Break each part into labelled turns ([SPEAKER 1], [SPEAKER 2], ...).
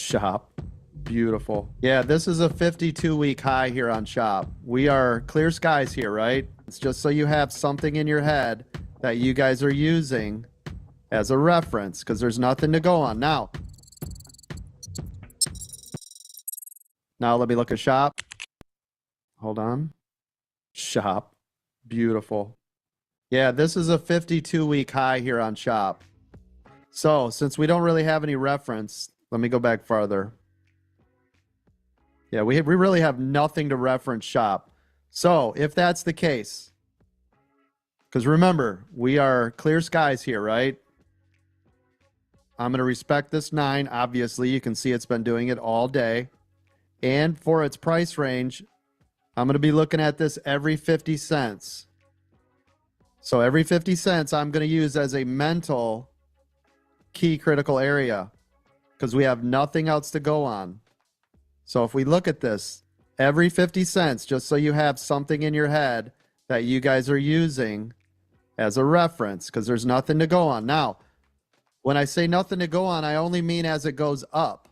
[SPEAKER 1] Shop. Beautiful. Yeah, this is a 52-week high here on Shop. We are clear skies here, right? It's just so you have something in your head that you guys are using as a reference, because there's nothing to go on. Now let me look at Shop. Hold on. Shop. Beautiful. Yeah, this is a 52-week high here on Shop. So since we don't really have any reference, let me go back farther. Yeah, we really have nothing to reference Shop. So if that's the case, because remember, we are clear skies here, right? I'm going to respect this 9. Obviously, you can see it's been doing it all day. And for its price range, I'm going to be looking at this every 50 cents. So every 50 cents, I'm going to use as a mental key critical area because we have nothing else to go on. So if we look at this, every 50 cents, just so you have something in your head that you guys are using as a reference, because there's nothing to go on. Now, when I say nothing to go on, I only mean as it goes up.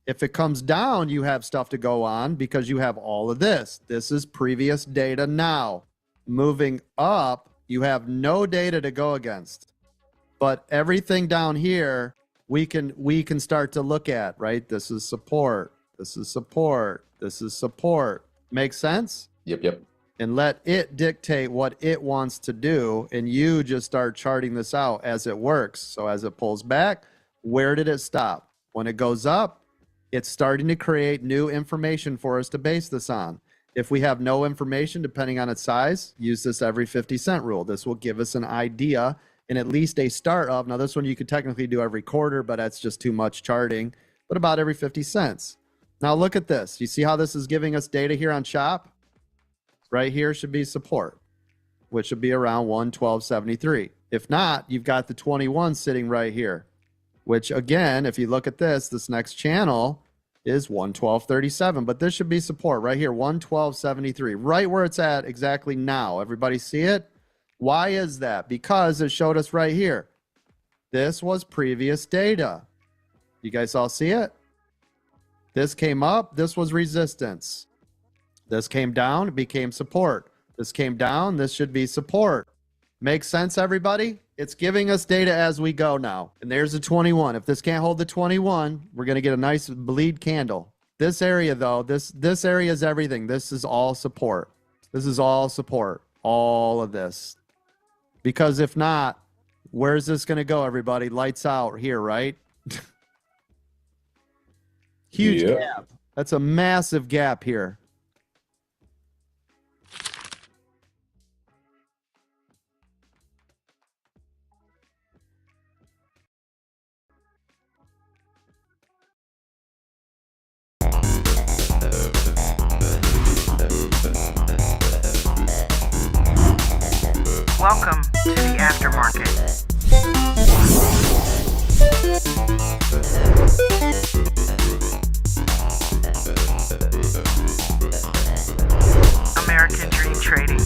[SPEAKER 1] If it comes down, you have stuff to go on because you have all of this. This is previous data now. Moving up, you have no data to go against. But everything down here, we can start to look at, right? This is support. This is support. This is support. Make sense?
[SPEAKER 2] Yep.
[SPEAKER 1] And let it dictate what it wants to do. And you just start charting this out as it works. So as it pulls back, where did it stop? When it goes up, it's starting to create new information for us to base this on. If we have no information, depending on its size, use this every 50 cent rule. This will give us an idea and at least a start of. Now, this one you could technically do every quarter, but that's just too much charting. But about every 50 cents. Now look at this. You see how this is giving us data here on Shop? Right here should be support, which should be around 112.73. If not, you've got the 21 sitting right here, which again, if you look at this next channel is 112.37, but this should be support right here, 112.73, right where it's at exactly now. Everybody see it? Why is that? Because it showed us right here. This was previous data. You guys all see it? This came up, this was resistance. This came down, it became support. This came down, this should be support. Makes sense, everybody? It's giving us data as we go now. And there's the 21. If this can't hold the 21, we're going to get a nice bleed candle. This area, though, this area is everything. This is all support. This is all support. All of this. Because if not, where's this going to go, everybody? Lights out here, right? Huge gap. That's a massive gap here.
[SPEAKER 3] Welcome to the Aftermarket. American Dream Trading.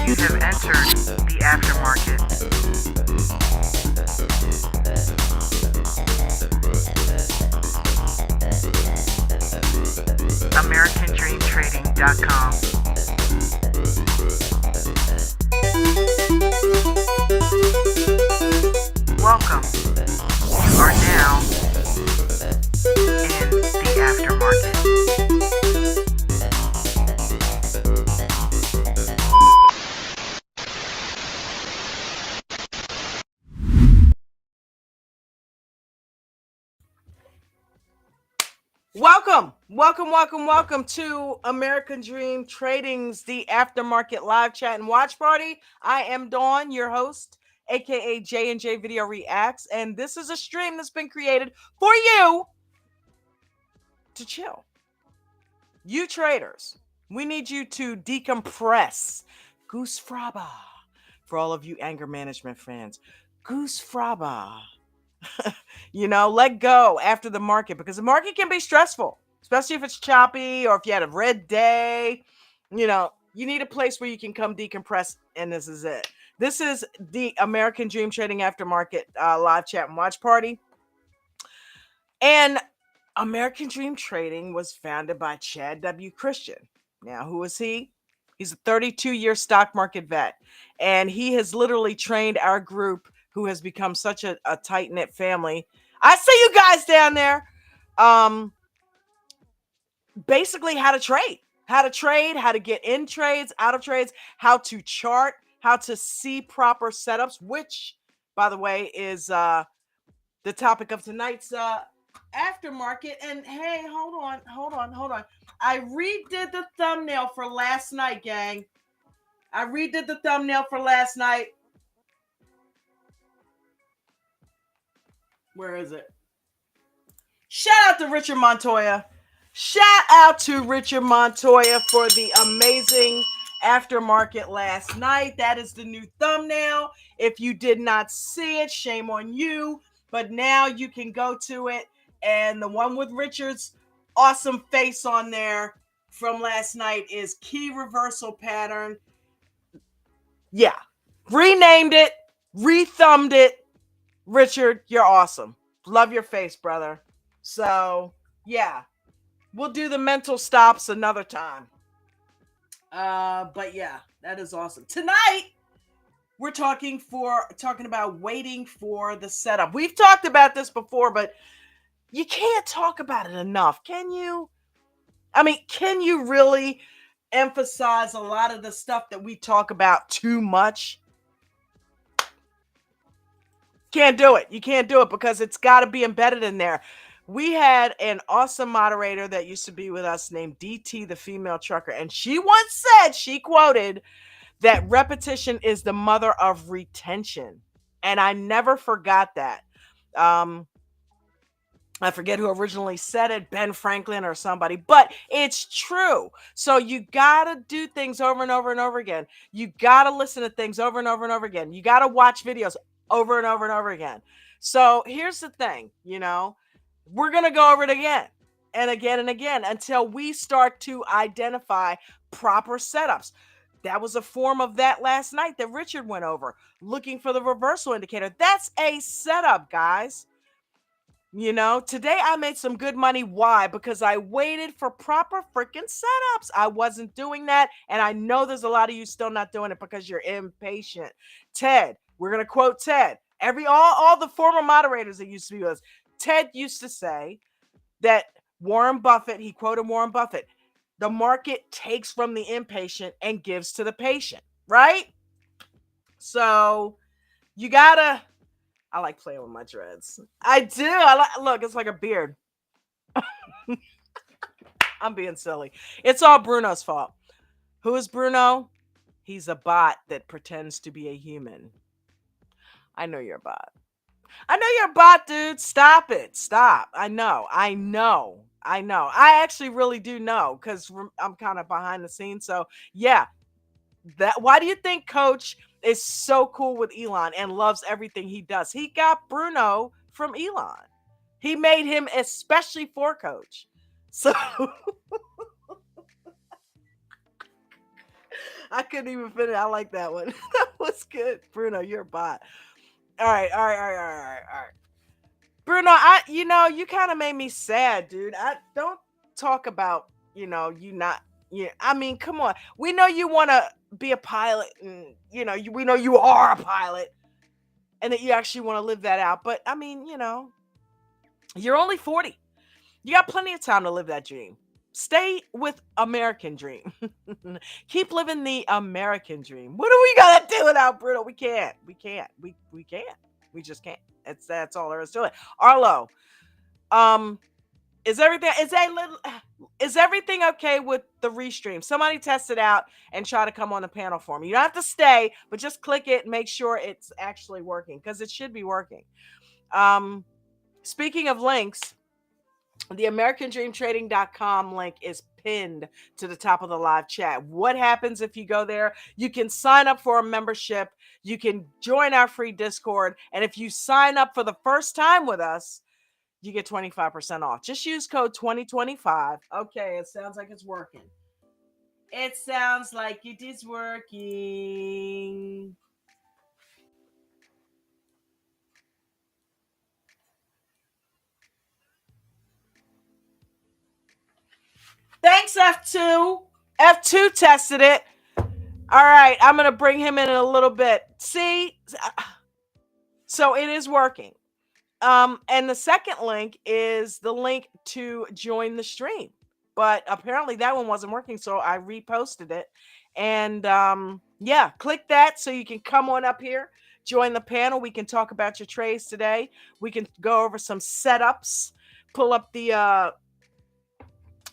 [SPEAKER 3] You have entered the Aftermarket. AmericanDreamTrading.com. Welcome. You are now in the Aftermarket.
[SPEAKER 4] Welcome to American Dream Trading's The Aftermarket Live Chat and Watch Party. I am Dawn, your host, aka J&J Video Reacts, and this is a stream that's been created for you to chill. You traders, we need you to decompress. Goose Fraba. For all of you anger management fans, Goose Fraba. Let go after the market, because the market can be stressful, especially if it's choppy or if you had a red day. You need a place where you can come decompress, and this is it. This is the American Dream Trading Aftermarket live chat and watch party. And American Dream Trading was founded by Chad W. Christian. Now, who is he? He's a 32-year stock market vet, and he has literally trained our group, who has become such a tight-knit family. I see you guys down there. Basically how to trade, how to get in trades, out of trades, how to chart, how to see proper setups, which, by the way, is the topic of tonight's aftermarket. And hey, hold on. I redid the thumbnail for last night, gang. I redid the thumbnail for last night. Where is it? Shout out to Richard Montoya. Shout out to Richard Montoya for the amazing aftermarket last night. That is the new thumbnail. If you did not see it, shame on you. But now you can go to it. And the one with Richard's awesome face on there from last night is key reversal pattern. Yeah. Renamed it. Rethumbed it. Richard, you're awesome. Love your face, brother. So, yeah. We'll do the mental stops another time. But yeah, that is awesome. Tonight, we're talking about waiting for the setup. We've talked about this before, but you can't talk about it enough, can you? I mean, can you really emphasize a lot of the stuff that we talk about too much? Can't do it. You can't do it because it's got to be embedded in there. We had an awesome moderator that used to be with us named DT, the female trucker. And she once said, she quoted, that repetition is the mother of retention. And I never forgot that. I forget who originally said it, Ben Franklin or somebody, but it's true. So you got to do things over and over and over again. You got to listen to things over and over and over again. You got to watch videos over and over and over again. So here's the thing, we're going to go over it again and again and again until we start to identify proper setups. That was a form of that last night that Richard went over, looking for the reversal indicator. That's a setup, guys. Today I made some good money. Why? Because I waited for proper freaking setups. I wasn't doing that. And I know there's a lot of you still not doing it because you're impatient. Ted, we're going to quote Ted. All the former moderators that used to be with us. Ted used to say that Warren Buffett, he quoted Warren Buffett, the market takes from the impatient and gives to the patient, right? So you gotta, I like playing with my dreads. I do. Look, it's like a beard. I'm being silly. It's all Bruno's fault. Who is Bruno? He's a bot that pretends to be a human. I know you're a bot. I know you're a bot, dude. Stop it. Stop. I know. I actually really do know because I'm kind of behind the scenes. So yeah, why do you think Coach is so cool with Elon and loves everything he does? He got Bruno from Elon. He made him especially for Coach. So I couldn't even finish. I like that one. That was good. Bruno, you're a bot. All right. Bruno, you kind of made me sad, dude. I don't talk about, you not, I mean, come on. We know you want to be a pilot and, we know you are a pilot and that you actually want to live that out. But I mean, you're only 40. You got plenty of time to live that dream. Stay with American Dream. Keep living the American dream. What do we gotta do without Bruno? We can't. We can't. We can't. We just can't. That's all there is to it. Arlo, is everything okay with the restream? Somebody test it out and try to come on the panel for me. You don't have to stay, but just click it and make sure it's actually working because it should be working. Speaking of links, the AmericanDreamTrading.com link is pinned to the top of the live chat. What happens if you go there? You can sign up for a membership. You can join our free Discord. And if you sign up for the first time with us, you get 25% off. Just use code 2025. Okay, it sounds like it's working. It sounds like it is working. Thanks, F2. F2 tested it. All right, I'm going to bring him in a little bit. See? So it is working. And the second link is the link to join the stream. But apparently that one wasn't working, so I reposted it. And yeah, click that so you can come on up here, join the panel. We can talk about your trades today. We can go over some setups, pull up the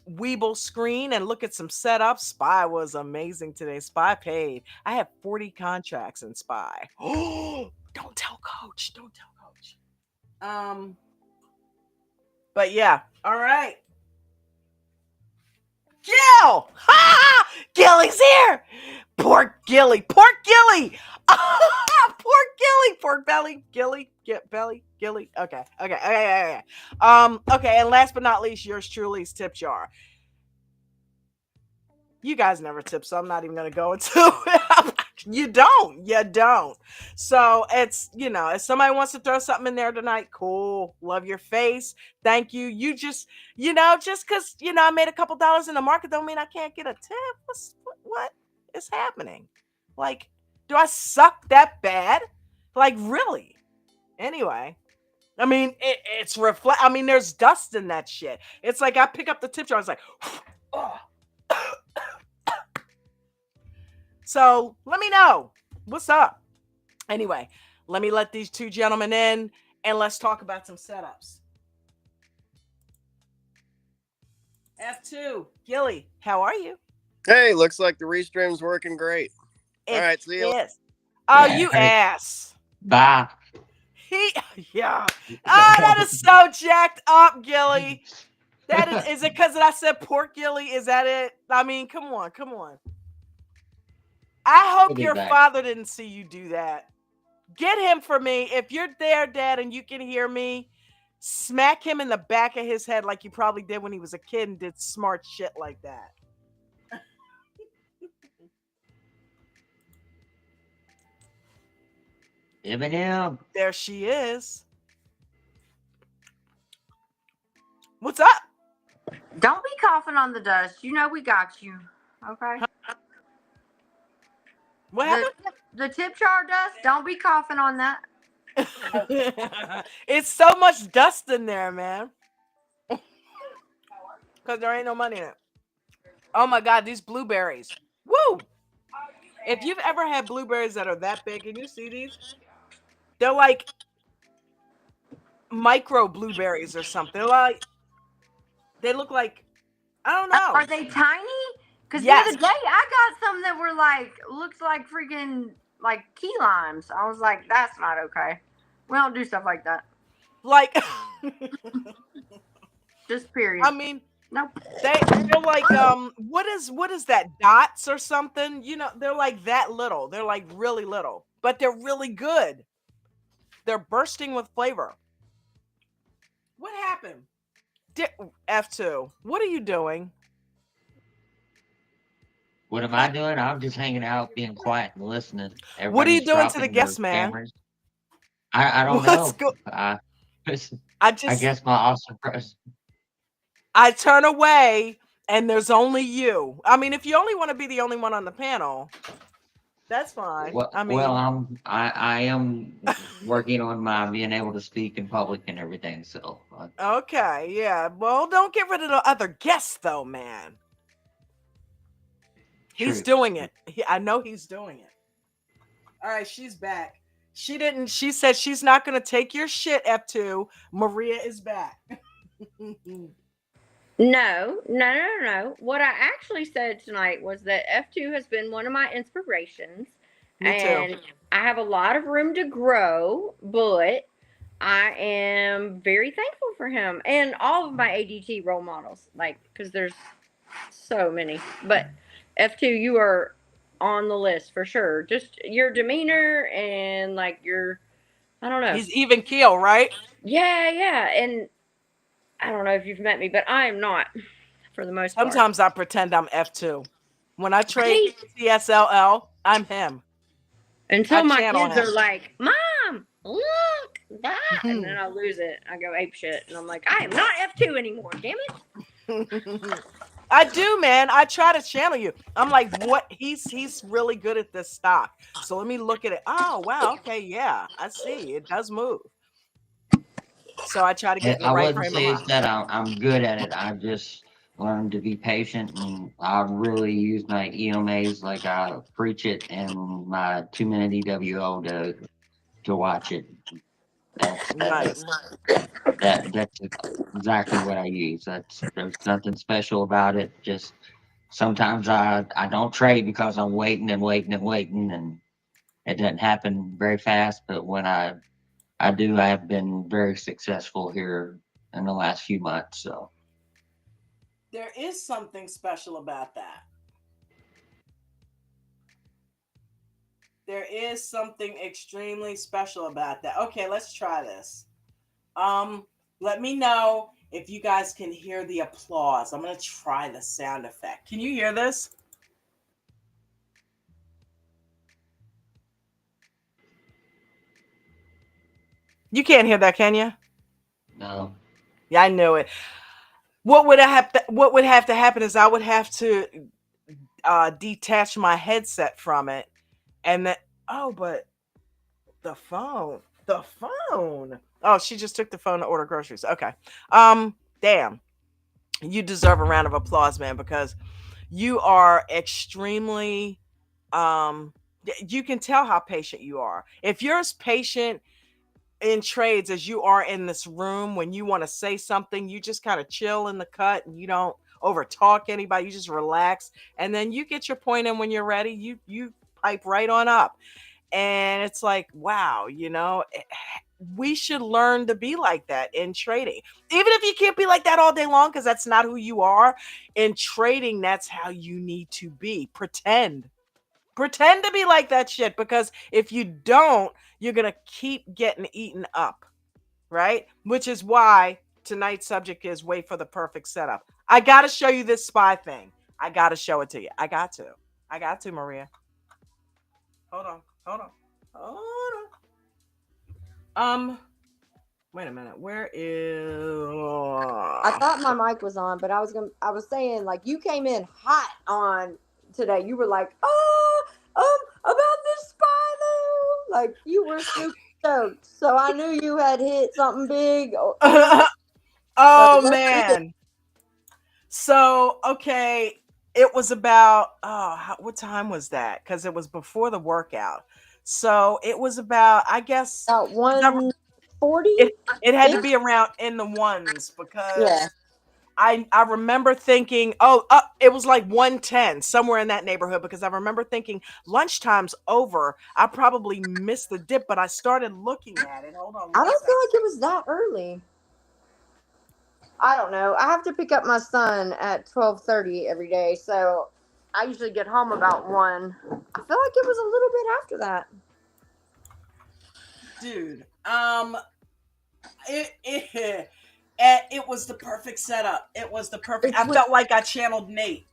[SPEAKER 4] Weeble screen and look at some setups. Spy was amazing today. Spy paid. I have 40 contracts in Spy. Oh, don't tell Coach. Don't tell Coach. But yeah, all right. Gil! Ha! Gilly's here! Pork Gilly! Pork Gilly! Pork Gilly! Pork belly, Gilly, get belly, Gilly. Okay. Okay, and last but not least, yours truly's tip jar. You guys never tip, so I'm not even gonna go into it. You don't. So it's, if somebody wants to throw something in there tonight, cool. Love your face. Thank you. You just, just because, I made a couple dollars in the market don't mean I can't get a tip. What is happening? Like, do I suck that bad? Like, really? Anyway. I mean, it's reflect. I mean, there's dust in that shit. It's like I pick up the tip jar. It's like, oh. So let me know what's up. Anyway, let me let these two gentlemen in and let's talk about some setups. F2, Gilly, how are you?
[SPEAKER 2] Hey, looks like the restream's working great. All right, see you.
[SPEAKER 4] Oh, you ass.
[SPEAKER 5] Bye.
[SPEAKER 4] Yeah. Oh, that is so jacked up, Gilly. That is it because I said pork Gilly? Is that it? I mean, come on. I hope your father didn't see you do that. Get him for me. If you're there, Dad, and you can hear me, smack him in the back of his head like you probably did when he was a kid and did smart shit like that.
[SPEAKER 5] Eminem.
[SPEAKER 4] There she is. What's up?
[SPEAKER 6] Don't be coughing on the dust. You know we got you. Okay.
[SPEAKER 4] What happened?
[SPEAKER 6] The tip jar dust. Don't be coughing on that.
[SPEAKER 4] It's so much dust in there, man. Because there ain't no money in it. Oh my God, these blueberries. Woo! If you've ever had blueberries that are that big, can you see these? They're like micro blueberries or something. They look like, I don't know.
[SPEAKER 6] Are they tiny? Because
[SPEAKER 4] yes.
[SPEAKER 6] The other day I got some that were looked like freaking like key limes. I was like, that's not okay. We don't do stuff like that.
[SPEAKER 4] Like,
[SPEAKER 6] just period.
[SPEAKER 4] I mean,
[SPEAKER 6] nope.
[SPEAKER 4] They're like, what is that? Dots or something? They're like that little. They're like really little, but they're really good. They're bursting with flavor. What happened? F2, what are you doing?
[SPEAKER 5] What am I doing? I'm just hanging out, being quiet and listening.
[SPEAKER 4] What are you doing to the guest man?
[SPEAKER 5] Cameras. I don't know. I guess my awesome person.
[SPEAKER 4] I turn away and there's only you. I mean, if you only want to be the only one on the panel, that's fine.
[SPEAKER 5] Well, I am working on my being able to speak in public and everything. So
[SPEAKER 4] okay, yeah. Well, don't get rid of the other guests, though, man. He's doing it. I know he's doing it. All right, she's back. She said she's not going to take your shit, F2. Maria is back.
[SPEAKER 6] No. What I actually said tonight was that F2 has been one of my inspirations.
[SPEAKER 4] Me too.
[SPEAKER 6] And I have a lot of room to grow, but I am very thankful for him and all of my ADT role models, because there's so many. But F2, you are on the list for sure. Just your demeanor and I don't know.
[SPEAKER 4] He's even keel, right?
[SPEAKER 6] Yeah. And I don't know if you've met me, but I am not for the most part.
[SPEAKER 4] Sometimes I pretend I'm F2. When I trade CSLL, I'm him.
[SPEAKER 6] Until my kids are like, Mom, look, that. And then I lose it. I go ape shit. And I'm like, I am not F2 anymore, damn it.
[SPEAKER 4] I do, man. I try to channel you. I'm like, what? He's really good at this stock. So let me look at it. Oh wow, okay, yeah, I see. It does move. So I try to get in the
[SPEAKER 5] I
[SPEAKER 4] right
[SPEAKER 5] wouldn't
[SPEAKER 4] frame of
[SPEAKER 5] say
[SPEAKER 4] mind.
[SPEAKER 5] it's that I'm good at it. I just learned to be patient, and I really use my EMAs like I preach it, and my 2 minute EWO to watch it. That's
[SPEAKER 4] Nice.
[SPEAKER 5] that's exactly what I use. There's nothing special about it. Just sometimes I don't trade because I'm waiting and waiting and waiting, and it doesn't happen very fast. But when I do, I have been very successful here in the last few months. So
[SPEAKER 4] There is something special about that. There is something extremely special about that. Okay, let's try this. Let me know if you guys can hear the applause. I'm gonna try the sound effect. Can you hear this? You can't hear that, can you?
[SPEAKER 5] no.
[SPEAKER 4] Yeah, I knew it. What would have to happen is I would have to detach my headset from it, and then but the phone. Oh, she just took the phone to order groceries. Okay. Damn. You deserve a round of applause, man, because you are extremely you can tell how patient you are. If you're as patient in trades as you are in this room, when you want to say something, you just kind of chill in the cut and you don't over talk anybody, you just relax, and then you get your point in when you're ready. You pipe right on up. And it's like, wow, we should learn to be like that in trading. Even if you can't be like that all day long, because that's not who you are. In trading, that's how you need to be. Pretend to be like that shit, because if you don't, you're going to keep getting eaten up, right? Which is why tonight's subject is wait for the perfect setup. I got to show you this SPY thing. I got to show it to you. I got to, Maria. Hold on. Hold on. Hold on. Wait a minute. Where is?
[SPEAKER 6] I thought my mic was on, but I was saying, like, you came in hot on today. You were like, about this spy though. Like, you were super stoked. So I knew you had hit something big. So
[SPEAKER 4] Oh
[SPEAKER 6] let's see it.
[SPEAKER 4] man. So okay, it was about what time was that? Because it was before the workout. So it was about, I guess,
[SPEAKER 6] About 140.
[SPEAKER 4] it it had to be around in the ones,
[SPEAKER 6] Yeah.
[SPEAKER 4] because I remember thinking, it was like 110, somewhere in that neighborhood, because I remember thinking lunchtime's over. I probably missed the dip, but I started looking at it. Hold on
[SPEAKER 6] I
[SPEAKER 4] one
[SPEAKER 6] don't feel
[SPEAKER 4] second.
[SPEAKER 6] like it was that early. I don't know. I have to pick up my son at 12:30 every day, so I usually get home about 1. I feel like it was a little bit after that.
[SPEAKER 4] Dude, it was the perfect setup. It was the perfect. I felt like I channeled Nate.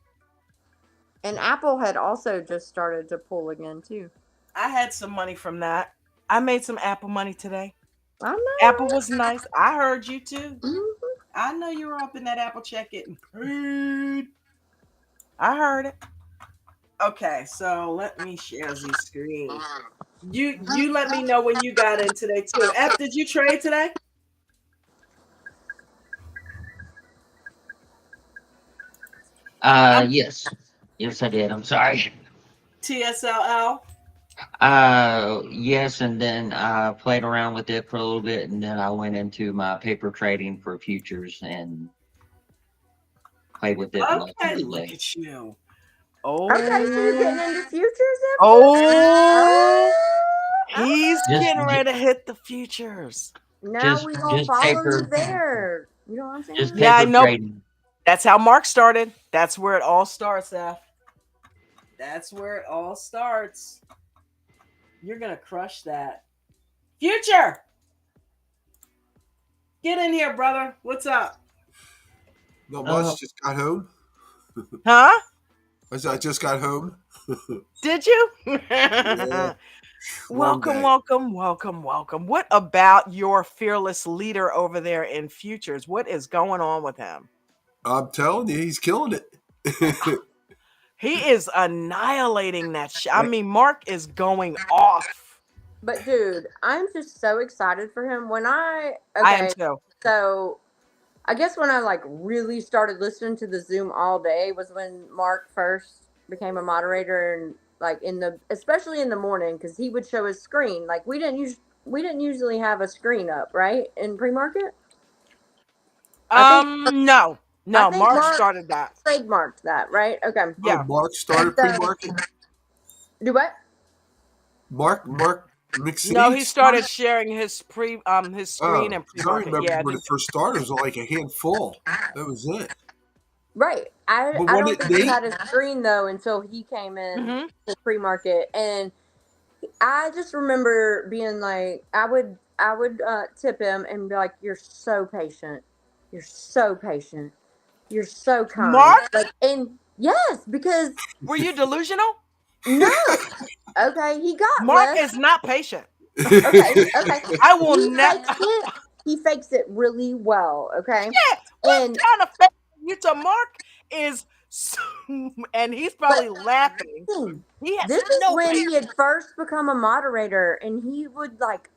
[SPEAKER 6] And Apple had also just started to pull again too.
[SPEAKER 4] I had some money from that. I made some Apple money today.
[SPEAKER 6] I know.
[SPEAKER 4] Apple was nice. I heard you too.
[SPEAKER 6] Mhm.
[SPEAKER 4] I know you were up in that Apple check getting paid. I heard it. Okay, so let me share the screen. You let me know when you got in today too. F, did you trade today?
[SPEAKER 5] Yes, yes, I did. I'm sorry.
[SPEAKER 4] TSLL.
[SPEAKER 5] Yes, and then I played around with it for a little bit, and then I went into my paper trading for futures and played with it most of
[SPEAKER 4] Okay,
[SPEAKER 5] the
[SPEAKER 4] look
[SPEAKER 5] day.
[SPEAKER 4] at you.
[SPEAKER 6] Okay, so you're
[SPEAKER 4] Oh,
[SPEAKER 6] getting into futures
[SPEAKER 4] oh,
[SPEAKER 6] then?
[SPEAKER 4] he's
[SPEAKER 5] Just,
[SPEAKER 4] getting ready to hit the futures.
[SPEAKER 6] Now we gonna
[SPEAKER 5] just
[SPEAKER 6] follow you
[SPEAKER 5] paper,
[SPEAKER 6] there. You know what I'm
[SPEAKER 5] just
[SPEAKER 6] saying?
[SPEAKER 4] Yeah, I
[SPEAKER 5] paper
[SPEAKER 4] know.
[SPEAKER 5] trading.
[SPEAKER 4] That's how Mark started. That's where it all starts, F. That's where it all starts. You're gonna crush that. Future! Get in here, brother. What's up?
[SPEAKER 7] Not
[SPEAKER 5] Uh,
[SPEAKER 7] much. Just got home.
[SPEAKER 4] Huh?
[SPEAKER 7] I just got home.
[SPEAKER 4] Did you?
[SPEAKER 7] Yeah, long
[SPEAKER 4] Welcome,
[SPEAKER 7] day.
[SPEAKER 4] welcome, welcome, welcome. What about your fearless leader over there in futures? What is going on with him?
[SPEAKER 7] I'm telling you, he's killing it.
[SPEAKER 4] He is annihilating that shit. I mean, Mark is going off.
[SPEAKER 6] But dude, I'm just so excited for him.
[SPEAKER 4] I am too.
[SPEAKER 6] So I guess when I like really started listening to the Zoom all day was when Mark first became a moderator, and like especially in the morning, because he would show his screen. Like we didn't usually have a screen up, right, in pre-market.
[SPEAKER 4] No,
[SPEAKER 6] I think
[SPEAKER 4] Mark started that.
[SPEAKER 6] Trademarked that, right? Okay.
[SPEAKER 4] Yeah.
[SPEAKER 7] Oh, Mark started pre-market.
[SPEAKER 6] Do what?
[SPEAKER 7] Mark McSeed.
[SPEAKER 4] No, he started sharing his screen and
[SPEAKER 7] I
[SPEAKER 4] pre-market.
[SPEAKER 7] remember
[SPEAKER 4] Yeah,
[SPEAKER 7] when it first started, it was like a handful. That was it.
[SPEAKER 6] Right. I
[SPEAKER 7] But
[SPEAKER 6] don't
[SPEAKER 7] when
[SPEAKER 6] think he had a screen though until he came in to pre-market, and I just remember being like, I would tip him and be like, "You're so patient. You're so patient. You're so kind."
[SPEAKER 4] Mark?
[SPEAKER 6] Like, and yes, because
[SPEAKER 4] Were you delusional?
[SPEAKER 6] no. Okay, he got
[SPEAKER 4] Mark
[SPEAKER 6] less.
[SPEAKER 4] is not patient.
[SPEAKER 6] Okay.
[SPEAKER 4] I will never.
[SPEAKER 6] He fakes it really well. Okay.
[SPEAKER 4] Shit, what kind of fake you to Mark is? And he's probably laughing. He has
[SPEAKER 6] This is
[SPEAKER 4] no
[SPEAKER 6] when
[SPEAKER 4] patience.
[SPEAKER 6] he had first become a moderator, and he would like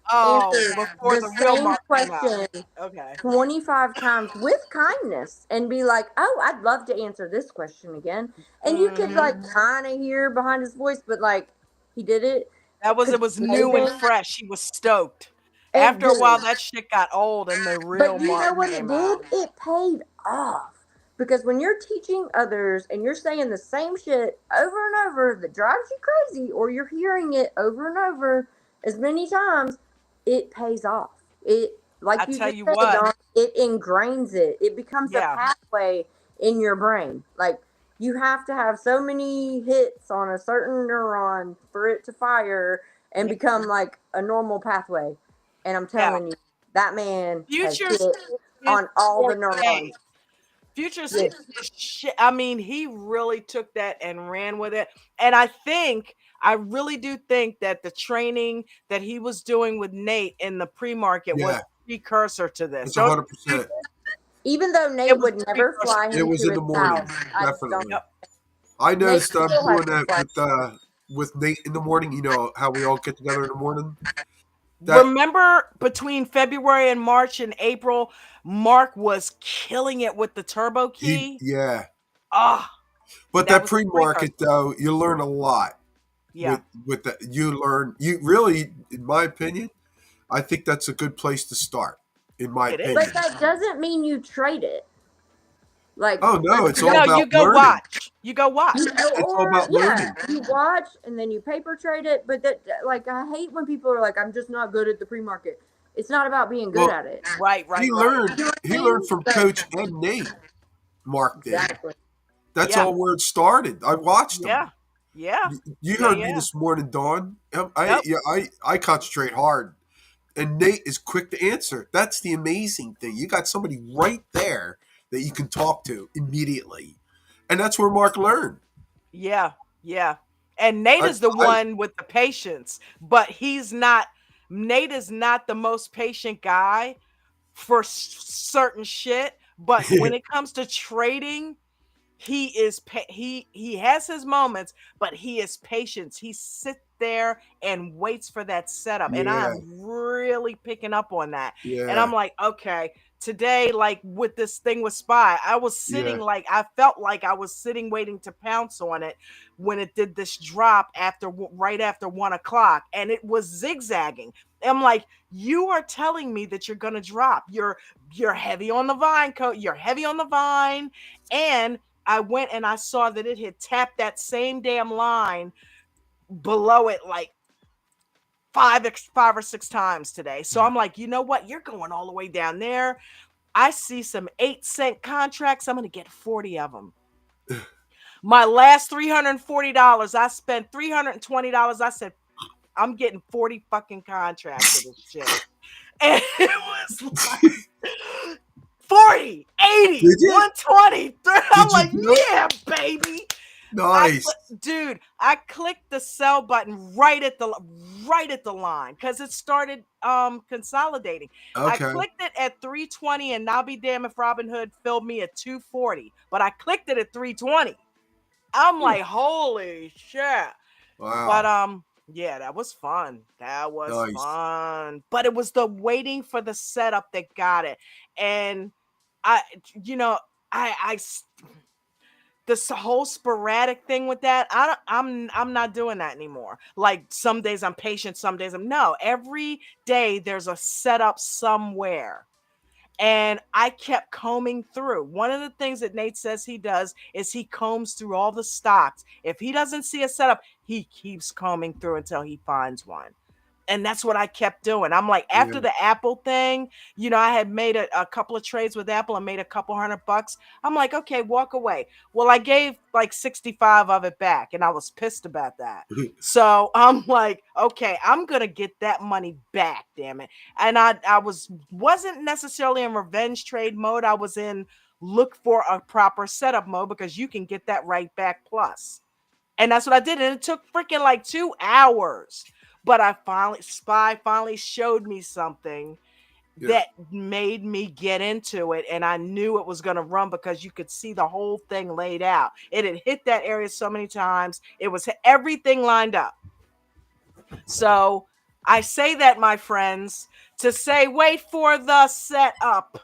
[SPEAKER 4] before
[SPEAKER 6] the
[SPEAKER 4] real
[SPEAKER 6] same
[SPEAKER 4] Mark came out.
[SPEAKER 6] question
[SPEAKER 4] Okay.
[SPEAKER 6] 25 times with kindness and be like, "Oh, I'd love to answer this question again." And you could like kind of hear behind his voice, but like he did it.
[SPEAKER 4] It was new and fresh. He was stoked. After a while, that shit got old, and the real
[SPEAKER 6] But you know
[SPEAKER 4] Mark
[SPEAKER 6] what it
[SPEAKER 4] came
[SPEAKER 6] did?
[SPEAKER 4] out.
[SPEAKER 6] It paid off. Because when you're teaching others and you're saying the same shit over and over that drives you crazy, or you're hearing it over and over as many times, it pays off. It, like
[SPEAKER 4] I
[SPEAKER 6] you
[SPEAKER 4] tell
[SPEAKER 6] just
[SPEAKER 4] you
[SPEAKER 6] said,
[SPEAKER 4] what.
[SPEAKER 6] Dawn, it ingrains it. It becomes a
[SPEAKER 4] Yeah.
[SPEAKER 6] pathway in your brain. Like you have to have so many hits on a certain neuron for it to fire and become like a normal pathway. And I'm telling you, that man has
[SPEAKER 4] Future's
[SPEAKER 6] hit on all the
[SPEAKER 4] forte.
[SPEAKER 6] neurons.
[SPEAKER 4] Future's shit. I mean, he really took that and ran with it. And I really do think that the training that he was doing with Nate in the pre-market was a precursor to this.
[SPEAKER 7] It's 100%.
[SPEAKER 6] Even though Nate would never fly him
[SPEAKER 7] it was
[SPEAKER 6] to
[SPEAKER 7] in the
[SPEAKER 6] his
[SPEAKER 7] morning,
[SPEAKER 6] house.
[SPEAKER 7] definitely. I noticed I'm doing that with Nate in the morning. You know how we all get together in the morning.
[SPEAKER 4] Remember between February and March and April, Mark was killing it with the turbo key.
[SPEAKER 7] But that pre-market though, you learn a lot.
[SPEAKER 4] Yeah.
[SPEAKER 7] With that, you really, in my opinion, I think that's a good place to start. In my opinion,
[SPEAKER 6] but that doesn't mean you trade it. Like,
[SPEAKER 7] oh no, it's all about
[SPEAKER 4] you go
[SPEAKER 7] learning.
[SPEAKER 4] watch. You go watch.
[SPEAKER 7] It's all about learning.
[SPEAKER 6] You watch and then you paper trade it. But that, like, I hate when people are like, "I'm just not good at the pre-market." It's not about being good at it.
[SPEAKER 4] Right.
[SPEAKER 7] He learned from Coach and Nate. Mark did.
[SPEAKER 6] Exactly.
[SPEAKER 7] That's all where it started. I watched them.
[SPEAKER 4] Yeah.
[SPEAKER 7] You heard me this morning, Dawn. I concentrate hard. And Nate is quick to answer. That's the amazing thing. You got somebody right there that you can talk to immediately. And that's where Mark learned.
[SPEAKER 4] Yeah. And Nate is the one with the patience, but Nate is not the most patient guy for certain shit. But when it comes to trading, he is he has his moments, but he is patient. He sits there and waits for that setup, and I'm really picking up on that. And I'm like, okay, today, like with this thing with Spy, I was sitting like I felt like I was sitting waiting to pounce on it when it did this drop right after 1 o'clock, and it was zigzagging. I'm like, you are telling me that you're gonna drop. You're heavy on the vine, you're heavy on the vine, and I went and I saw that it had tapped that same damn line below it like five or six times today. So I'm like, you know what? You're going all the way down there. I see some 8-cent contracts. I'm going to get 40 of them. My last $340, I spent $320. I said, I'm getting 40 fucking contracts of this shit. And it was like 40, 80, 120. I'm like, yeah, baby.
[SPEAKER 7] Nice.
[SPEAKER 4] Dude, I clicked the sell button right at the line because it started consolidating. I
[SPEAKER 7] Okay.
[SPEAKER 4] clicked it at 320, and I'll be damned if Robinhood filled me at 240, but I clicked it at 320. I'm like, holy shit. But
[SPEAKER 7] Wow.
[SPEAKER 4] yeah, that was fun. That was
[SPEAKER 7] Nice.
[SPEAKER 4] fun. But it was the waiting for the setup that got it. And I you know, I this whole sporadic thing with that, I'm not doing that anymore. Like some days I'm patient, some days I'm no. Every day there's a setup somewhere. And I kept combing through. One of the things that Nate says he does is he combs through all the stocks. If he doesn't see a setup, he keeps combing through until he finds one. And that's what I kept doing. I'm like,
[SPEAKER 7] Yeah.
[SPEAKER 4] after the Apple thing, I had made a couple of trades with Apple and made a couple $100. I'm like, okay, walk away. Well, I gave like 65 of it back, and I was pissed about that. So I'm like, okay, I'm gonna get that money back, damn it. And I wasn't necessarily in revenge trade mode. I was in look for a proper setup mode because you can get that right back plus. And that's what I did. And it took freaking like 2 hours. But Spy finally showed me something
[SPEAKER 7] Yeah.
[SPEAKER 4] that made me get into it. And I knew it was going to run because you could see the whole thing laid out. It had hit that area so many times. It was everything lined up. So I say that, my friends, to say, wait for the setup.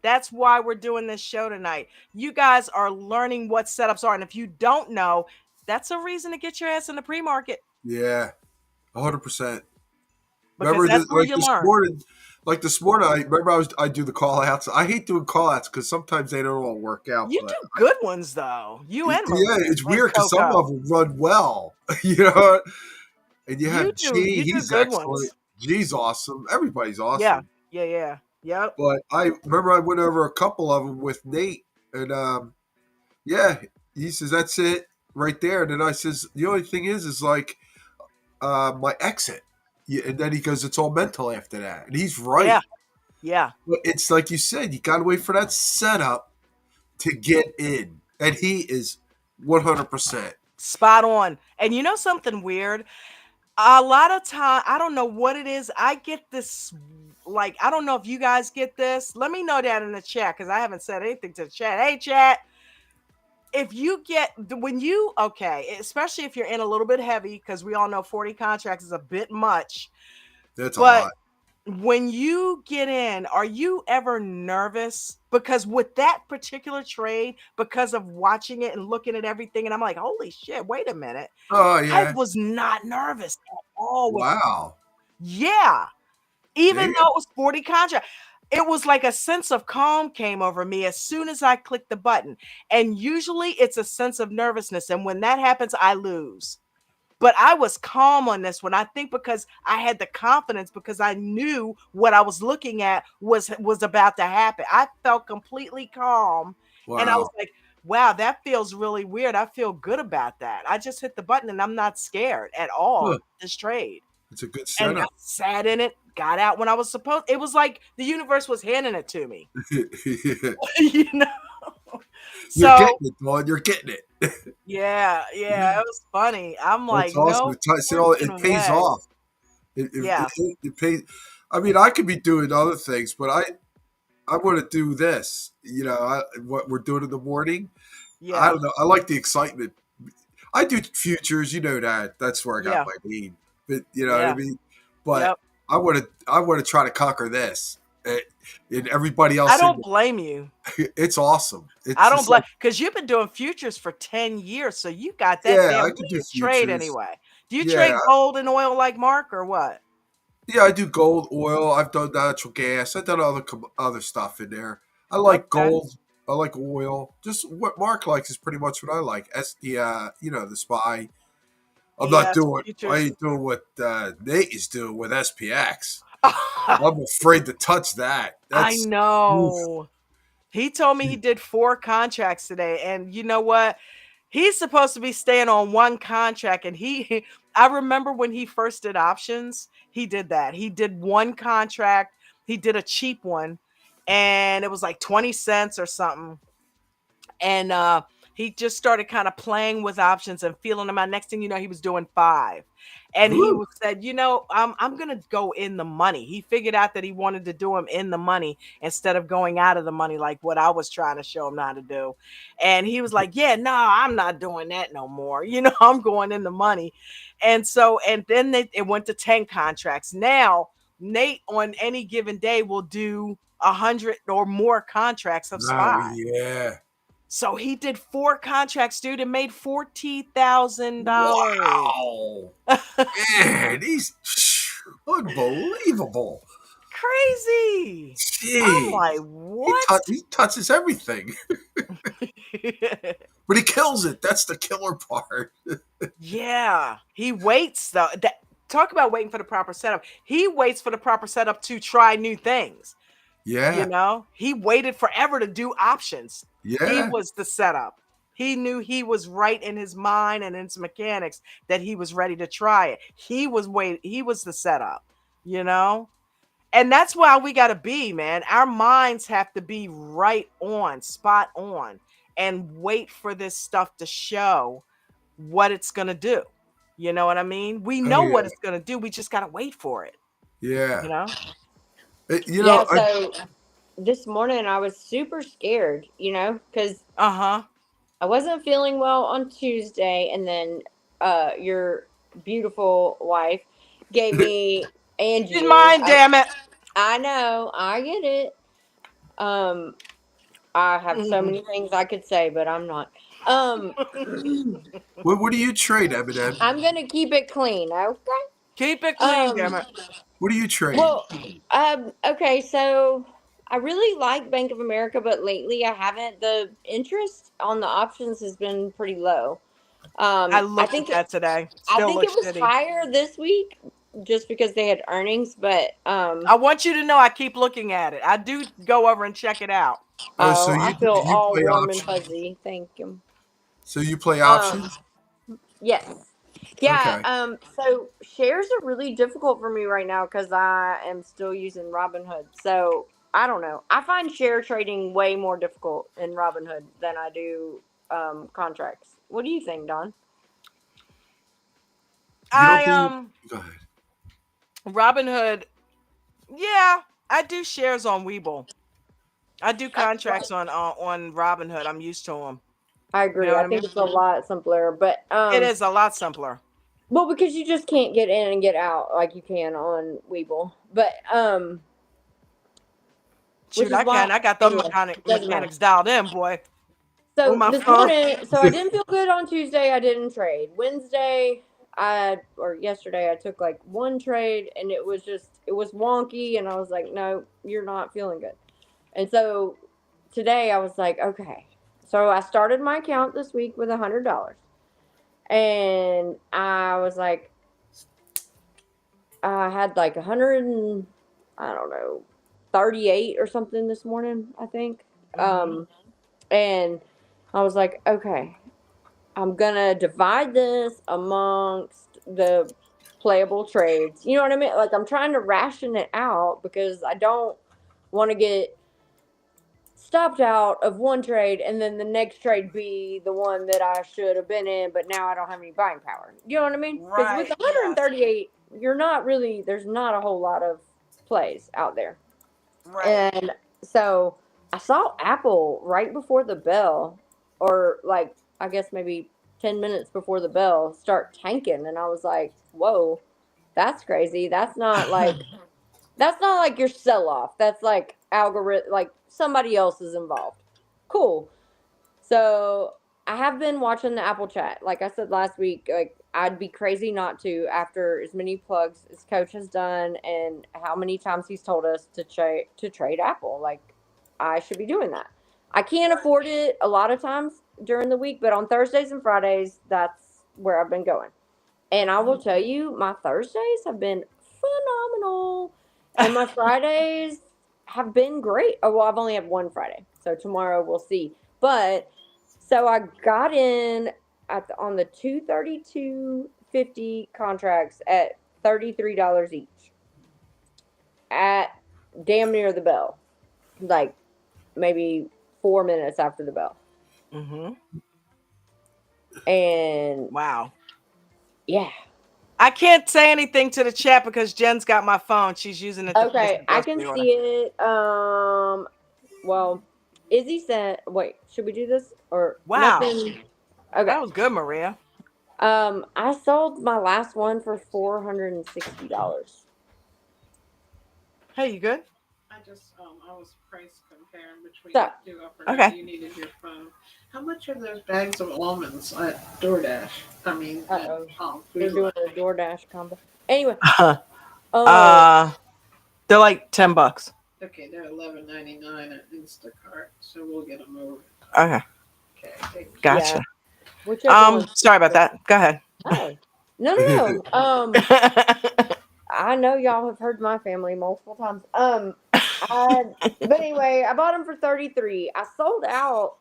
[SPEAKER 4] That's why we're doing this show tonight. You guys are learning what setups are. And if you don't know, that's a reason to get your ass in the pre-market
[SPEAKER 7] Yeah. 100%.
[SPEAKER 4] because
[SPEAKER 7] Remember,
[SPEAKER 4] that's where
[SPEAKER 7] like
[SPEAKER 4] you
[SPEAKER 7] this
[SPEAKER 4] learn.
[SPEAKER 7] morning, I remember I do the call outs. I hate doing call outs because sometimes they don't all work out.
[SPEAKER 4] You
[SPEAKER 7] But
[SPEAKER 4] do good ones though. You and
[SPEAKER 7] yeah,
[SPEAKER 4] Maria
[SPEAKER 7] it's
[SPEAKER 4] and
[SPEAKER 7] weird because some of
[SPEAKER 4] Coco.
[SPEAKER 7] them run well, you know. And you
[SPEAKER 4] You
[SPEAKER 7] have
[SPEAKER 4] do
[SPEAKER 7] G,
[SPEAKER 4] you do
[SPEAKER 7] he's
[SPEAKER 4] good
[SPEAKER 7] excellent.
[SPEAKER 4] ones.
[SPEAKER 7] G's awesome. Everybody's
[SPEAKER 4] Yeah.
[SPEAKER 7] awesome.
[SPEAKER 4] Yeah, yeah. Yep.
[SPEAKER 7] But I remember I went over a couple of them with Nate, and yeah, he says that's it right there. And then I says the only thing is like my exit. Yeah, and then he goes, it's all mental after that, and he's
[SPEAKER 4] Yeah.
[SPEAKER 7] right.
[SPEAKER 4] Yeah.
[SPEAKER 7] But it's like you said, you got to wait for that setup to get in, and he is 100%.
[SPEAKER 4] Spot on. And you know something weird? A lot of time, I don't know what it is. I get this, like, I don't know if you guys get this. Let me know that in the chat because I haven't said anything to the chat. Hey, chat. If you get when you okay, especially if you're in a little bit heavy, because we all know 40 contracts is a bit much,
[SPEAKER 7] That's a
[SPEAKER 4] but
[SPEAKER 7] lot.
[SPEAKER 4] when you get in, are you ever nervous? Because with that particular trade, because of watching it and looking at everything, and I'm like, holy shit, wait a minute.
[SPEAKER 7] Oh
[SPEAKER 4] I
[SPEAKER 7] yeah.
[SPEAKER 4] was not nervous at all with
[SPEAKER 7] Wow.
[SPEAKER 4] yeah. Even
[SPEAKER 7] Damn.
[SPEAKER 4] though it was 40 contract, it was like a sense of calm came over me as soon as I clicked the button. And usually it's a sense of nervousness. And when that happens, I lose. But I was calm on this one. I think because I had the confidence because I knew what I was looking at was about to happen. I felt completely calm. And I was
[SPEAKER 7] Wow.
[SPEAKER 4] like, wow, that feels really weird. I feel good about that. I just hit the button and I'm not scared at all
[SPEAKER 7] Huh.
[SPEAKER 4] of this trade.
[SPEAKER 7] It's a good
[SPEAKER 4] And I
[SPEAKER 7] setup.
[SPEAKER 4] sat in it, got out when I was supposed. It was like the universe was handing it to me. you know.
[SPEAKER 7] You're
[SPEAKER 4] So
[SPEAKER 7] getting it, Dawn. You're getting it.
[SPEAKER 4] yeah, yeah, it was funny. I'm
[SPEAKER 7] That's
[SPEAKER 4] like,
[SPEAKER 7] awesome.
[SPEAKER 4] no
[SPEAKER 7] It
[SPEAKER 4] freaking
[SPEAKER 7] pays
[SPEAKER 4] way.
[SPEAKER 7] off.
[SPEAKER 4] Yeah,
[SPEAKER 7] It pays. I mean, I could be doing other things, but I want to do this. What we're doing in the morning. I
[SPEAKER 4] yeah,
[SPEAKER 7] don't know. I like the excitement. I do futures. You know that. That's where I got
[SPEAKER 4] yeah,
[SPEAKER 7] my lead. But you know what I
[SPEAKER 4] yeah,
[SPEAKER 7] mean. But
[SPEAKER 4] yep.
[SPEAKER 7] I want to try to conquer this. And everybody
[SPEAKER 4] I
[SPEAKER 7] else in
[SPEAKER 4] don't blame you.
[SPEAKER 7] it's awesome.
[SPEAKER 4] I
[SPEAKER 7] It's
[SPEAKER 4] don't
[SPEAKER 7] just
[SPEAKER 4] blame
[SPEAKER 7] like
[SPEAKER 4] because you've been doing futures for 10 years, so you got that
[SPEAKER 7] yeah,
[SPEAKER 4] down.
[SPEAKER 7] I
[SPEAKER 4] What
[SPEAKER 7] could
[SPEAKER 4] do
[SPEAKER 7] do
[SPEAKER 4] you trade
[SPEAKER 7] futures.
[SPEAKER 4] anyway? Do you
[SPEAKER 7] Yeah,
[SPEAKER 4] trade gold and oil like Mark or what?
[SPEAKER 7] yeah, I do gold, oil. I've done natural gas. I've done other stuff in there. I like
[SPEAKER 4] Okay.
[SPEAKER 7] gold. I like oil. Just what Mark likes is pretty much what I like. The spy.
[SPEAKER 4] Yes,
[SPEAKER 7] I
[SPEAKER 4] futures.
[SPEAKER 7] ain't doing what Nate is doing with SPX. I'm afraid to touch that.
[SPEAKER 4] I
[SPEAKER 7] That's oof.
[SPEAKER 4] know. He told me he did 4 contracts today, and you know what? He's supposed to be staying on one contract, and he I remember when he first did options, he did that. He did one contract, he did a cheap one, and it was like 20 cents or something. And he just started kind of playing with options and feeling them out. Next thing you know, he was doing 5. And he
[SPEAKER 7] Woo.
[SPEAKER 4] said, I'm going to go in the money. He figured out that he wanted to do them in the money instead of going out of the money like what I was trying to show him how to do. And he was like, yeah, no, I'm not doing that no more. I'm going in the money. And then it went to 10 contracts. Now, Nate on any given day will do 100 or more contracts of
[SPEAKER 7] Oh
[SPEAKER 4] spot.
[SPEAKER 7] yeah.
[SPEAKER 4] So he did 4 contracts, dude, and made $40,000.
[SPEAKER 7] Wow. Man, he's unbelievable.
[SPEAKER 4] Crazy. I'm
[SPEAKER 7] Jeez.
[SPEAKER 4] like, what?
[SPEAKER 7] He touches everything, but he kills it. That's the killer part.
[SPEAKER 4] Yeah, he waits though. Talk about waiting for the proper setup. He waits for the proper setup to try new things.
[SPEAKER 7] Yeah.
[SPEAKER 4] He waited forever to do options. He
[SPEAKER 7] Yeah.
[SPEAKER 4] was the setup. He knew he was right in his mind and in his mechanics that he was ready to try it. He was the setup, you know? And that's why we got to be, man. Our minds have to be right on, spot on, and wait for this stuff to show what it's going to do. You know what I mean? We
[SPEAKER 7] Oh
[SPEAKER 4] know
[SPEAKER 7] yeah.
[SPEAKER 4] what it's going to do. We just got to wait for it, you
[SPEAKER 7] Yeah.
[SPEAKER 4] know?
[SPEAKER 7] You
[SPEAKER 6] Yeah,
[SPEAKER 7] know,
[SPEAKER 6] so this morning I was super scared, because
[SPEAKER 4] Uh-huh.
[SPEAKER 6] I wasn't feeling well on Tuesday, and then your beautiful wife gave me and
[SPEAKER 4] She's
[SPEAKER 6] you.
[SPEAKER 4] mine, damn it.
[SPEAKER 6] I know, I get it. Um, I have so many things I could say, but I'm not. Um,
[SPEAKER 7] what do you trade, Eminem?
[SPEAKER 6] I'm gonna keep it clean, okay?
[SPEAKER 4] Keep it clean, damn
[SPEAKER 6] Um,
[SPEAKER 4] it.
[SPEAKER 7] What do you trade?
[SPEAKER 6] well, okay, so I really like Bank of America, but lately I haven't. The interest on the options has been pretty low.
[SPEAKER 4] I
[SPEAKER 6] I
[SPEAKER 4] looked at
[SPEAKER 6] think
[SPEAKER 4] that today.
[SPEAKER 6] I
[SPEAKER 4] Still
[SPEAKER 6] think it
[SPEAKER 4] looks
[SPEAKER 6] was
[SPEAKER 4] shitty.
[SPEAKER 6] higher this week just because they had earnings, but
[SPEAKER 4] I want you to know I keep looking at it. I do go over and check it out.
[SPEAKER 7] Oh, so
[SPEAKER 6] oh, I feel
[SPEAKER 7] you
[SPEAKER 6] all
[SPEAKER 7] play
[SPEAKER 6] warm and
[SPEAKER 7] options?
[SPEAKER 6] fuzzy. Thank you.
[SPEAKER 7] So you play
[SPEAKER 6] Um,
[SPEAKER 7] options?
[SPEAKER 6] yes. Yeah,
[SPEAKER 7] Okay.
[SPEAKER 6] so shares are really difficult for me right now because I am still using Robinhood. So I don't know. I find share trading way more difficult in Robinhood than I do contracts. What do you think, Don?
[SPEAKER 7] You don't
[SPEAKER 4] I
[SPEAKER 7] think? Go ahead.
[SPEAKER 4] Robinhood, yeah, I do shares on Webull. I do contracts on Robinhood. I'm used to them.
[SPEAKER 6] I
[SPEAKER 4] You know
[SPEAKER 6] agree.
[SPEAKER 4] what
[SPEAKER 6] I
[SPEAKER 4] I
[SPEAKER 6] think
[SPEAKER 4] mean?
[SPEAKER 6] it's a lot simpler, but
[SPEAKER 4] It is a lot simpler.
[SPEAKER 6] well, because you just can't get in and get out like you can on Weeble. But which
[SPEAKER 4] Shoot,
[SPEAKER 6] is
[SPEAKER 4] I
[SPEAKER 6] why
[SPEAKER 4] can. I got them
[SPEAKER 6] anyway, it doesn't matter.
[SPEAKER 4] mechanics dialed in, boy. On
[SPEAKER 6] So
[SPEAKER 4] my
[SPEAKER 6] this
[SPEAKER 4] phone.
[SPEAKER 6] morning, so I didn't feel good on Tuesday. I didn't trade. Wednesday, or yesterday, I took like one trade, and it was wonky, and I was like, no, you're not feeling good. And so today, I was like, okay. So I started my account this week with $100, and I was like, I had like 100 and I don't know, 38 or something this morning, I think.
[SPEAKER 4] Mhm.
[SPEAKER 6] And I was like, okay, I'm gonna divide this amongst the playable trades. You know what I mean? Like I'm trying to ration it out because I don't want to get stopped out of one trade and then the next trade be the one that I should have been in, but now I don't have any buying power. You know what I mean? Because with
[SPEAKER 4] Right. Yes.
[SPEAKER 6] 138, there's not a whole lot of plays out there.
[SPEAKER 4] Right.
[SPEAKER 6] And so I saw Apple right before the bell, or like, I guess maybe 10 minutes before the bell, start tanking. And I was like, whoa, that's crazy. That's not like your sell off. That's like algorithm, like somebody else is involved. Cool. So I have been watching the Apple chat. Like I said last week, like I'd be crazy not to after as many plugs as Coach has done and how many times he's told us to trade Apple. Like I should be doing that. I can't afford it a lot of times during the week, but on Thursdays and Fridays, that's where I've been going. And I will tell you, my Thursdays have been phenomenal, and my Fridays have been great. Oh, well, I've only had one Friday, so tomorrow we'll see. But so I got in on the 232.50 contracts at $33 each at damn near the bell, like maybe 4 minutes after the bell.
[SPEAKER 4] Mhm.
[SPEAKER 6] And
[SPEAKER 4] Wow.
[SPEAKER 6] yeah.
[SPEAKER 4] I can't say anything to the chat because Jen's got my phone. She's using it to place
[SPEAKER 6] Okay,
[SPEAKER 4] the
[SPEAKER 6] I can
[SPEAKER 4] grocery order.
[SPEAKER 6] see it. Well, Izzy said, wait, should we do this or
[SPEAKER 4] Wow.
[SPEAKER 6] nothing? Okay.
[SPEAKER 4] That was good, Maria.
[SPEAKER 6] I sold my last one for $460.
[SPEAKER 4] Hey, you good?
[SPEAKER 8] I was price comparing between
[SPEAKER 6] So,
[SPEAKER 8] the two. I forgot you needed your phone. How much are those bags of almonds at DoorDash? I mean, at
[SPEAKER 6] they're
[SPEAKER 8] Food
[SPEAKER 6] doing
[SPEAKER 8] Lion.
[SPEAKER 6] a DoorDash combo. Anyway,
[SPEAKER 4] They're like $10.
[SPEAKER 8] Okay, they're $11.99 at Instacart, so we'll get them over.
[SPEAKER 4] Okay,
[SPEAKER 8] Okay, thank you.
[SPEAKER 4] gotcha.
[SPEAKER 6] yeah, whichever one.
[SPEAKER 4] Sorry about that. Go ahead.
[SPEAKER 6] Oh, no. I know y'all have heard my family multiple times. But anyway, I bought them for 33. I sold out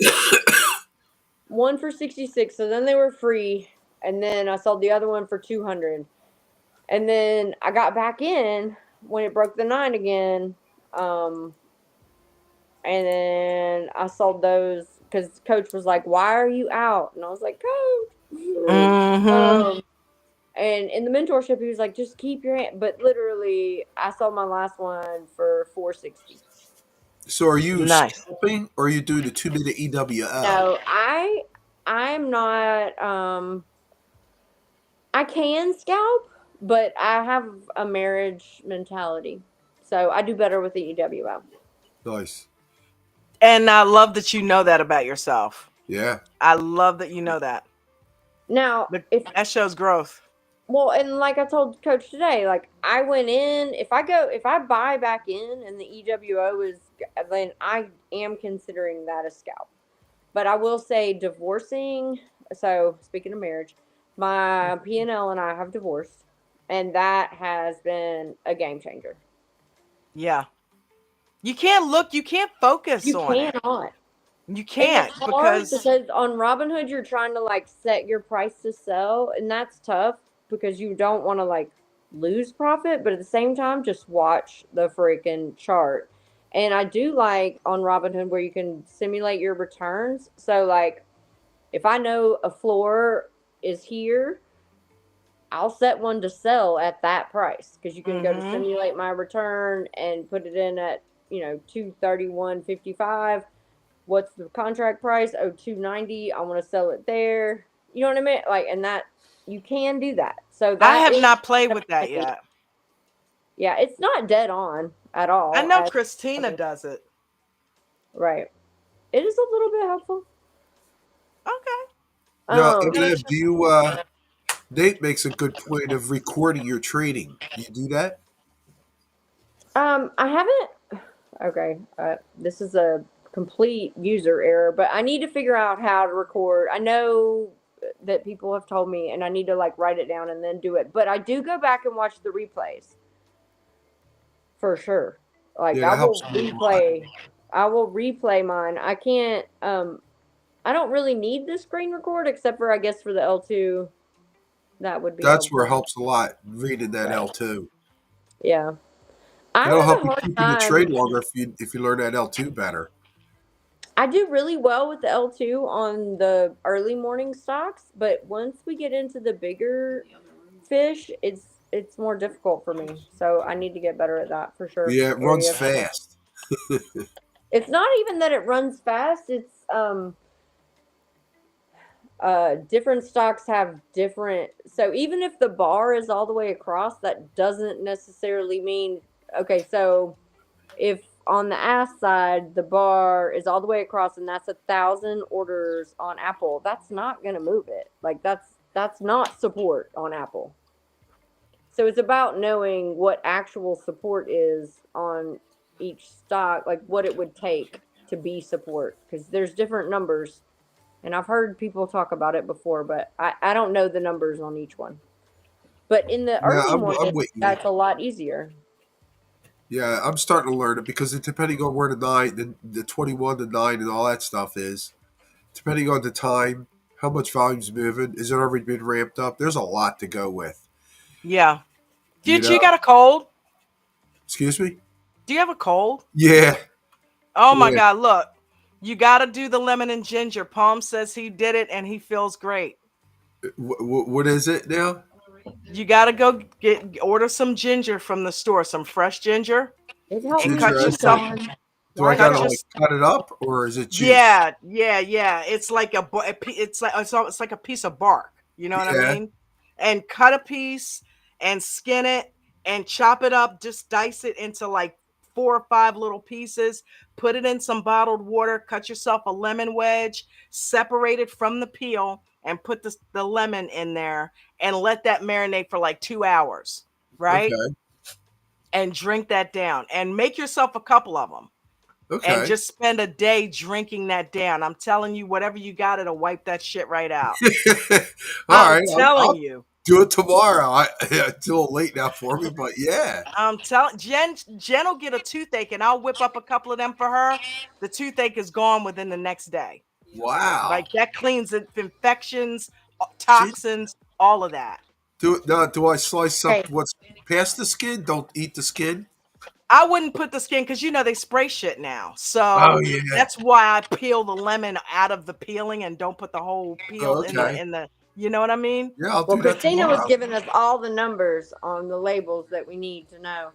[SPEAKER 6] one for 66, so then they were free, and then I sold the other one for 200. And then I got back in when it broke the 9 again. And then I sold those because Coach was like, "Why are you out?" And I was like, "Coach."
[SPEAKER 4] Mm-hmm.
[SPEAKER 6] And in the mentorship, he was like, "Just keep your hand." But literally, I sold my last one for 460.
[SPEAKER 7] So are you
[SPEAKER 4] Nice.
[SPEAKER 7] scalping or are you doing the 2 minute EWO?
[SPEAKER 6] No, I'm not. I can scalp, but I have a marriage mentality, so I do better with the EWO.
[SPEAKER 7] Nice.
[SPEAKER 4] And I love that you know that about yourself.
[SPEAKER 7] Yeah.
[SPEAKER 4] I love that you know that.
[SPEAKER 6] Now, if
[SPEAKER 4] That shows growth.
[SPEAKER 6] well, and like I told Coach today, like I went in. If I buy back in, and the EWO is, then I am considering that a scalp. But I will say, divorcing. So speaking of marriage, my P&L and I have divorced, and that has been a game changer.
[SPEAKER 4] Yeah. You can't focus
[SPEAKER 6] You
[SPEAKER 4] on it.
[SPEAKER 6] cannot.
[SPEAKER 4] You
[SPEAKER 6] And
[SPEAKER 4] can't
[SPEAKER 6] it's hard
[SPEAKER 4] because
[SPEAKER 6] because on Robinhood you're trying to like set your price to sell, and that's tough because you don't want to like lose profit, but at the same time just watch the freaking chart. And I do like on Robinhood where you can simulate your returns. So like if I know a floor is here, I'll set one to sell at that price because you can go to simulate my return and put it in at 231.55. What's the contract price? Oh, 290. I want to sell it there. You know what I mean? Like, and that you can do that. So
[SPEAKER 4] I
[SPEAKER 6] that
[SPEAKER 4] have
[SPEAKER 6] is
[SPEAKER 4] not played with that yet.
[SPEAKER 6] Yeah, it's not dead on at all.
[SPEAKER 4] I know Christina does it.
[SPEAKER 6] Right. It is a little bit helpful.
[SPEAKER 4] Okay.
[SPEAKER 7] Now,
[SPEAKER 6] Um,
[SPEAKER 7] Eminem, do you Nate makes a good point of recording your trading. Do you do that?
[SPEAKER 6] I haven't. Okay, this is a complete user error, but I need to figure out how to record. I know that people have told me, and I need to like write it down and then do it. But I do go back and watch the replays for sure. Like
[SPEAKER 7] Yeah, that helps me a lot.
[SPEAKER 6] I will replay mine. I can't. I don't really need the screen record except for I guess for the L2. That would be
[SPEAKER 7] That's where
[SPEAKER 6] helpful.
[SPEAKER 7] it helps a lot reading that
[SPEAKER 6] Right.
[SPEAKER 7] L2.
[SPEAKER 6] Yeah. I
[SPEAKER 7] And it'll help
[SPEAKER 6] have a
[SPEAKER 7] you
[SPEAKER 6] hard
[SPEAKER 7] keep in the
[SPEAKER 6] time.
[SPEAKER 7] trade longer if you learn that L2 better.
[SPEAKER 6] I do really well with the L2 on the early morning stocks, but once we get into the bigger fish, it's more difficult for me. So I need to get better at that for sure.
[SPEAKER 7] Yeah, it runs fast.
[SPEAKER 6] It's not even that it runs fast. It's different stocks have different, so even if the bar is all the way across, that doesn't necessarily mean okay, so if on the ask side the bar is all the way across and that's 1,000 orders on Apple, that's not going to move it. Like that's not support on Apple. So it's about knowing what actual support is on each stock, like what it would take to be support, because there's different numbers, and I've heard people talk about it before, but I don't know the numbers on each one. But in the
[SPEAKER 7] Yeah,
[SPEAKER 6] early
[SPEAKER 7] I'm
[SPEAKER 6] morning,
[SPEAKER 7] with you.
[SPEAKER 6] that's a lot easier.
[SPEAKER 7] Yeah, I'm starting to learn it because depending on where the 21 to 9 and all that stuff is, depending on the time, how much volume's moving, is it already been ramped up? There's a lot to go with.
[SPEAKER 4] Yeah.
[SPEAKER 7] You
[SPEAKER 4] You
[SPEAKER 7] know?
[SPEAKER 4] got a cold?
[SPEAKER 7] Excuse me?
[SPEAKER 4] Do you have a cold?
[SPEAKER 7] Yeah.
[SPEAKER 4] Oh my
[SPEAKER 7] Yeah.
[SPEAKER 4] God, look. You got to do the lemon and ginger. Palm says he did it and he feels great.
[SPEAKER 7] What is it now?
[SPEAKER 4] You gotta go order some ginger from the store, some fresh ginger,
[SPEAKER 6] It helped
[SPEAKER 4] and
[SPEAKER 6] me
[SPEAKER 7] Ginger
[SPEAKER 4] cut
[SPEAKER 6] too,
[SPEAKER 7] as
[SPEAKER 4] yourself.
[SPEAKER 7] in,
[SPEAKER 6] Dawn.
[SPEAKER 7] do I
[SPEAKER 6] Why
[SPEAKER 7] gotta
[SPEAKER 4] Cut your
[SPEAKER 6] not?
[SPEAKER 7] like cut it up or is it juice?
[SPEAKER 4] yeah. It's like it's like a piece of bark. You know what I
[SPEAKER 7] Yeah.
[SPEAKER 4] mean? And cut a piece and skin it and chop it up. Just dice it into like 4 or 5 little pieces. Put it in some bottled water. Cut yourself a lemon wedge. Separate it from the peel and put the lemon in there and let that marinate for like 2 hours. Right?
[SPEAKER 7] Okay.
[SPEAKER 4] And drink that down and make yourself a couple of them and
[SPEAKER 7] Okay.
[SPEAKER 4] just spend a day drinking that down. I'm telling you, whatever you got, it'll wipe that shit right out.
[SPEAKER 7] All
[SPEAKER 4] I'm
[SPEAKER 7] right.
[SPEAKER 4] telling
[SPEAKER 7] I'll
[SPEAKER 4] you.
[SPEAKER 7] do it tomorrow. It's a little late now for me, but yeah.
[SPEAKER 4] I'm telling Jen will get a toothache and I'll whip up a couple of them for her. The toothache is gone within the next day.
[SPEAKER 7] Wow.
[SPEAKER 4] Like that cleans infections,
[SPEAKER 7] She
[SPEAKER 4] toxins, all of that.
[SPEAKER 7] do now. Do I slice
[SPEAKER 6] Hey,
[SPEAKER 7] up what's past the skin? Don't eat the skin.
[SPEAKER 4] I wouldn't put the skin because they spray shit now.
[SPEAKER 7] Oh
[SPEAKER 4] So
[SPEAKER 7] yeah.
[SPEAKER 4] that's why I peel the lemon out of the peeling and don't put the whole peel
[SPEAKER 7] Oh,
[SPEAKER 4] in
[SPEAKER 7] okay.
[SPEAKER 4] the you know what I mean?
[SPEAKER 7] Yeah, I'll
[SPEAKER 6] well,
[SPEAKER 7] do that
[SPEAKER 6] Christina was
[SPEAKER 7] tomorrow.
[SPEAKER 6] giving us all the numbers on the labels that we need to know.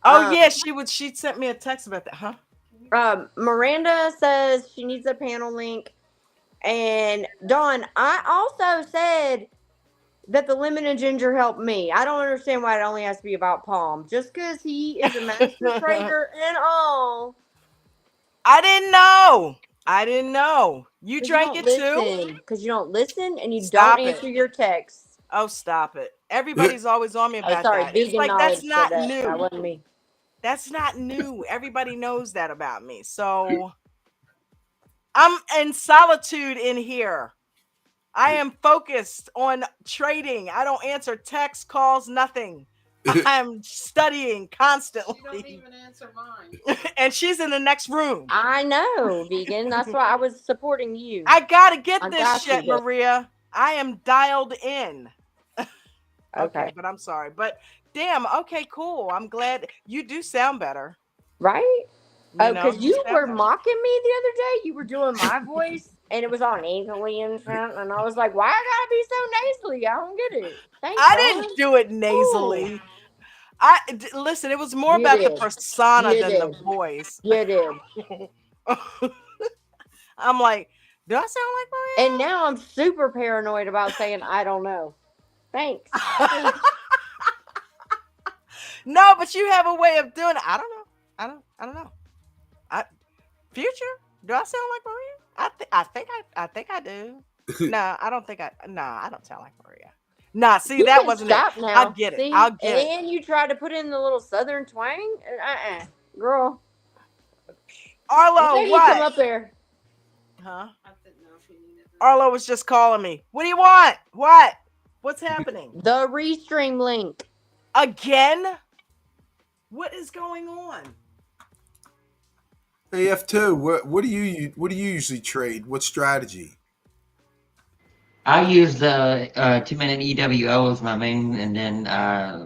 [SPEAKER 4] Oh
[SPEAKER 6] Um,
[SPEAKER 4] yeah, she sent me a text about that, huh?
[SPEAKER 6] Miranda says she needs a panel link. And Dawn, I also said that the lemon and ginger helped me. I don't understand why it only has to be about Palm. Just because he is a master trader and all.
[SPEAKER 4] I didn't know. I didn't know. You
[SPEAKER 6] Because you
[SPEAKER 4] drank
[SPEAKER 6] don't
[SPEAKER 4] it too?
[SPEAKER 6] listen. Because you don't listen and you don't
[SPEAKER 4] Stop it.
[SPEAKER 6] answer your texts.
[SPEAKER 4] Oh, stop it. Everybody's always on me
[SPEAKER 6] Oh,
[SPEAKER 4] about
[SPEAKER 6] sorry.
[SPEAKER 4] that. It's
[SPEAKER 6] Vegan
[SPEAKER 4] like that's
[SPEAKER 6] knowledge said
[SPEAKER 4] not
[SPEAKER 6] that. That
[SPEAKER 4] new.
[SPEAKER 6] wasn't me.
[SPEAKER 4] That's not new. Everybody knows that about me. So I'm in solitude in here. I am focused on trading. I don't answer text calls, nothing. I'm studying
[SPEAKER 8] You don't
[SPEAKER 4] constantly.
[SPEAKER 8] even answer mine.
[SPEAKER 4] And she's in the next room.
[SPEAKER 6] I know, Vegan. That's why I was supporting you.
[SPEAKER 4] I gotta get
[SPEAKER 6] I
[SPEAKER 4] this
[SPEAKER 6] got you,
[SPEAKER 4] shit,
[SPEAKER 6] babe.
[SPEAKER 4] Maria. I am dialed in. Okay,
[SPEAKER 6] Okay.
[SPEAKER 4] but I'm sorry. But damn, okay, cool. I'm glad you do sound better.
[SPEAKER 6] Right? Oh, because
[SPEAKER 4] You
[SPEAKER 6] you
[SPEAKER 4] sound
[SPEAKER 6] were
[SPEAKER 4] better.
[SPEAKER 6] mocking me the other day. You were doing my voice, and it was all nasally and shit. And I was like, why I gotta be so nasally? I don't get it. Thanks,
[SPEAKER 4] I
[SPEAKER 6] Dawn.
[SPEAKER 4] didn't do it
[SPEAKER 6] Ooh,
[SPEAKER 4] nasally. Listen, it was more
[SPEAKER 6] you
[SPEAKER 4] about the
[SPEAKER 6] did.
[SPEAKER 4] persona
[SPEAKER 6] You
[SPEAKER 4] than the
[SPEAKER 6] did.
[SPEAKER 4] voice.
[SPEAKER 6] You did.
[SPEAKER 4] I'm like, do I sound
[SPEAKER 6] And now I'm super paranoid about saying I don't know. Thanks.
[SPEAKER 4] like Maria? No, but you have a way of doing it. I don't know. I don't know. I Future? Do I sound like Maria? I think I do. No, I don't think I don't sound like Maria. Nah, see,
[SPEAKER 6] You
[SPEAKER 4] that
[SPEAKER 6] can
[SPEAKER 4] wasn't it.
[SPEAKER 6] stop
[SPEAKER 4] I'll
[SPEAKER 6] now.
[SPEAKER 4] get it.
[SPEAKER 6] See?
[SPEAKER 4] I'll get it.
[SPEAKER 6] And you try to put in the little southern twang? Girl.
[SPEAKER 4] Arlo,
[SPEAKER 6] Anytime you come
[SPEAKER 4] what?
[SPEAKER 6] up there.
[SPEAKER 4] Huh?
[SPEAKER 8] I didn't know if you needed this.
[SPEAKER 4] Arlo was just calling me. What do you want? What? What's happening?
[SPEAKER 6] The Restream link.
[SPEAKER 4] Again? What is going on?
[SPEAKER 7] Hey F2, what do you usually trade? What strategy?
[SPEAKER 5] I use the 2 minute EWO as my main, and then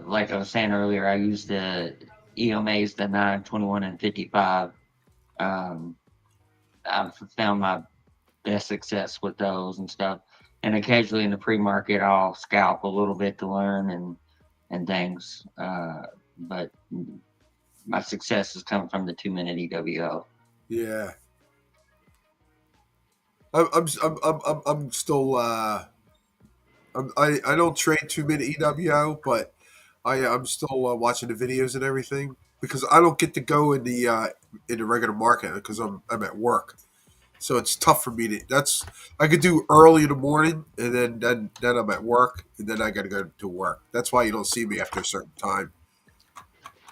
[SPEAKER 5] like I was saying earlier, I use the EMAs, the 9, 21, and 55. I've found my best success with those and stuff. And occasionally in the pre-market, I'll scalp a little bit to learn and things. But my success has come from the 2 minute EWO.
[SPEAKER 7] Yeah. I'm still I don't trade 2 minute EWO, but I'm still watching the videos and everything because I don't get to go in the regular market because I'm at work, so it's tough for me to. That's I could do early in the morning and then I'm at work and then I got to go to work. That's why you don't see me after a certain time.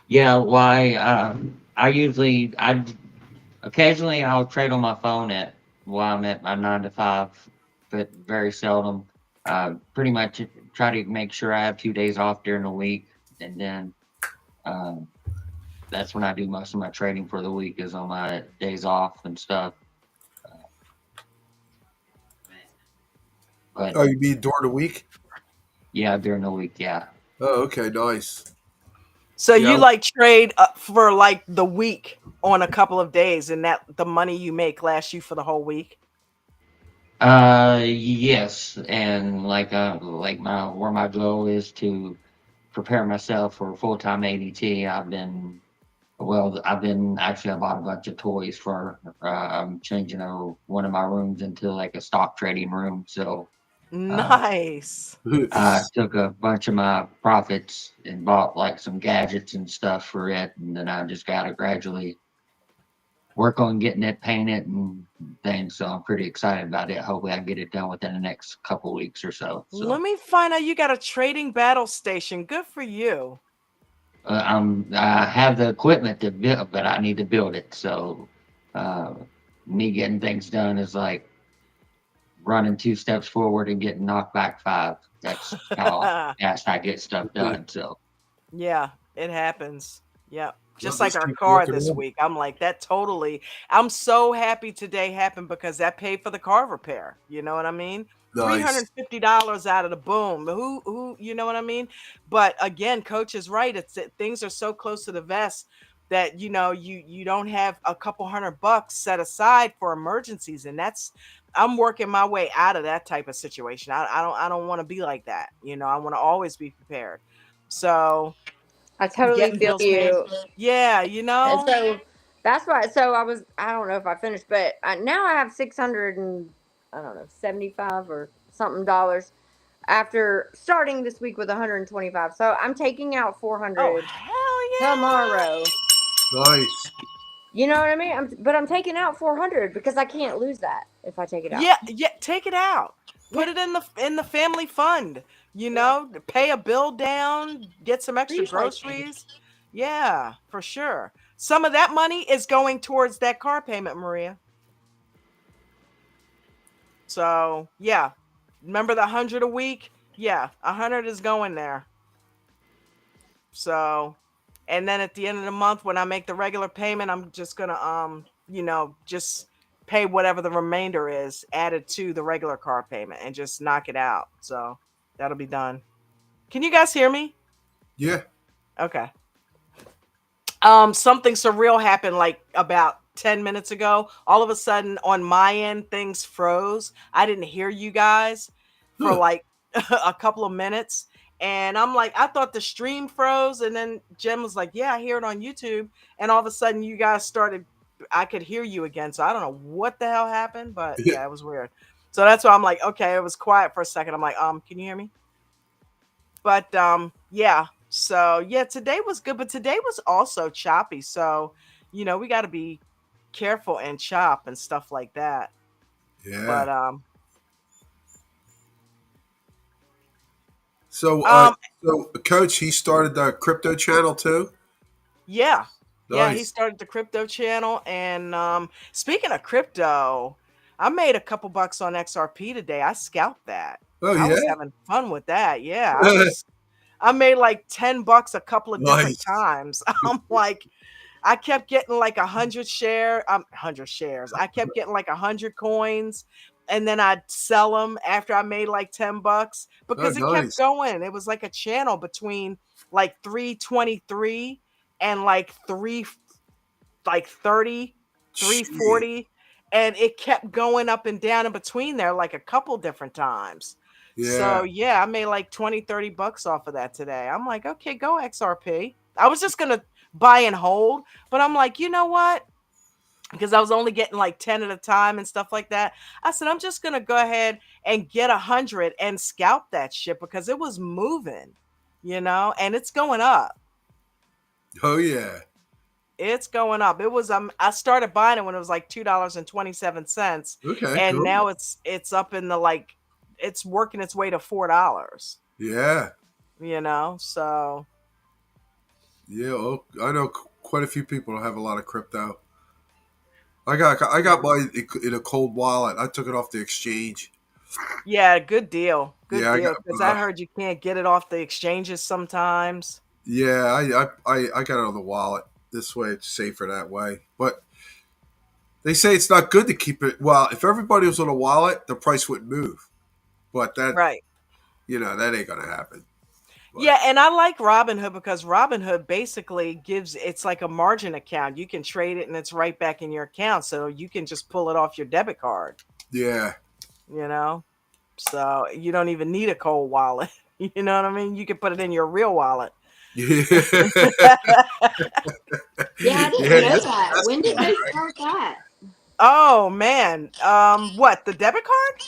[SPEAKER 5] Yeah, why? I occasionally I'll trade on my phone at while I'm at my 9 to 5, but very seldom. Pretty much try to make sure I have 2 days off during the week, and then um, that's when I do most of my trading for the week is on my days off and stuff. But
[SPEAKER 7] Oh, you mean during the week?
[SPEAKER 5] yeah, during the week, yeah.
[SPEAKER 7] Oh, okay, nice.
[SPEAKER 4] So
[SPEAKER 7] Yeah,
[SPEAKER 4] you like trade for like the week on a couple of days, and that the money you make lasts you for the whole week?
[SPEAKER 5] Yes, and like my where my goal is to prepare myself for full time ADT. I've been actually I bought a bunch of toys for changing one of my rooms into like a stock trading room. So uh,
[SPEAKER 4] Nice.
[SPEAKER 5] I took a bunch of my profits and bought like some gadgets and stuff for it, and then I just got to gradually work on getting it painted and things. So I'm pretty excited about it. Hopefully, I can get it done within the next couple weeks or so.
[SPEAKER 4] Let
[SPEAKER 5] So
[SPEAKER 4] me find out you got a trading battle station. Good for you.
[SPEAKER 5] I have the equipment to build, but I need to build it. So uh, me getting things done is like running 2 steps forward and getting knocked back 5. That's how fast I get stuff done. So
[SPEAKER 4] Yeah, it happens. Yep.
[SPEAKER 7] Well,
[SPEAKER 4] Just like
[SPEAKER 7] just
[SPEAKER 4] our
[SPEAKER 7] keep
[SPEAKER 4] car
[SPEAKER 7] working
[SPEAKER 4] this
[SPEAKER 7] on it.
[SPEAKER 4] week. I'm like, that totally. I'm so happy today happened because that paid for the car repair. You know what I mean?
[SPEAKER 7] Nice.
[SPEAKER 4] $350 out of the boom. You know what I mean? But again, coach is right. It's that things are so close to the vest that you don't have a couple $100 set aside for emergencies. And I'm working my way out of that type of situation. I don't want to be like that. I want to always be prepared. So
[SPEAKER 6] I totally
[SPEAKER 4] getting
[SPEAKER 6] feel
[SPEAKER 4] bills paid.
[SPEAKER 6] you.
[SPEAKER 4] Yeah,
[SPEAKER 6] And so that's why. So I don't know if I finished, but now I have 600 and I don't know 75 or something dollars after starting this week with 125. So I'm taking out
[SPEAKER 4] Oh
[SPEAKER 6] 400
[SPEAKER 4] hell
[SPEAKER 6] tomorrow.
[SPEAKER 7] Nice.
[SPEAKER 6] You know what I mean? But I'm taking out 400 because I can't lose that if I take it out.
[SPEAKER 4] yeah! Yeah, yeah, take it out.
[SPEAKER 6] Yeah,
[SPEAKER 4] Put it in the family fund, pay a bill down, get some extra
[SPEAKER 6] recycling.
[SPEAKER 4] groceries. Yeah, for sure. Some of that money is going towards that car payment, Maria. So, yeah. Remember the 100 a week? Yeah, 100 is going there. So, and then at the end of the month when I make the regular payment, I'm just going to just pay whatever the remainder is added to the regular car payment and just knock it out. So, that'll be done. Can you guys hear me?
[SPEAKER 7] Yeah.
[SPEAKER 4] Okay. Something surreal happened like about 10 minutes ago. All of a sudden on my end things froze. I didn't hear you guys for
[SPEAKER 7] Huh.
[SPEAKER 4] like a couple of minutes, and I'm like, I thought the stream froze, and then Jen was like, yeah, I hear it on YouTube, and all of a sudden you guys started, I could hear you again. So I don't know what the hell happened, but
[SPEAKER 7] Yeah.
[SPEAKER 4] yeah, it was weird. So that's why I'm like, okay, it was quiet for a second. I'm like, can you hear me? But yeah. So yeah, today was good, but today was also choppy. So, we got to be careful and chop and stuff like that.
[SPEAKER 7] Yeah.
[SPEAKER 4] But
[SPEAKER 7] So,
[SPEAKER 4] um
[SPEAKER 7] Coach, he started the crypto channel too.
[SPEAKER 4] yeah. Yeah, he
[SPEAKER 7] Nice.
[SPEAKER 4] started the crypto channel, and speaking of crypto, I made a couple bucks on XRP today. I scalped that.
[SPEAKER 7] Oh
[SPEAKER 4] I
[SPEAKER 7] yeah.
[SPEAKER 4] was having fun with that. Yeah, I made like $10 a couple of different
[SPEAKER 7] Nice.
[SPEAKER 4] times. I'm like, I kept getting like 100 shares. I kept getting like 100 coins, and then I'd sell them after I made like $10
[SPEAKER 7] Oh,
[SPEAKER 4] because it kept
[SPEAKER 7] nice.
[SPEAKER 4] going. It was like a channel between like 323 and like 30,
[SPEAKER 7] Shit.
[SPEAKER 4] 340, and it kept going up and down in between there like a couple different times.
[SPEAKER 7] Yeah.
[SPEAKER 4] So yeah, I made like 20-30 bucks off of that today. I'm like, okay, go XRP. I was just gonna buy and hold, but I'm like, you know what? Because I was only getting like 10 at a time and stuff like that. I said, I'm just gonna go ahead and get 100 and scalp that shit because it was moving, and it's going up.
[SPEAKER 7] Oh yeah.
[SPEAKER 4] It's going up. It was I started buying it when it was like $2.27,
[SPEAKER 7] Okay.
[SPEAKER 4] and
[SPEAKER 7] Cool.
[SPEAKER 4] now it's up in the like it's working its way to $4,
[SPEAKER 7] Yeah.
[SPEAKER 4] So
[SPEAKER 7] Yeah. Oh, I know quite a few people have a lot of crypto. I got mine in a cold wallet. I took it off the exchange.
[SPEAKER 4] yeah, good deal. Good
[SPEAKER 7] Yeah. I got.
[SPEAKER 4] deal. Because I heard you can't get it off the exchanges sometimes.
[SPEAKER 7] Yeah. I got it on the wallet. This way, it's safer that way. But they say it's not good to keep it. Well, if everybody was on a wallet, the price wouldn't move. But
[SPEAKER 4] Right.
[SPEAKER 7] that ain't gonna happen. But
[SPEAKER 4] Yeah, and I like Robinhood because Robinhood basically it's like a margin account. You can trade it and it's right back in your account. So you can just pull it off your debit card.
[SPEAKER 7] yeah.
[SPEAKER 4] you know? So you don't even need a cold wallet. You know what I mean? You can put it in your real wallet.
[SPEAKER 7] Yeah.
[SPEAKER 6] Yeah, I didn't
[SPEAKER 7] Yeah,
[SPEAKER 6] know
[SPEAKER 7] that's
[SPEAKER 6] that. When did
[SPEAKER 7] right.
[SPEAKER 6] they start that?
[SPEAKER 4] Oh man. What, the debit card?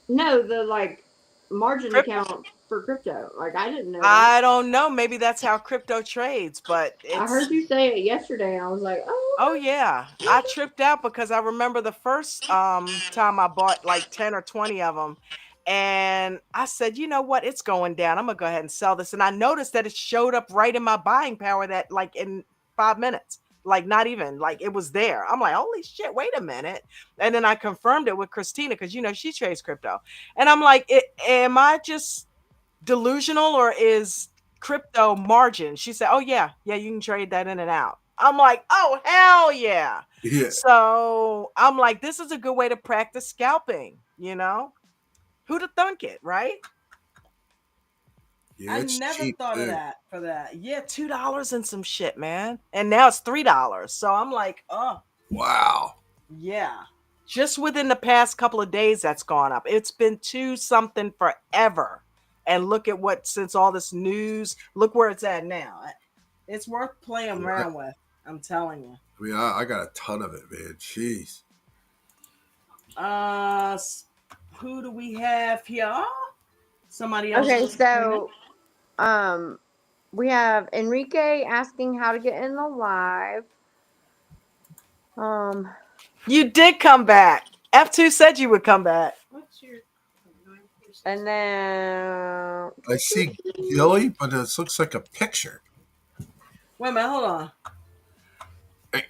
[SPEAKER 6] No, the like margin
[SPEAKER 4] Crypt-
[SPEAKER 6] account for crypto. Like I didn't know that.
[SPEAKER 4] I don't know. Maybe that's how crypto trades, but
[SPEAKER 6] I
[SPEAKER 4] it's
[SPEAKER 6] heard you say it yesterday, and I was like,
[SPEAKER 4] oh
[SPEAKER 6] oh,
[SPEAKER 4] yeah. I tripped out because I remember the first time I bought like 10 or 20 of them, and I said, "You know what? It's going down. I'm going to go ahead and sell this." And I noticed that it showed up right in my buying power that like in 5 minutes. Like not even like it was there. I'm like, "Holy shit, wait a minute." And then I confirmed it with Christina cuz she trades crypto. And I'm like, am I just delusional or is crypto margin? She said, "Oh yeah, yeah, you can trade that in and out." I'm like, "Oh hell yeah!"
[SPEAKER 7] Yeah.
[SPEAKER 4] So I'm like, "This is a good way to practice scalping." Who'd have thunk it, right?
[SPEAKER 7] Yeah,
[SPEAKER 4] I
[SPEAKER 7] it's
[SPEAKER 4] never
[SPEAKER 7] cheap
[SPEAKER 4] thought of
[SPEAKER 7] too.
[SPEAKER 4] that for that. Yeah, $2 and some shit, man, and now it's $3. So I'm like, oh
[SPEAKER 7] Wow.
[SPEAKER 4] yeah. Just within the past couple of days, that's gone up. It's been two something forever. And look at what, since all this news, look where it's at now. It's worth playing
[SPEAKER 7] Yeah,
[SPEAKER 4] around with. I'm telling you.
[SPEAKER 7] I mean, I got a ton of it, man. Jeez.
[SPEAKER 4] Uh, who do we have here? Somebody else
[SPEAKER 6] okay.
[SPEAKER 4] just came in.
[SPEAKER 6] So, um, we have Enrique asking how to get in the live. Um,
[SPEAKER 4] You did come back. F2 said you would come back.
[SPEAKER 8] What's your
[SPEAKER 6] and then
[SPEAKER 7] I see Gilly, but it looks like a picture.
[SPEAKER 4] Wait a minute, hold on.
[SPEAKER 7] Hey,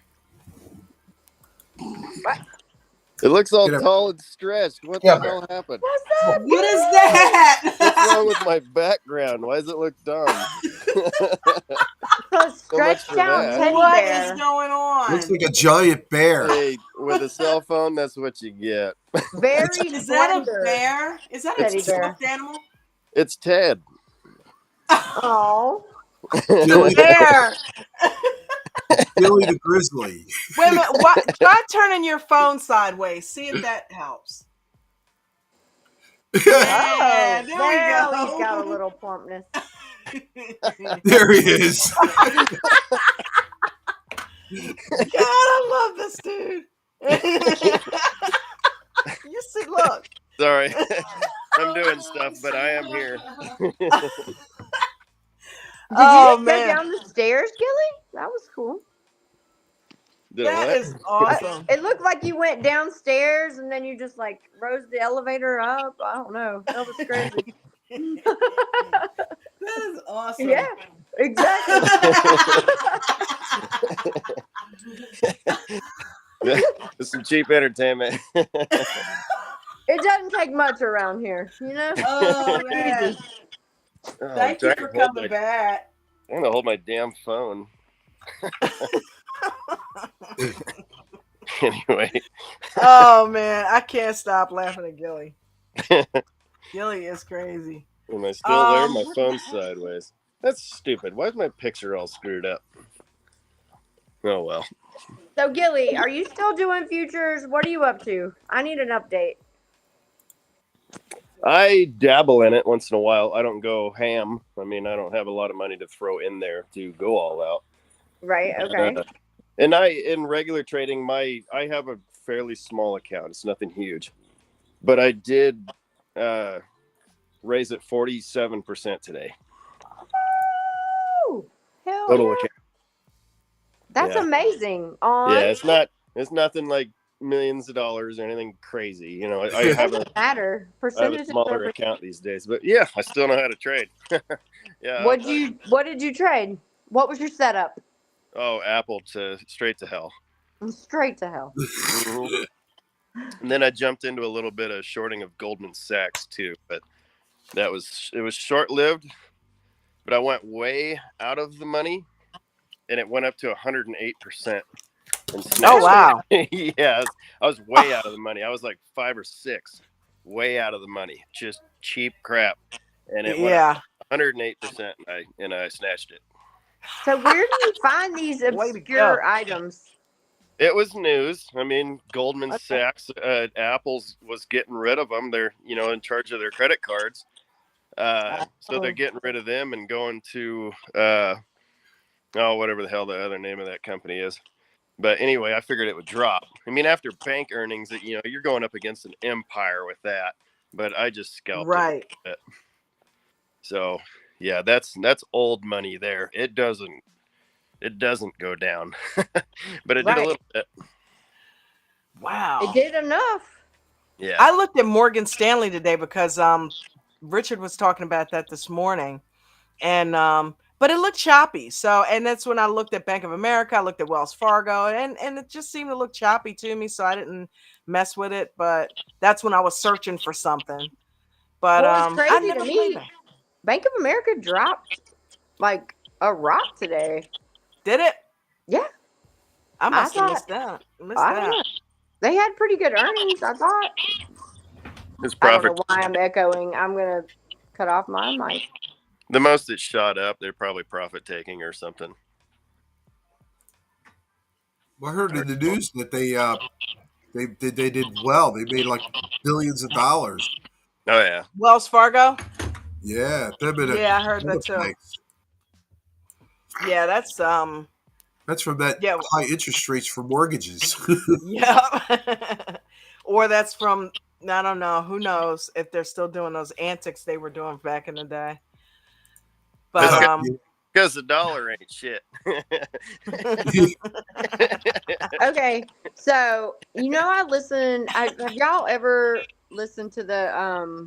[SPEAKER 2] It looks all
[SPEAKER 7] get up.
[SPEAKER 2] tall and stretched. What
[SPEAKER 7] Yeah,
[SPEAKER 2] the
[SPEAKER 7] Bear.
[SPEAKER 2] hell happened?
[SPEAKER 6] what's up?
[SPEAKER 4] What is
[SPEAKER 2] What's
[SPEAKER 4] that?
[SPEAKER 2] wrong with my background? Why does it look dumb?
[SPEAKER 6] A
[SPEAKER 2] So much
[SPEAKER 6] stretched
[SPEAKER 2] for
[SPEAKER 6] out
[SPEAKER 2] that.
[SPEAKER 6] teddy
[SPEAKER 4] What is
[SPEAKER 6] bear.
[SPEAKER 4] going
[SPEAKER 7] Looks
[SPEAKER 4] on?
[SPEAKER 7] like a giant bear.
[SPEAKER 2] Hey, with a cell phone, that's what you get.
[SPEAKER 6] Very
[SPEAKER 4] Is that a
[SPEAKER 6] slender
[SPEAKER 4] bear? Is that a
[SPEAKER 6] teddy bear.
[SPEAKER 4] stuffed animal?
[SPEAKER 2] It's Ted.
[SPEAKER 6] Oh,
[SPEAKER 4] The
[SPEAKER 7] Gilly,
[SPEAKER 4] bear.
[SPEAKER 7] Gilly the Grizzly.
[SPEAKER 4] Wait a minute. What? Try turning your phone sideways. See if that helps. Yeah,
[SPEAKER 6] oh,
[SPEAKER 4] there we
[SPEAKER 6] well, he's got a
[SPEAKER 4] go.
[SPEAKER 6] little plumpness.
[SPEAKER 7] There he is.
[SPEAKER 4] God, I love this dude. You see, look.
[SPEAKER 2] Sorry. I'm doing stuff, but I am here.
[SPEAKER 6] Did
[SPEAKER 4] Oh
[SPEAKER 6] you just go
[SPEAKER 4] man,
[SPEAKER 6] down the stairs, Gilly? That was cool.
[SPEAKER 2] Did
[SPEAKER 4] that
[SPEAKER 2] what?
[SPEAKER 4] is awesome.
[SPEAKER 6] It looked like you went downstairs and then you just like rose the elevator up. I don't know. That was crazy.
[SPEAKER 4] That is awesome.
[SPEAKER 6] Yeah, exactly.
[SPEAKER 2] It's some cheap entertainment.
[SPEAKER 6] It doesn't take much around here, you know?
[SPEAKER 4] Oh man,
[SPEAKER 6] Easy.
[SPEAKER 2] Oh,
[SPEAKER 4] thank you for coming back.
[SPEAKER 2] I'm gonna hold my damn phone. Anyway.
[SPEAKER 4] Oh man, I can't stop laughing at Gilly. Gilly is crazy.
[SPEAKER 2] Am I still there? My
[SPEAKER 4] what
[SPEAKER 2] phone's
[SPEAKER 4] the heck?
[SPEAKER 2] sideways. That's stupid. Why is my picture all screwed up? Oh well.
[SPEAKER 6] So, Gilly, are you still doing futures? What are you up to? I need an update.
[SPEAKER 2] I dabble in it once in a while. I don't go ham. I mean, I don't have a lot of money to throw in there to go all out.
[SPEAKER 6] Right, okay.
[SPEAKER 2] And in regular trading, I have a fairly small account. It's nothing huge, but I did raise it 47% today.
[SPEAKER 6] Woo! Hell
[SPEAKER 2] Total
[SPEAKER 6] yeah.
[SPEAKER 2] account.
[SPEAKER 6] That's
[SPEAKER 2] Yeah.
[SPEAKER 6] amazing.
[SPEAKER 2] It's nothing like millions of dollars or anything crazy. You know, I have a
[SPEAKER 6] matter.
[SPEAKER 2] I have a
[SPEAKER 6] Percentage
[SPEAKER 2] smaller account these days, but yeah, I still know how to trade. Yeah.
[SPEAKER 6] What did you trade? What was your setup?
[SPEAKER 2] Oh, Apple to straight to hell.
[SPEAKER 6] Straight to hell.
[SPEAKER 2] Mhm. And then I jumped into a little bit of shorting of Goldman Sachs too, but it was short lived. But I went way out of the money, and it went up to 108%.
[SPEAKER 4] Oh wow.
[SPEAKER 2] Yeah, I was way out of the money. I was like 5 or 6, way out of the money, just cheap crap, and it went up 108%, and I snatched it.
[SPEAKER 6] So where do you find these
[SPEAKER 4] Way to
[SPEAKER 6] obscure
[SPEAKER 4] go.
[SPEAKER 6] items?
[SPEAKER 2] It was news. I mean, Goldman
[SPEAKER 6] Okay.
[SPEAKER 2] Sachs, Apple's was getting rid of them. They're in charge of their credit cards. So they're getting rid of them and going to whatever the hell the other name of that company is. But anyway, I figured it would drop. I mean, after bank earnings, you're going up against an empire with that. But I just scalped it a
[SPEAKER 4] Right.
[SPEAKER 2] little bit. So yeah, that's old money there. It doesn't go down, but it did a
[SPEAKER 6] Right.
[SPEAKER 2] little bit.
[SPEAKER 4] Wow.
[SPEAKER 6] It did enough.
[SPEAKER 2] Yeah.
[SPEAKER 4] I looked at Morgan Stanley today because Richard was talking about that this morning, and but it looked choppy. So, and that's when I looked at Bank of America, I looked at Wells Fargo, and it just seemed to look choppy to me. So I didn't mess with it. But that's when I was searching for something. But
[SPEAKER 6] Well, it's
[SPEAKER 4] I
[SPEAKER 6] crazy
[SPEAKER 4] never
[SPEAKER 6] to
[SPEAKER 4] played
[SPEAKER 6] me.
[SPEAKER 4] that.
[SPEAKER 6] Bank of America dropped like a rock today.
[SPEAKER 4] Did it?
[SPEAKER 6] Yeah.
[SPEAKER 4] I must have
[SPEAKER 6] thought-
[SPEAKER 4] missed that.
[SPEAKER 6] I don't know. They had pretty good earnings, I thought.
[SPEAKER 2] It's
[SPEAKER 6] I don't
[SPEAKER 2] profit.
[SPEAKER 6] know why I'm echoing. I'm going to cut off my mic.
[SPEAKER 2] The most it shot up, they're probably profit taking or something.
[SPEAKER 7] Well, I heard in the news that they did well. They made like billions of dollars.
[SPEAKER 2] Oh yeah.
[SPEAKER 4] Wells Fargo.
[SPEAKER 7] Yeah, them and
[SPEAKER 4] Yeah, I heard
[SPEAKER 7] other
[SPEAKER 4] that too.
[SPEAKER 7] banks.
[SPEAKER 4] Yeah, that's
[SPEAKER 7] That's from that
[SPEAKER 4] Yeah.
[SPEAKER 7] high interest rates for mortgages.
[SPEAKER 4] yeah. Or that's from, I don't know, who knows if they're still doing those antics they were doing back in the day. But
[SPEAKER 2] Because the dollar ain't shit.
[SPEAKER 6] Okay, so have y'all ever listened to the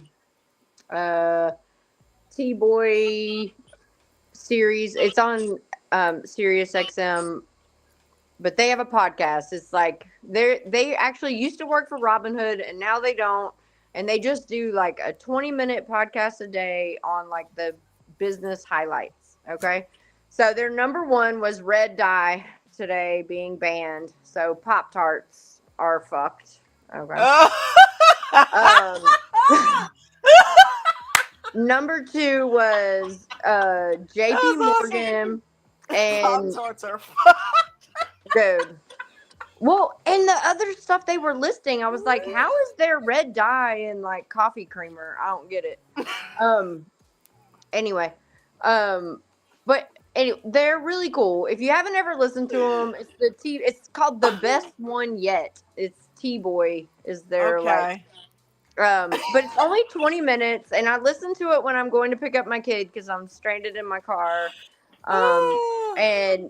[SPEAKER 6] T-Boy series? It's on Sirius XM, but they have a podcast. It's like they actually used to work for Robinhood and now they don't, and they just do like a 20-minute podcast a day on like the business highlights. Okay, so their number one was red dye today being banned, so Pop-Tarts are fucked. Okay. Number two was JP Morgan. And
[SPEAKER 4] Pop-Tarts are
[SPEAKER 6] dude. Well, and the other stuff they were listing, I was like, how is there red dye in like coffee creamer? I don't get it. Anyway, but they're really cool. If you haven't ever listened to them, it's called The Best One Yet. It's T-Boy is their
[SPEAKER 4] okay.
[SPEAKER 6] but it's only 20 minutes, and I listen to it when I'm going to pick up my kid because I'm stranded in my car. And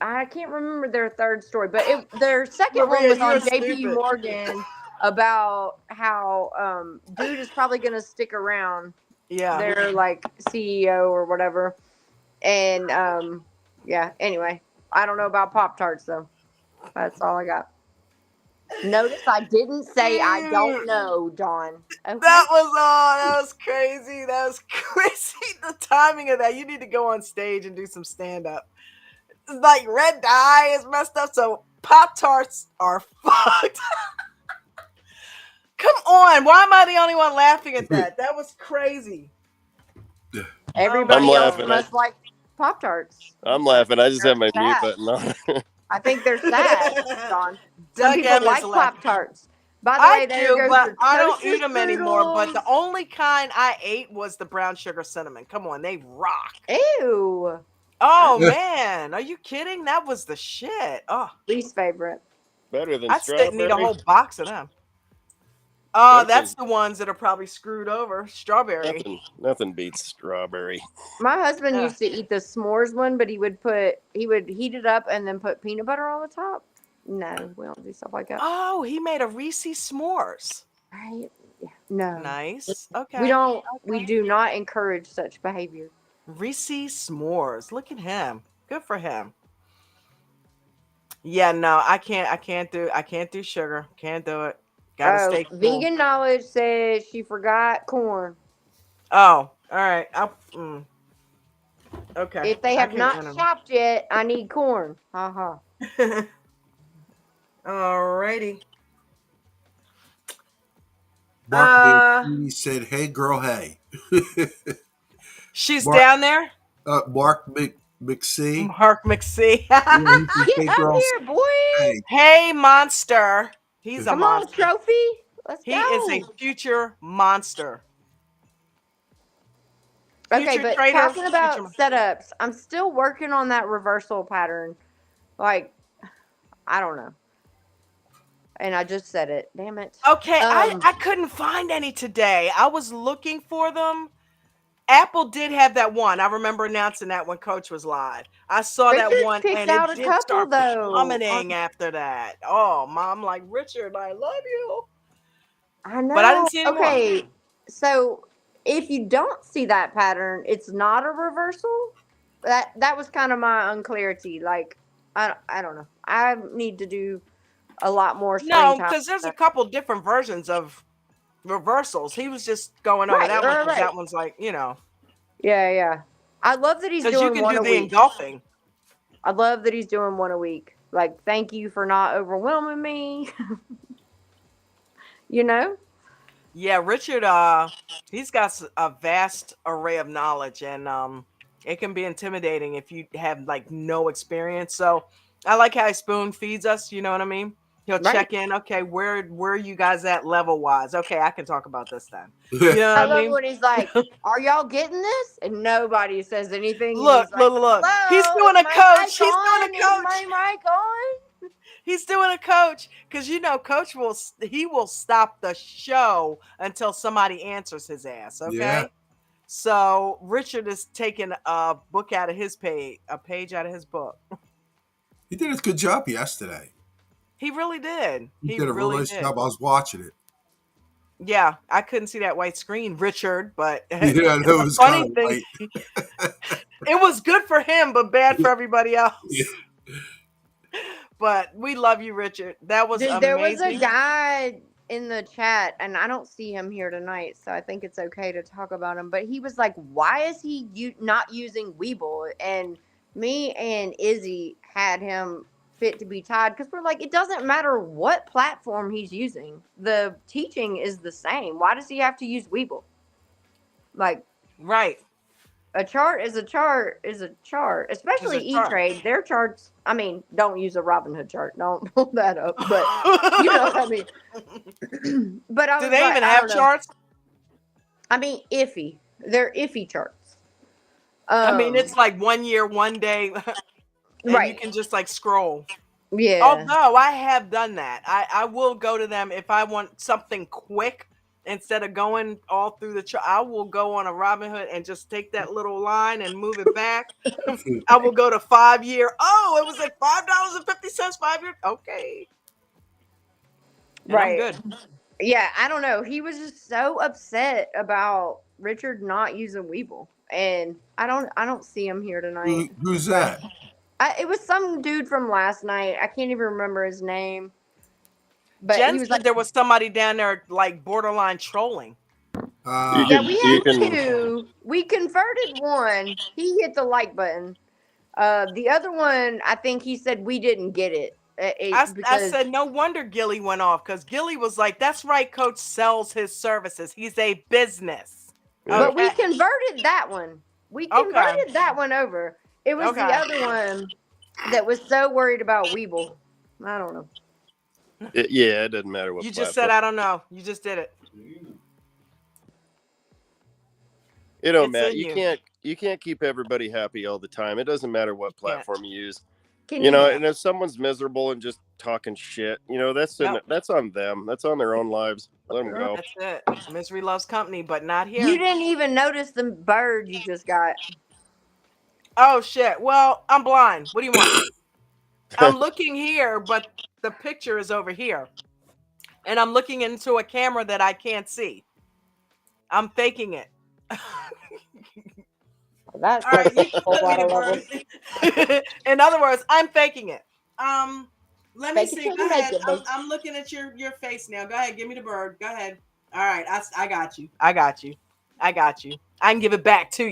[SPEAKER 6] I can't remember their third story, but their second one was on JP Morgan about how dude is probably going to stick around.
[SPEAKER 4] Yeah.
[SPEAKER 6] Their like CEO or whatever. And yeah, anyway, I don't know about Pop-Tarts though. That's all I got. Notice I didn't say I don't know, Dawn. Okay?
[SPEAKER 4] That was crazy. That was crazy. The timing of that. You need to go on stage and do some stand up. Like red dye is messed up, so Pop-Tarts are fucked. Come on. Why am I the only one laughing at that? That was crazy.
[SPEAKER 6] Everybody else must like Pop-Tarts.
[SPEAKER 2] I'm laughing. I just have my mute button on.
[SPEAKER 6] I think they're sad, Dawn. Some
[SPEAKER 4] Doug
[SPEAKER 6] people
[SPEAKER 4] Evans
[SPEAKER 6] like Pop-Tarts. By the way,
[SPEAKER 4] I
[SPEAKER 6] there
[SPEAKER 4] do,
[SPEAKER 6] goes
[SPEAKER 4] but
[SPEAKER 6] your
[SPEAKER 4] I don't
[SPEAKER 6] toasted
[SPEAKER 4] eat them anymore. But the
[SPEAKER 6] strudels.
[SPEAKER 4] only kind I ate was the brown sugar cinnamon. Come on, they rock.
[SPEAKER 6] Ew.
[SPEAKER 4] Oh man, are you kidding? That was the shit. Oh,
[SPEAKER 6] Least favorite.
[SPEAKER 2] Better than
[SPEAKER 4] I'd sit and eat a
[SPEAKER 2] strawberry.
[SPEAKER 4] whole box of them. Oh, that's the ones that are probably screwed over. Strawberry.
[SPEAKER 2] Nothing beats strawberry.
[SPEAKER 6] My husband used to eat the s'mores one, but he would heat it up and then put peanut butter on the top. No, we don't do stuff like that.
[SPEAKER 4] Oh, he made a Reese's s'mores.
[SPEAKER 6] Right? No.
[SPEAKER 4] Nice. Okay.
[SPEAKER 6] We do not encourage such behavior.
[SPEAKER 4] Reese's s'mores. Look at him. Good for him. Yeah, no, I can't do sugar. Can't do it. Gotta stay cool.
[SPEAKER 6] Vegan Knowledge says she forgot corn.
[SPEAKER 4] Oh, all right. Okay.
[SPEAKER 6] If they have not shopped yet, I need corn. Haha.
[SPEAKER 4] Alrighty.
[SPEAKER 7] Mark he said, "Hey, girl, hey."
[SPEAKER 4] She's down there.
[SPEAKER 7] Mark McSee.
[SPEAKER 4] Mark McSee.
[SPEAKER 7] Yeah, he can
[SPEAKER 6] Get
[SPEAKER 7] take
[SPEAKER 6] up
[SPEAKER 7] girls.
[SPEAKER 6] here, boy.
[SPEAKER 7] Hey,
[SPEAKER 4] Hey, monster. He's a
[SPEAKER 6] Come on,
[SPEAKER 4] monster.
[SPEAKER 6] Trophy. Let's
[SPEAKER 4] He is a
[SPEAKER 6] go.
[SPEAKER 4] future monster.
[SPEAKER 6] Okay,
[SPEAKER 4] Future
[SPEAKER 6] but
[SPEAKER 4] trader.
[SPEAKER 6] talking about
[SPEAKER 4] Future.
[SPEAKER 6] setups, I'm still working on that reversal pattern. Like, I don't know. And I just said it. Damn it.
[SPEAKER 4] Okay, I couldn't find any today. I was looking for them. Apple did have that one. I remember announcing that when Coach was live. I saw that
[SPEAKER 6] Richard
[SPEAKER 4] one,
[SPEAKER 6] picked
[SPEAKER 4] and it
[SPEAKER 6] out a
[SPEAKER 4] did
[SPEAKER 6] couple
[SPEAKER 4] start
[SPEAKER 6] though.
[SPEAKER 4] plummeting after that. Oh, Mom, like Richard, I love you,
[SPEAKER 6] I
[SPEAKER 4] but I
[SPEAKER 6] know.
[SPEAKER 4] didn't see any more.
[SPEAKER 6] Okay, so if you don't see that pattern, it's not a reversal. That was kind of my unclarity. Like, I don't know. I need to do a lot more screen
[SPEAKER 4] No,
[SPEAKER 6] time.
[SPEAKER 4] because there's a couple different versions of reversals. He was just going over
[SPEAKER 6] Right,
[SPEAKER 4] that one
[SPEAKER 6] right,
[SPEAKER 4] because
[SPEAKER 6] right.
[SPEAKER 4] that one's like,
[SPEAKER 6] Yeah, yeah. I love that he's
[SPEAKER 4] because you
[SPEAKER 6] doing
[SPEAKER 4] can
[SPEAKER 6] one
[SPEAKER 4] do
[SPEAKER 6] a
[SPEAKER 4] the
[SPEAKER 6] week.
[SPEAKER 4] engulfing.
[SPEAKER 6] I love that he's doing one a week. Like, thank you for not overwhelming me. you know?
[SPEAKER 4] Yeah, Richard, he's got a vast array of knowledge, and it can be intimidating if you have like no experience. So I like how he spoon feeds us. You know what I mean? He'll
[SPEAKER 6] Right.
[SPEAKER 4] check in. Okay, where are you guys at level wise? Okay, I can talk about this then.
[SPEAKER 7] yeah,
[SPEAKER 4] You know
[SPEAKER 6] I
[SPEAKER 4] what I
[SPEAKER 6] love
[SPEAKER 4] mean?
[SPEAKER 6] when he's like, "Are y'all getting this?" And nobody says anything, and
[SPEAKER 4] Look,
[SPEAKER 6] he's like,
[SPEAKER 4] look, look. He's
[SPEAKER 6] "Hello,
[SPEAKER 4] doing
[SPEAKER 6] is
[SPEAKER 4] a
[SPEAKER 6] my
[SPEAKER 4] coach.
[SPEAKER 6] mic
[SPEAKER 4] He's doing
[SPEAKER 6] on?
[SPEAKER 4] a
[SPEAKER 6] Is
[SPEAKER 4] coach.
[SPEAKER 6] my mic on?"
[SPEAKER 4] He's doing a coach because Coach will stop the show until somebody answers his ass.
[SPEAKER 7] yeah.
[SPEAKER 4] Okay. So Richard is taking a book out of his page, a page out of his book.
[SPEAKER 7] He did a good job yesterday.
[SPEAKER 4] He really did.
[SPEAKER 7] He
[SPEAKER 4] He
[SPEAKER 7] did a real
[SPEAKER 4] really
[SPEAKER 7] nice
[SPEAKER 4] did.
[SPEAKER 7] job. I was watching it.
[SPEAKER 4] Yeah, I couldn't see that white screen, Richard, but
[SPEAKER 7] Yeah, that
[SPEAKER 4] the
[SPEAKER 7] was kind
[SPEAKER 4] funny
[SPEAKER 7] of
[SPEAKER 4] thing,
[SPEAKER 7] light.
[SPEAKER 4] it was good for him, but bad for everybody
[SPEAKER 7] Yeah.
[SPEAKER 4] else. But we love you, Richard. That was
[SPEAKER 6] Dude, there was a
[SPEAKER 4] amazing.
[SPEAKER 6] guy in the chat, and I don't see him here tonight, so I think it's okay to talk about him. But he was like, "Why is he not using Weeble?" And me and Izzy had him fit to be tied because we're like, it doesn't matter what platform he's using, the teaching is the same. Why does he have to use Weeble? Like,
[SPEAKER 4] Right.
[SPEAKER 6] a chart is a chart is a chart,
[SPEAKER 4] It's
[SPEAKER 6] especially
[SPEAKER 4] a chart.
[SPEAKER 6] E-Trade. Their charts, I mean, don't use a Robinhood chart. Don't pull that up. But you know what I mean. But I
[SPEAKER 4] Do
[SPEAKER 6] was
[SPEAKER 4] they
[SPEAKER 6] like,
[SPEAKER 4] even
[SPEAKER 6] I
[SPEAKER 4] have
[SPEAKER 6] don't know.
[SPEAKER 4] charts?
[SPEAKER 6] I mean, iffy. They're iffy charts.
[SPEAKER 4] I mean, it's like 1 year, 1 day, and you
[SPEAKER 6] Right.
[SPEAKER 4] can just like scroll.
[SPEAKER 6] Yeah.
[SPEAKER 4] Although I have done that. I will go to them if I want something quick instead of going all through the I will go on a Robinhood and just take that little line and move it back. I will go to 5 year. Oh, it was at $5.50, 5 years. Okay. And I'm
[SPEAKER 6] Right.
[SPEAKER 4] good.
[SPEAKER 6] Yeah, I don't know. He was just so upset about Richard not using Weeble. And I don't see him here tonight.
[SPEAKER 7] Who's that?
[SPEAKER 6] It was some dude from last night. I can't even remember his name. But
[SPEAKER 4] Jen
[SPEAKER 6] he was
[SPEAKER 4] said
[SPEAKER 6] like,
[SPEAKER 4] there was somebody down there like borderline trolling.
[SPEAKER 6] yeah, we
[SPEAKER 2] You
[SPEAKER 6] had
[SPEAKER 2] can
[SPEAKER 6] two. We converted one. He hit the like button. The other one, I think he said we didn't get it.
[SPEAKER 4] I
[SPEAKER 6] Because
[SPEAKER 4] said no wonder Gilly went off because Gilly was like, "That's right, Coach sells his services. He's a business."
[SPEAKER 2] Yeah.
[SPEAKER 6] but we
[SPEAKER 4] Okay.
[SPEAKER 6] converted that one. We
[SPEAKER 4] Okay.
[SPEAKER 6] converted that one over. It was the
[SPEAKER 4] Okay.
[SPEAKER 6] other one that was so worried about Weeble. I don't know.
[SPEAKER 2] Yeah, it doesn't matter what
[SPEAKER 4] You just
[SPEAKER 2] platform.
[SPEAKER 4] said I don't know. You just did it.
[SPEAKER 2] It don't
[SPEAKER 4] It's
[SPEAKER 2] matter.
[SPEAKER 4] in
[SPEAKER 2] You can't keep everybody happy all the time. It doesn't matter what
[SPEAKER 4] You can't.
[SPEAKER 2] platform you use.
[SPEAKER 6] Can
[SPEAKER 2] You know,
[SPEAKER 6] you?
[SPEAKER 2] and if someone's miserable and just talking shit, that's
[SPEAKER 4] Yep.
[SPEAKER 2] that's on them. That's on their own lives. Let them go.
[SPEAKER 4] That's it. Misery loves company, but not
[SPEAKER 6] You
[SPEAKER 4] here.
[SPEAKER 6] didn't even notice the bird you just got.
[SPEAKER 4] Oh shit. Well, I'm blind. What do you want? I'm looking here, but the picture is over here. And I'm looking into a camera that I can't see. I'm faking it.
[SPEAKER 6] That
[SPEAKER 4] All
[SPEAKER 6] says
[SPEAKER 4] right, you
[SPEAKER 6] a
[SPEAKER 4] can
[SPEAKER 6] whole
[SPEAKER 4] put me
[SPEAKER 6] lot
[SPEAKER 4] to
[SPEAKER 6] of levels.
[SPEAKER 4] bird. In other words, I'm faking it. Let me
[SPEAKER 6] Fake it
[SPEAKER 4] see.
[SPEAKER 6] till
[SPEAKER 4] Go
[SPEAKER 6] you make
[SPEAKER 4] ahead.
[SPEAKER 6] it, baby.
[SPEAKER 4] I'm looking at your face now. Go ahead. Give me the bird. Go ahead. All right. I got you. I got you. I got you. I can give it back too.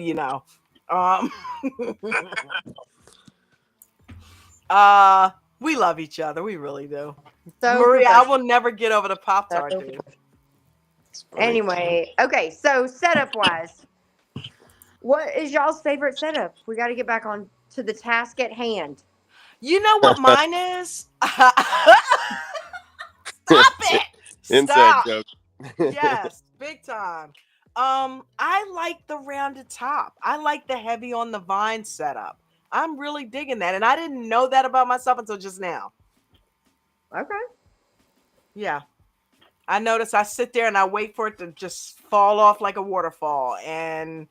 [SPEAKER 4] We love each other. We really do.
[SPEAKER 6] So
[SPEAKER 4] Maria, I
[SPEAKER 6] professional.
[SPEAKER 4] will never get over the Pop Tart,
[SPEAKER 6] So
[SPEAKER 4] dude.
[SPEAKER 6] Anyway, okay, so setup wise, what is y'all's favorite setup? We got to get back on to the task at hand.
[SPEAKER 4] You know what mine is? Stop it!
[SPEAKER 2] Inside
[SPEAKER 4] Stop.
[SPEAKER 2] joke.
[SPEAKER 4] Yes, big time. I like the rounded top. I like the heavy on the vine setup. I'm really digging that, and I didn't know that about myself until just now.
[SPEAKER 6] Okay.
[SPEAKER 4] Yeah, I notice I sit there and I wait for it to just fall off like a waterfall, and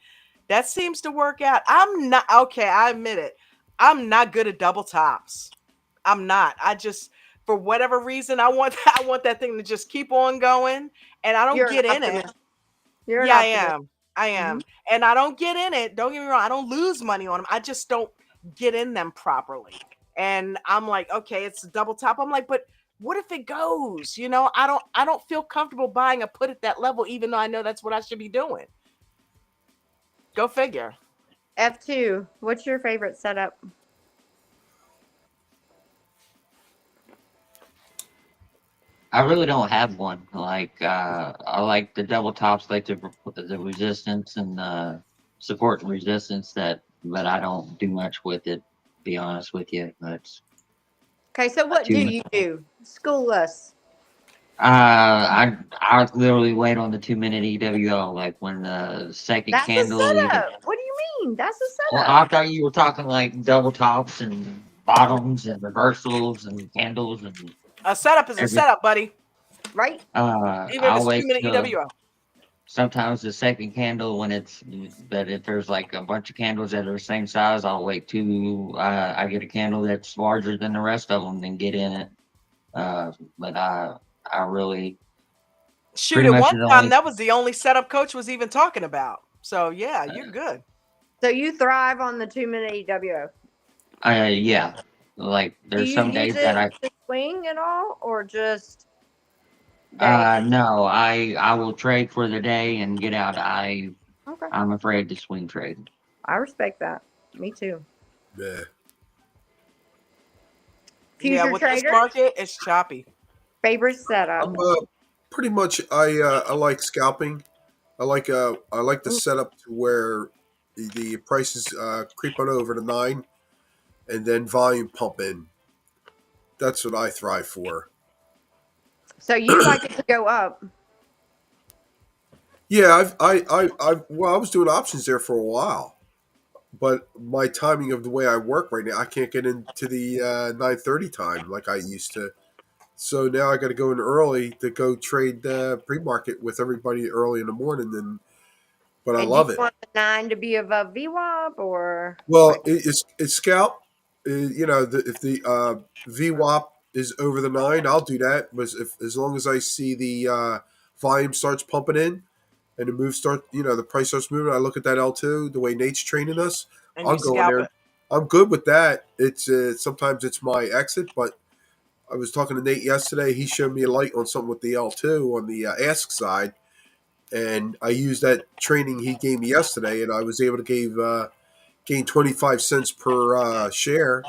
[SPEAKER 4] that seems to work out. I'm not okay. I admit it. I'm not good at double tops. I'm not. I just, for whatever reason, I want I want that thing to just keep on going, and I don't
[SPEAKER 6] You're an
[SPEAKER 4] get in it.
[SPEAKER 6] optimist. You're an
[SPEAKER 4] Yeah, I
[SPEAKER 6] optimist.
[SPEAKER 4] am. I
[SPEAKER 6] Mhm.
[SPEAKER 4] am. And I don't get in it. Don't get me wrong. I don't lose money on them. I just don't get in them properly. And I'm like, okay, it's a double top. I'm like, but what if it goes? You know, I don't feel comfortable buying a put at that level, even though I know that's what I should be doing. Go figure.
[SPEAKER 6] F2. What's your favorite setup?
[SPEAKER 5] I really don't have one. Like I like the double tops, like the resistance and support and resistance. But I don't do much with it. Be honest with you, but
[SPEAKER 6] Okay, so what do
[SPEAKER 5] too.
[SPEAKER 6] you do? School us.
[SPEAKER 5] I literally wait on the 2 minute EWO, like when the second
[SPEAKER 6] That's a
[SPEAKER 5] candle.
[SPEAKER 6] setup. What do you mean? That's a
[SPEAKER 5] Well,
[SPEAKER 6] setup.
[SPEAKER 5] I thought you were talking like double tops and bottoms and reversals and candles and
[SPEAKER 4] A setup is a
[SPEAKER 5] every.
[SPEAKER 4] setup, buddy.
[SPEAKER 6] Right?
[SPEAKER 4] Even if
[SPEAKER 5] I'll
[SPEAKER 4] it's
[SPEAKER 5] wait
[SPEAKER 4] 2 minute
[SPEAKER 5] till
[SPEAKER 4] EWO.
[SPEAKER 5] sometimes the second candle when it's, but if there's like a bunch of candles that are the same size, I'll wait till I get a candle that's larger than the rest of them and get in it. But I really
[SPEAKER 4] Shoot,
[SPEAKER 5] pretty
[SPEAKER 4] at
[SPEAKER 5] much
[SPEAKER 4] one
[SPEAKER 5] the
[SPEAKER 4] time
[SPEAKER 5] only.
[SPEAKER 4] that was the only setup coach was even talking about. So yeah, you're good.
[SPEAKER 6] So you thrive on the 2 minute EWO.
[SPEAKER 5] Yeah, like
[SPEAKER 6] Do
[SPEAKER 5] there's
[SPEAKER 6] you
[SPEAKER 5] some
[SPEAKER 6] use
[SPEAKER 5] days that
[SPEAKER 6] it
[SPEAKER 5] I.
[SPEAKER 6] to swing at all or just day?
[SPEAKER 5] No, I will trade for the day and get out.
[SPEAKER 6] Okay.
[SPEAKER 5] I'm afraid to swing trade.
[SPEAKER 6] I respect that. Me too.
[SPEAKER 7] Yeah.
[SPEAKER 4] Yeah,
[SPEAKER 6] Future
[SPEAKER 4] with this
[SPEAKER 6] traders,
[SPEAKER 4] market, it's choppy.
[SPEAKER 6] favorite setup.
[SPEAKER 7] I'm pretty much I like scalping. I like the
[SPEAKER 6] Mm.
[SPEAKER 7] setup to where the prices creep on over to 9 and then volume pump in. That's what I thrive for.
[SPEAKER 6] So you like it to go up.
[SPEAKER 7] Yeah, I was doing options there for a while, but my timing of the way I work right now, I can't get into the 9:30 time like I used to. So now I got to go in early to go trade pre-market with everybody early in the morning. But I
[SPEAKER 6] And do you
[SPEAKER 7] love it.
[SPEAKER 6] want the 9 to be above VWAP or
[SPEAKER 7] Well,
[SPEAKER 6] what?
[SPEAKER 7] it's scalp. If the VWAP is over the 9, I'll do that. But if as long as I see the volume starts pumping in and the price starts moving, I look at that L2 the way Nate's training us.
[SPEAKER 4] And
[SPEAKER 7] I'll
[SPEAKER 4] you
[SPEAKER 7] go in
[SPEAKER 4] scalp
[SPEAKER 7] there.
[SPEAKER 4] it.
[SPEAKER 7] I'm good with that. It's sometimes it's my exit, but I was talking to Nate yesterday. He showed me a light on something with the L2 on the ask side, and I used that training he gave me yesterday, and I was able to gain 25 cents per share.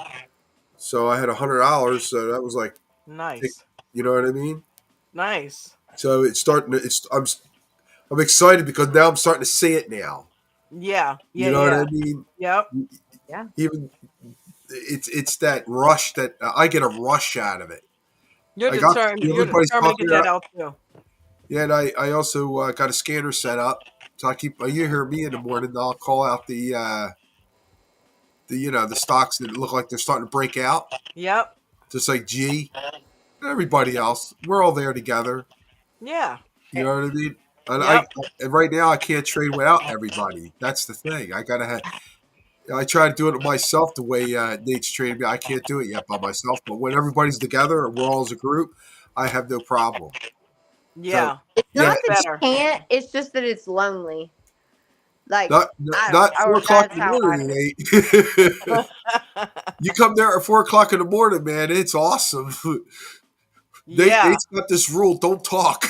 [SPEAKER 7] So I had $100. So that was like,
[SPEAKER 4] Nice.
[SPEAKER 7] you know what I mean?
[SPEAKER 4] Nice.
[SPEAKER 7] So it's starting to. I'm excited because now I'm starting to see it now.
[SPEAKER 4] Yeah.
[SPEAKER 7] You
[SPEAKER 4] Yeah.
[SPEAKER 7] know what
[SPEAKER 4] Yeah.
[SPEAKER 7] I mean?
[SPEAKER 4] Yep.
[SPEAKER 6] Yeah.
[SPEAKER 7] Even it's that rush that I get a rush out of it.
[SPEAKER 4] You're
[SPEAKER 7] I got
[SPEAKER 4] determined. You're
[SPEAKER 7] everybody's
[SPEAKER 4] determined to
[SPEAKER 7] talking
[SPEAKER 4] get that
[SPEAKER 7] about.
[SPEAKER 4] L2.
[SPEAKER 7] Yeah, and I also got a scanner set up, so I keep. You hear me in the morning. I'll call out the stocks that look like they're starting to break out,
[SPEAKER 4] Yep.
[SPEAKER 7] just like G. Everybody else, we're all there together.
[SPEAKER 4] Yeah.
[SPEAKER 7] You know what I mean? And
[SPEAKER 4] Yep.
[SPEAKER 7] and right now I can't trade without everybody. That's the thing. I gotta have. I try to do it myself the way Nate's trained me. I can't do it yet by myself, but when everybody's together and we're all as a group, I have no problem. So
[SPEAKER 4] Yeah.
[SPEAKER 6] It's
[SPEAKER 7] yeah,
[SPEAKER 6] not that
[SPEAKER 4] Better.
[SPEAKER 6] you can't, it's just that it's lonely. Like
[SPEAKER 7] not
[SPEAKER 6] or
[SPEAKER 7] 4 o'clock
[SPEAKER 6] that's
[SPEAKER 7] in the
[SPEAKER 6] how I
[SPEAKER 7] morning, Nate. You come there at 4 o'clock in the morning, man. It's awesome.
[SPEAKER 4] Yeah.
[SPEAKER 7] Nate's got this rule: don't talk.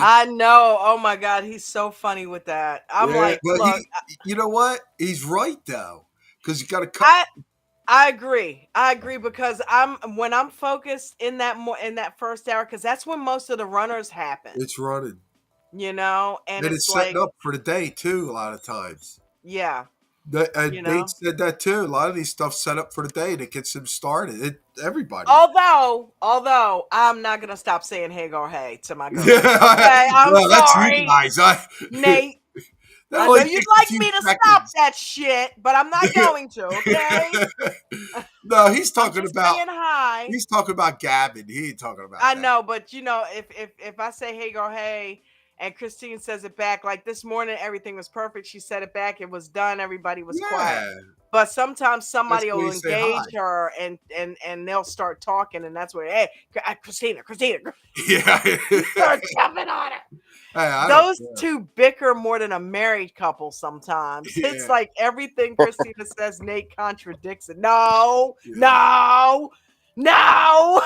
[SPEAKER 4] I know. Oh my God. He's so funny with that. I'm
[SPEAKER 7] Yeah,
[SPEAKER 4] like,
[SPEAKER 7] but
[SPEAKER 4] look,
[SPEAKER 7] you know what? He's right though, because you got to cut.
[SPEAKER 4] I agree. I agree because when I'm focused in that first hour, because that's when most of the runners happen,
[SPEAKER 7] It's running,
[SPEAKER 4] you know, and
[SPEAKER 7] and
[SPEAKER 4] it's
[SPEAKER 7] it's setting
[SPEAKER 4] like,
[SPEAKER 7] up for the day too. A lot of times.
[SPEAKER 4] yeah.
[SPEAKER 7] And
[SPEAKER 4] You
[SPEAKER 7] Nate
[SPEAKER 4] know.
[SPEAKER 7] said that too. A lot of these stuff set up for the day that gets him started. Everybody.
[SPEAKER 4] Although I'm not gonna stop saying hey girl hey to my girl.
[SPEAKER 7] Yeah,
[SPEAKER 4] Okay, I'm
[SPEAKER 7] well, that's you
[SPEAKER 4] sorry,
[SPEAKER 7] guys.
[SPEAKER 4] Nate.
[SPEAKER 7] That
[SPEAKER 4] I
[SPEAKER 7] only
[SPEAKER 4] know you'd
[SPEAKER 7] takes a
[SPEAKER 4] like
[SPEAKER 7] few
[SPEAKER 4] me to stop
[SPEAKER 7] seconds.
[SPEAKER 4] that shit, but I'm not going to. Okay,
[SPEAKER 7] No, he's
[SPEAKER 4] I'm
[SPEAKER 7] talking
[SPEAKER 4] just
[SPEAKER 7] about
[SPEAKER 4] saying hi.
[SPEAKER 7] he's talking about Gavin. He ain't talking about
[SPEAKER 4] I
[SPEAKER 7] that.
[SPEAKER 4] know, but if I say hey girl hey and Christine says it back, like this morning everything was perfect. She said it back, it was done, everybody was quiet.
[SPEAKER 7] Yeah,
[SPEAKER 4] But sometimes
[SPEAKER 7] that's
[SPEAKER 4] somebody
[SPEAKER 7] when
[SPEAKER 4] will
[SPEAKER 7] you say hi.
[SPEAKER 4] engage her and they'll start talking, and that's where hey Christina,
[SPEAKER 7] Yeah.
[SPEAKER 4] you start jumping on her.
[SPEAKER 7] Hey, I don't
[SPEAKER 4] Those
[SPEAKER 7] care.
[SPEAKER 4] two bicker more than a married couple sometimes. It's
[SPEAKER 7] Yeah,
[SPEAKER 4] like everything Christina says, Nate contradicts it. No,
[SPEAKER 7] yeah.
[SPEAKER 4] no, no,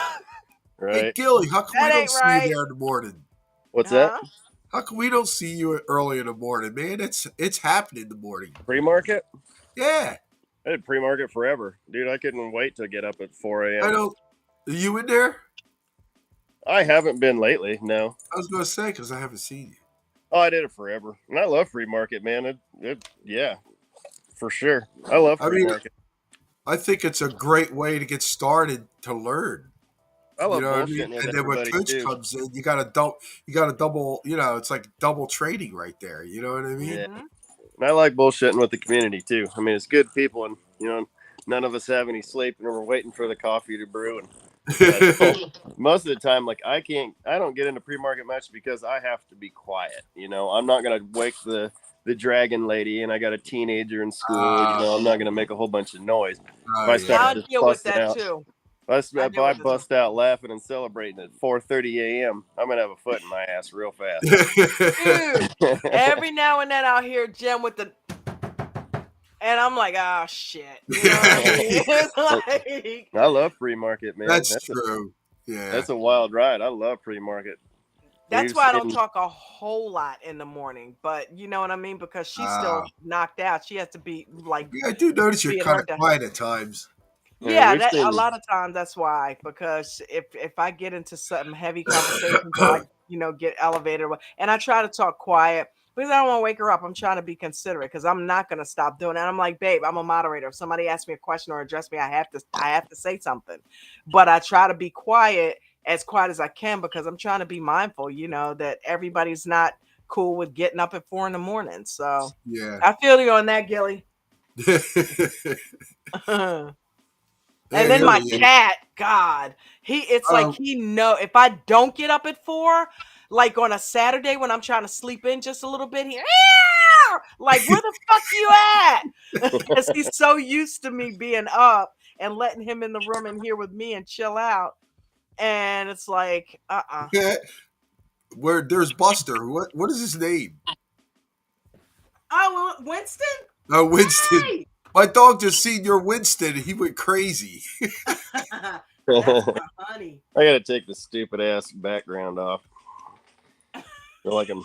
[SPEAKER 7] Hey,
[SPEAKER 2] Right.
[SPEAKER 7] Gilly, how come we
[SPEAKER 4] that
[SPEAKER 7] don't
[SPEAKER 4] ain't
[SPEAKER 7] see you
[SPEAKER 4] right.
[SPEAKER 7] there in the morning?
[SPEAKER 2] What's that?
[SPEAKER 4] Huh?
[SPEAKER 7] How come we don't see you early in the morning, man? It's happening in the morning.
[SPEAKER 2] Pre-market?
[SPEAKER 7] Yeah,
[SPEAKER 2] I did pre-market forever, dude. I couldn't wait to get up at 4
[SPEAKER 7] I
[SPEAKER 2] a.m.
[SPEAKER 7] don't. Are you in there?
[SPEAKER 2] I haven't been lately. No.
[SPEAKER 7] I was gonna say because I haven't seen you.
[SPEAKER 2] Oh, I did it forever, and I love free market, man. Yeah, for sure. I love
[SPEAKER 7] I
[SPEAKER 2] free
[SPEAKER 7] mean,
[SPEAKER 2] market.
[SPEAKER 7] I think it's a great way to get started to learn.
[SPEAKER 2] I
[SPEAKER 7] You
[SPEAKER 2] love
[SPEAKER 7] know what I mean?
[SPEAKER 2] bullshitting with
[SPEAKER 7] And then when
[SPEAKER 2] everybody
[SPEAKER 7] coach
[SPEAKER 2] too.
[SPEAKER 7] comes in, you got a double. You know, it's like double trading right there. You know what I mean?
[SPEAKER 2] Yeah,
[SPEAKER 4] Mm-hmm.
[SPEAKER 2] and I like bullshitting with the community too. I mean, it's good people, and none of us have any sleep, and we're waiting for the coffee to brew. And most of the time, like I don't get into pre-market much because I have to be quiet. I'm not gonna wake the dragon lady, and I got a teenager in school. I'm not gonna make a whole bunch of noise. If
[SPEAKER 7] Oh
[SPEAKER 2] I start
[SPEAKER 7] yeah.
[SPEAKER 4] I'll
[SPEAKER 2] just
[SPEAKER 4] deal with
[SPEAKER 2] busting
[SPEAKER 4] that
[SPEAKER 2] out,
[SPEAKER 4] too. I
[SPEAKER 2] if
[SPEAKER 4] deal
[SPEAKER 2] I
[SPEAKER 4] with it too.
[SPEAKER 2] bust out laughing and celebrating at 4:30 a.m., I'm gonna have a foot in my ass real fast.
[SPEAKER 4] Dude, every now and then I'll hear Jim with the, and I'm like, oh shit. You know what I mean? It's like,
[SPEAKER 2] I love free market, man.
[SPEAKER 7] That's true. Yeah.
[SPEAKER 2] That's a wild ride. I love free market.
[SPEAKER 4] that's
[SPEAKER 2] We've
[SPEAKER 4] why I don't
[SPEAKER 2] seen,
[SPEAKER 4] talk a whole lot in the morning. But you know what I mean? Because she's
[SPEAKER 7] Uh,
[SPEAKER 4] still knocked out. She has to be like
[SPEAKER 7] yeah, I do notice you're
[SPEAKER 4] be at
[SPEAKER 7] kind
[SPEAKER 4] her
[SPEAKER 7] of
[SPEAKER 4] desk.
[SPEAKER 7] quiet at times.
[SPEAKER 2] yeah,
[SPEAKER 4] Yeah,
[SPEAKER 2] we've
[SPEAKER 4] that a
[SPEAKER 2] seen.
[SPEAKER 4] lot of times that's why. Because if I get into some heavy conversations or I get elevated, and I try to talk quiet because I don't want to wake her up. I'm trying to be considerate because I'm not gonna stop doing that. I'm like, babe, I'm a moderator. If somebody asks me a question or address me, I have to say something. But I try to be as quiet as I can because I'm trying to be mindful, that everybody's not cool with getting up at 4 a.m. So
[SPEAKER 7] Yeah.
[SPEAKER 4] I feel you on that, Gilly.
[SPEAKER 7] I
[SPEAKER 4] And then
[SPEAKER 7] hear
[SPEAKER 4] my
[SPEAKER 7] you.
[SPEAKER 4] cat, God, it's like
[SPEAKER 7] Um,
[SPEAKER 4] he know if I don't get up at 4, like on a Saturday when I'm trying to sleep in just a little bit, like where the fuck you at? Because he's so used to me being up and letting him in the room and here with me and chill out. And it's like,
[SPEAKER 7] where there's Buster. What is his name?
[SPEAKER 4] Oh, Winston?
[SPEAKER 7] Oh, Winston.
[SPEAKER 4] Hey!
[SPEAKER 7] My dog just seen your Winston and he went crazy.
[SPEAKER 4] That's
[SPEAKER 2] I
[SPEAKER 4] my honey.
[SPEAKER 2] gotta take the stupid ass background off. Feel like I'm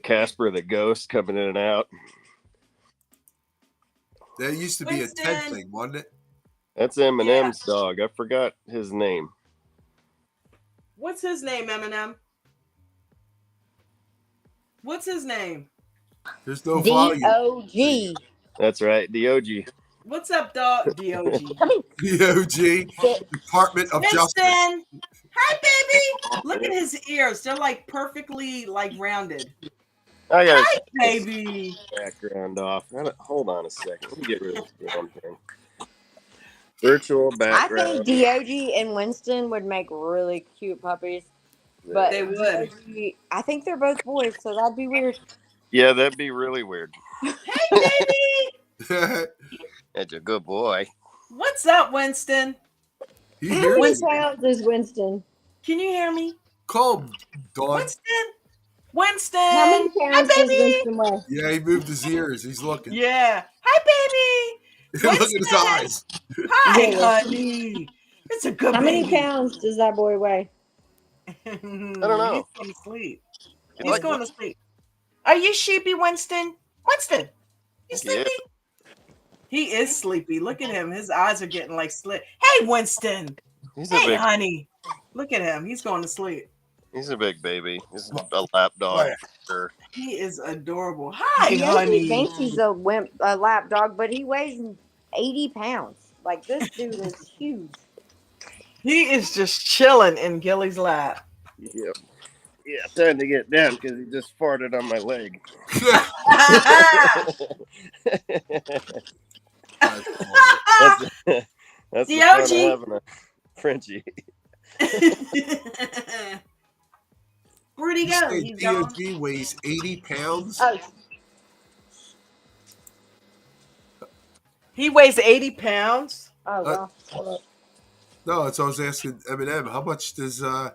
[SPEAKER 2] Casper the ghost coming in and out.
[SPEAKER 7] That used to be a Ted
[SPEAKER 4] Winston!
[SPEAKER 7] thing, wasn't it?
[SPEAKER 2] That's
[SPEAKER 4] Yeah.
[SPEAKER 2] Eminem's dog. I forgot his name.
[SPEAKER 4] What's his name, Eminem? What's his name?
[SPEAKER 7] There's no volume.
[SPEAKER 6] DOG.
[SPEAKER 2] That's right, the OG.
[SPEAKER 4] What's up, dog? DOG.
[SPEAKER 6] Come here.
[SPEAKER 7] DOG,
[SPEAKER 6] Sit.
[SPEAKER 7] Department of Justice.
[SPEAKER 4] Winston! Hi, baby! Look at his ears. They're like perfectly rounded.
[SPEAKER 2] I gotta
[SPEAKER 4] Hi,
[SPEAKER 2] take this
[SPEAKER 4] baby.
[SPEAKER 2] background off. Hold on a second. Let me get rid of this damn thing. Virtual
[SPEAKER 6] I think
[SPEAKER 2] background.
[SPEAKER 6] DOG and Winston would make really cute puppies. But
[SPEAKER 4] They would.
[SPEAKER 6] DOG, I think they're both boys, so that'd be weird.
[SPEAKER 2] Yeah, that'd be really weird.
[SPEAKER 4] Hey, baby!
[SPEAKER 2] That's a good boy.
[SPEAKER 4] What's up, Winston?
[SPEAKER 7] He
[SPEAKER 6] How
[SPEAKER 7] hears
[SPEAKER 6] many
[SPEAKER 7] you.
[SPEAKER 6] pounds is Winston?
[SPEAKER 4] Can you hear me?
[SPEAKER 7] Call him, Dawn.
[SPEAKER 4] Winston! Winston!
[SPEAKER 6] How many
[SPEAKER 4] Hi,
[SPEAKER 6] pounds does
[SPEAKER 4] baby!
[SPEAKER 6] Winston weigh?
[SPEAKER 7] Yeah, he moved his ears. He's looking.
[SPEAKER 4] Yeah. Hi, baby!
[SPEAKER 7] Look at his
[SPEAKER 4] Winston!
[SPEAKER 7] eyes.
[SPEAKER 4] Hi,
[SPEAKER 6] Really?
[SPEAKER 4] honey! It's a good
[SPEAKER 6] How many
[SPEAKER 4] baby.
[SPEAKER 6] pounds does that boy weigh?
[SPEAKER 2] I don't know.
[SPEAKER 4] He's going to sleep.
[SPEAKER 2] He's
[SPEAKER 4] He's
[SPEAKER 2] like,
[SPEAKER 4] going to sleep. Are you sheepy, Winston? Winston, you
[SPEAKER 2] yeah.
[SPEAKER 4] sleepy? He is sleepy. Look at him. His eyes are getting slit. Hey, Winston.
[SPEAKER 2] He's a
[SPEAKER 4] Hey,
[SPEAKER 2] big.
[SPEAKER 4] honey. Look at him. He's going to sleep.
[SPEAKER 2] He's a big baby. He's a lap dog
[SPEAKER 7] Right.
[SPEAKER 2] for sure.
[SPEAKER 4] He is adorable. Hi,
[SPEAKER 6] Yogi
[SPEAKER 4] honey.
[SPEAKER 6] thinks he's a lap dog, but he weighs 80 pounds. Like, this dude is huge.
[SPEAKER 4] He is just chilling in Gilly's lap.
[SPEAKER 2] Yep. Yeah, time to get down because he just farted on my leg.
[SPEAKER 7] That's funny.
[SPEAKER 2] That's the fun of
[SPEAKER 4] Dog.
[SPEAKER 2] having a Frenchie.
[SPEAKER 4] Where'd he
[SPEAKER 7] You
[SPEAKER 4] go?
[SPEAKER 7] say
[SPEAKER 4] He's gone.
[SPEAKER 7] DOG weighs 80 pounds?
[SPEAKER 6] Oh,
[SPEAKER 4] He weighs 80 pounds.
[SPEAKER 6] oh
[SPEAKER 7] Uh,
[SPEAKER 6] gosh. Hold up.
[SPEAKER 7] No, that's what I was asking Eminem. How much does DOG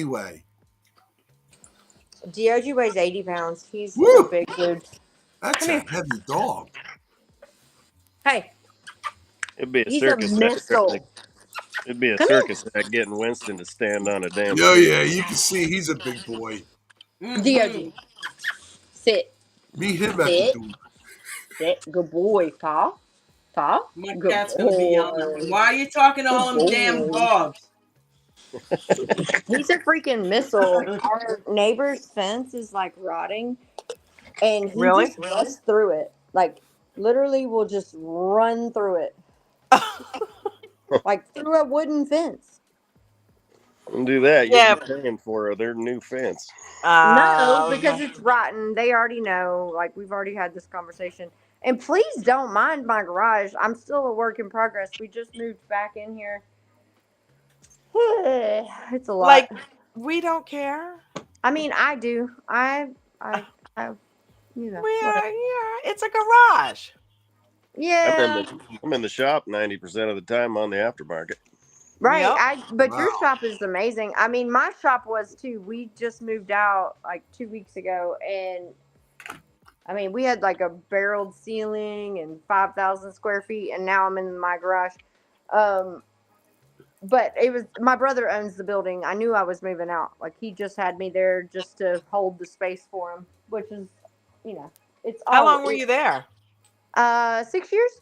[SPEAKER 7] weigh?
[SPEAKER 6] DOG weighs 80 pounds. He's
[SPEAKER 7] Woo!
[SPEAKER 6] a big dude.
[SPEAKER 7] That's
[SPEAKER 6] Come
[SPEAKER 7] a
[SPEAKER 6] here.
[SPEAKER 7] heavy dog.
[SPEAKER 6] Hey,
[SPEAKER 2] It'd be a
[SPEAKER 6] he's a
[SPEAKER 2] circus act.
[SPEAKER 6] missile.
[SPEAKER 2] It'd be a
[SPEAKER 6] Come here.
[SPEAKER 2] circus act getting Winston to stand on a damn
[SPEAKER 7] Yeah,
[SPEAKER 2] chair.
[SPEAKER 7] yeah, you can see he's a big boy.
[SPEAKER 6] DOG. Sit.
[SPEAKER 7] Meet him at the
[SPEAKER 6] Sit.
[SPEAKER 7] door.
[SPEAKER 6] Sit. Good boy, Paw. Paw.
[SPEAKER 4] My
[SPEAKER 6] Good
[SPEAKER 4] cat's gonna be yelling.
[SPEAKER 6] boy.
[SPEAKER 4] Why are you talking to all them
[SPEAKER 6] Good
[SPEAKER 4] damn
[SPEAKER 6] boy.
[SPEAKER 4] dogs?
[SPEAKER 6] He's a freaking missile. Our neighbor's fence is like rotting, and he
[SPEAKER 4] Really?
[SPEAKER 6] just runs through it. Like, literally will just run through it. Like through a wooden fence.
[SPEAKER 2] And do that,
[SPEAKER 4] Yeah.
[SPEAKER 2] you'll be paying for their new fence.
[SPEAKER 6] No, because it's rotten. They already know. Like, we've already had this conversation. And please don't mind my garage. I'm still a work in progress. We just moved back in here. It's a lot.
[SPEAKER 4] Like, we don't care.
[SPEAKER 6] I mean, I do. I you know. Whatever.
[SPEAKER 4] Yeah, it's a garage.
[SPEAKER 6] Yeah.
[SPEAKER 2] I'm in the shop 90% of the time on the aftermarket.
[SPEAKER 6] Right.
[SPEAKER 4] Yep.
[SPEAKER 6] But your
[SPEAKER 7] Wow.
[SPEAKER 6] shop is amazing. I mean, my shop was too. We just moved out like 2 weeks ago, and I mean, we had like a barreled ceiling and 5,000 square feet, and now I'm in my garage. But it was my brother owns the building. I knew I was moving out. Like, he just had me there just to hold the space for him, which is, it's all.
[SPEAKER 4] How long were you there?
[SPEAKER 6] 6 years.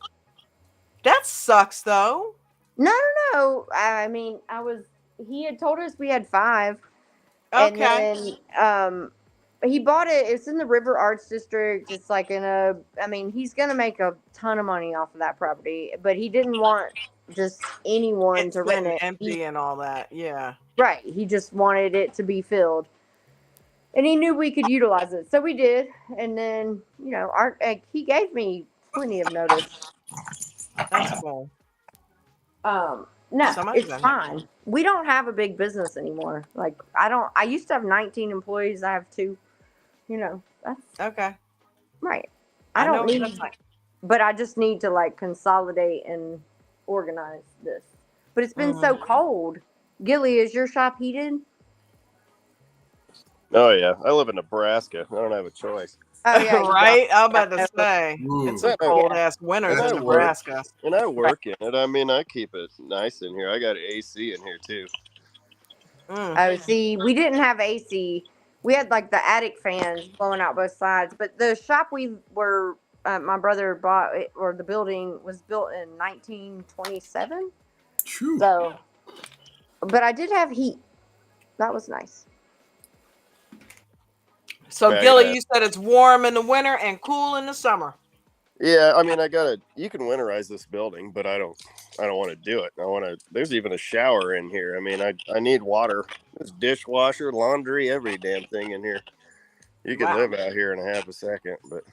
[SPEAKER 4] That sucks, though.
[SPEAKER 6] No. I mean, he had told us we had 5.
[SPEAKER 4] Okay.
[SPEAKER 6] And then he bought it. It's in the River Arts District. It's like he's going to make a ton of money off of that property, but he didn't want just anyone
[SPEAKER 4] It's
[SPEAKER 6] to rent it.
[SPEAKER 4] empty and all that. Yeah.
[SPEAKER 6] Right. He just wanted it to be filled. And he knew we could utilize it. So we did. And then, he gave me plenty of notice.
[SPEAKER 4] That's cool.
[SPEAKER 6] No,
[SPEAKER 4] Somebody's
[SPEAKER 6] it's
[SPEAKER 4] done it.
[SPEAKER 6] fine. We don't have a big business anymore. Like, I used to have 19 employees. I have 2. That's
[SPEAKER 4] Okay.
[SPEAKER 6] right.
[SPEAKER 4] I
[SPEAKER 6] I
[SPEAKER 4] know
[SPEAKER 6] don't
[SPEAKER 4] what
[SPEAKER 6] need,
[SPEAKER 4] that's like.
[SPEAKER 6] but I just need to like consolidate and organize this. But it's been so cold. Gilly, is your shop heated?
[SPEAKER 2] Oh, yeah. I live in Nebraska. I don't have a choice.
[SPEAKER 6] Oh yeah, you
[SPEAKER 4] Right? I'm about to say.
[SPEAKER 7] Ooh.
[SPEAKER 4] It's a cold ass winters
[SPEAKER 7] That's
[SPEAKER 4] in
[SPEAKER 7] cold.
[SPEAKER 4] Nebraska.
[SPEAKER 2] And I work in it. I mean, I keep it nice in here. I got AC in here, too.
[SPEAKER 6] Oh, see, we didn't have AC. We had like the attic fans blowing out both sides. But the shop my brother bought, or the building was built in 1927.
[SPEAKER 7] True.
[SPEAKER 6] So, but I did have heat. That was nice.
[SPEAKER 4] So,
[SPEAKER 2] Yeah,
[SPEAKER 4] Gilly,
[SPEAKER 2] yeah.
[SPEAKER 4] you said it's warm in the winter and cool in the summer.
[SPEAKER 2] Yeah, I mean, you can winterize this building, but I don't want to do it. There's even a shower in here. I mean, I need water. There's dishwasher, laundry, every damn thing in here. You can
[SPEAKER 4] Wow.
[SPEAKER 2] live out here in a half a second, but.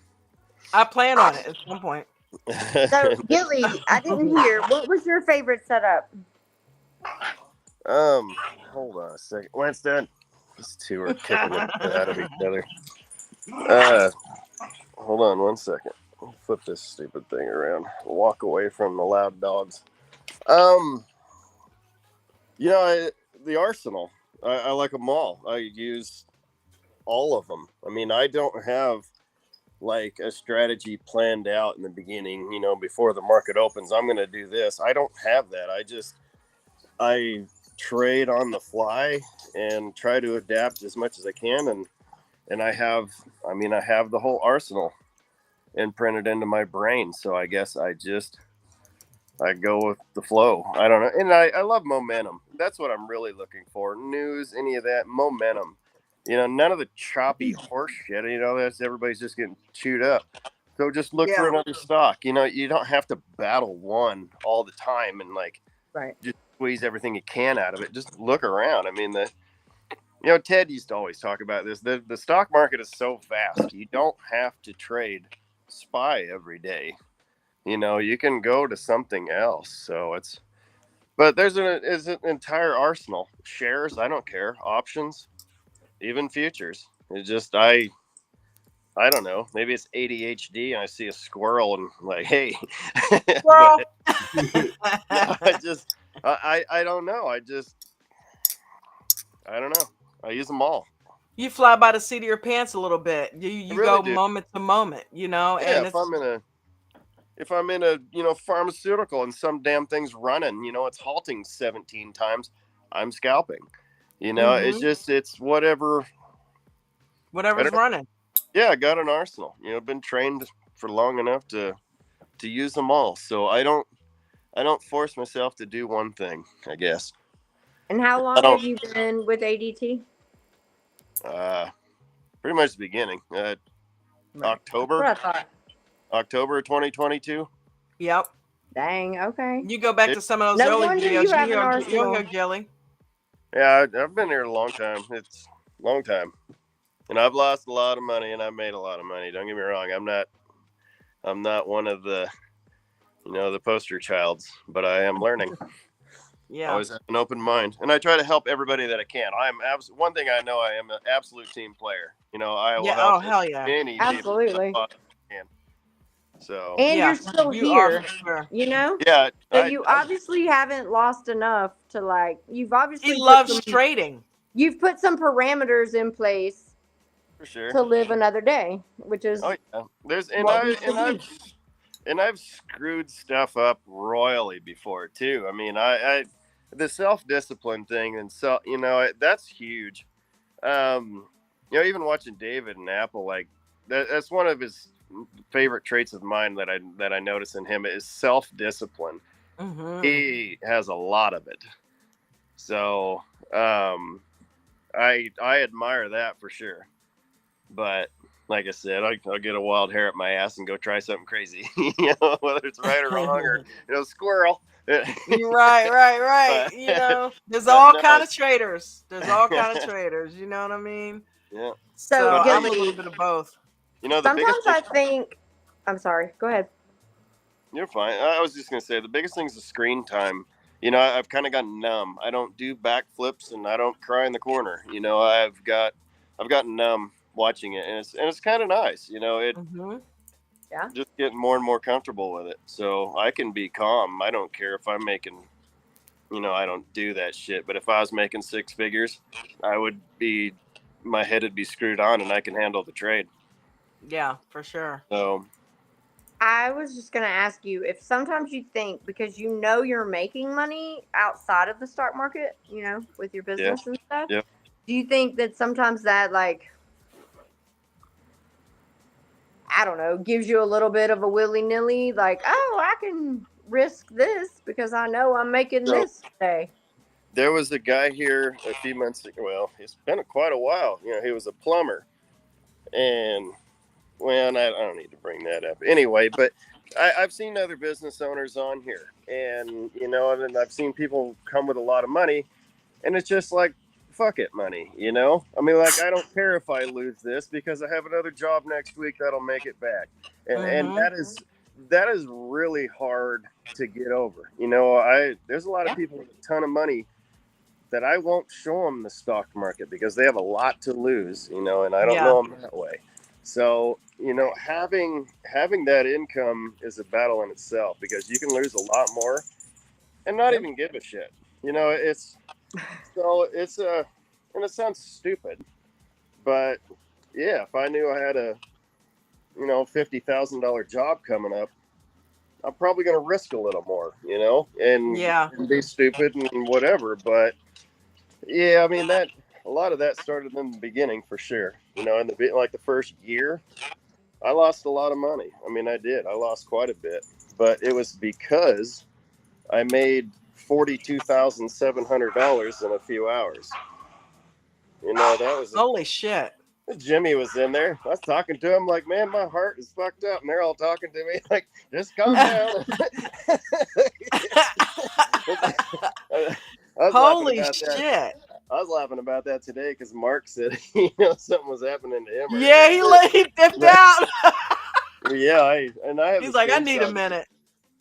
[SPEAKER 4] I plan on it at some point.
[SPEAKER 6] So, Gilly, I didn't hear. What was your favorite setup?
[SPEAKER 2] Hold on a second. Winston, these two are kicking the shit out of each other. Hold on 1 second. I'll flip this stupid thing around. Walk away from the loud dogs. The arsenal. I like them all. I use all of them. I mean, I don't have like a strategy planned out in the beginning, before the market opens, I'm going to do this. I don't have that. I trade on the fly and try to adapt as much as I can. And I have the whole arsenal imprinted into my brain. So I guess I I go with the flow. I don't know. And I love momentum. That's what I'm really looking for. News, any of that, momentum. None of the choppy horse shit. That's everybody's just getting chewed up. So just look for
[SPEAKER 4] Yeah.
[SPEAKER 2] another stock. You don't have to battle one all the time and
[SPEAKER 6] Right.
[SPEAKER 2] just squeeze everything you can out of it. Just look around. I mean, Ted used to always talk about this. The stock market is so vast. You don't have to trade SPY every day. You can go to something else. So but there's an entire arsenal. Shares, I don't care. Options, even futures. It's just I don't know. Maybe it's ADHD and I see a squirrel and like, hey.
[SPEAKER 4] Squirrel.
[SPEAKER 2] I don't know. I don't know. I use them all.
[SPEAKER 4] You fly by the seat of your pants a little bit. You
[SPEAKER 2] really
[SPEAKER 4] go
[SPEAKER 2] do.
[SPEAKER 4] moment to moment,
[SPEAKER 2] Yeah,
[SPEAKER 4] and
[SPEAKER 2] if I'm in a pharmaceutical and some damn thing's running, it's halting 17 times, I'm scalping. It's whatever.
[SPEAKER 4] whatever's running.
[SPEAKER 2] Yeah, I got an arsenal. Been trained for long enough to use them all. So I don't force myself to do one thing, I guess.
[SPEAKER 6] And how long have you been with ADT?
[SPEAKER 2] Pretty much the beginning.
[SPEAKER 6] Right.
[SPEAKER 2] October.
[SPEAKER 6] That's what I thought.
[SPEAKER 2] October 2022.
[SPEAKER 4] Yep.
[SPEAKER 6] Dang. Okay.
[SPEAKER 4] You go back to some of those
[SPEAKER 6] No
[SPEAKER 4] early
[SPEAKER 6] wonder
[SPEAKER 4] videos.
[SPEAKER 6] you have an
[SPEAKER 4] You'll
[SPEAKER 6] arsenal.
[SPEAKER 4] hear Jelly.
[SPEAKER 2] Yeah, I've been here a long time. It's a long time. And I've lost a lot of money and I've made a lot of money. Don't get me wrong. I'm not one of the the poster childs, but I am learning.
[SPEAKER 4] Yeah.
[SPEAKER 2] Always have an open mind. And I try to help everybody that I can. One thing I know, I am an absolute team player. I will help
[SPEAKER 4] Oh, hell yeah.
[SPEAKER 2] any
[SPEAKER 6] Absolutely.
[SPEAKER 2] people I can. So
[SPEAKER 6] And
[SPEAKER 4] Yeah,
[SPEAKER 6] you're still
[SPEAKER 4] you are
[SPEAKER 6] here,
[SPEAKER 4] for sure.
[SPEAKER 2] yeah,
[SPEAKER 6] So you obviously haven't lost enough to you've obviously
[SPEAKER 4] He loves trading.
[SPEAKER 6] You've put some parameters in place
[SPEAKER 2] for sure
[SPEAKER 6] to live another day, which is
[SPEAKER 2] I've screwed stuff up royally before too. I mean, I the self-discipline thing and that's huge. Even watching David and Apple, like that's one of his favorite traits of mine that I notice in him is self-discipline.
[SPEAKER 4] Mm-hmm.
[SPEAKER 2] He has a lot of it. So I admire that for sure. But like I said, I'll get a wild hair at my ass and go try something crazy. Whether it's right or wrong or squirrel.
[SPEAKER 4] You're right.
[SPEAKER 2] But,
[SPEAKER 4] there's all kind of traders. There's all kind of traders. You know what I mean?
[SPEAKER 2] Yeah.
[SPEAKER 6] So
[SPEAKER 4] I'm a little bit of both.
[SPEAKER 6] Sometimes I think. I'm sorry. Go ahead.
[SPEAKER 2] You're fine. I was just gonna say the biggest thing is the screen time. I've kind of gotten numb. I don't do backflips and I don't cry in the corner. I've gotten numb watching it, and it's kind of nice.
[SPEAKER 6] Yeah.
[SPEAKER 2] Just getting more and more comfortable with it, so I can be calm. I don't care if I'm making, I don't do that shit. But if I was making six figures, my head would be screwed on, and I can handle the trade.
[SPEAKER 4] Yeah, for sure.
[SPEAKER 2] So.
[SPEAKER 6] I was just going to ask you if sometimes you think, because you're making money outside of the stock market, with your business and stuff.
[SPEAKER 2] Yeah.
[SPEAKER 6] Do you think that sometimes that, I don't know, gives you a little bit of a willy-nilly, I can risk this because I know I'm making this today?
[SPEAKER 2] There was a guy here a few months ago. Well, it's been quite a while. He was a plumber. And well, I don't need to bring that up anyway, but I've seen other business owners on here, and and I've seen people come with a lot of money, and it's just like, fuck it, money. I mean, I don't care if I lose this because I have another job next week that'll make it back, and that is really hard to get over. There's a lot of people with a ton of money that I won't show them the stock market because they have a lot to lose, and I don't know them that way. So, having that income is a battle in itself because you can lose a lot more and not even give a shit. And it sounds stupid, but yeah, if I knew I had a, $50,000 job coming up, I'm probably going to risk a little more, and be stupid and whatever. But yeah, I mean, a lot of that started in the beginning for sure. In the first year, I lost a lot of money. I mean, I did. I lost quite a bit, but it was because I made $42,700 in a few hours. You know, that was
[SPEAKER 4] Holy shit.
[SPEAKER 2] Jimmy was in there. I was talking to him like, man, my heart is fucked up. And they're all talking to me like, just calm down. I was laughing
[SPEAKER 4] Holy
[SPEAKER 2] about that.
[SPEAKER 4] shit.
[SPEAKER 2] I was laughing about that today because Mark said, something was happening to him.
[SPEAKER 4] Yeah, he dipped out.
[SPEAKER 2] Yeah, I have
[SPEAKER 4] He's
[SPEAKER 2] the
[SPEAKER 4] like, I need a
[SPEAKER 2] screenshots.
[SPEAKER 4] minute.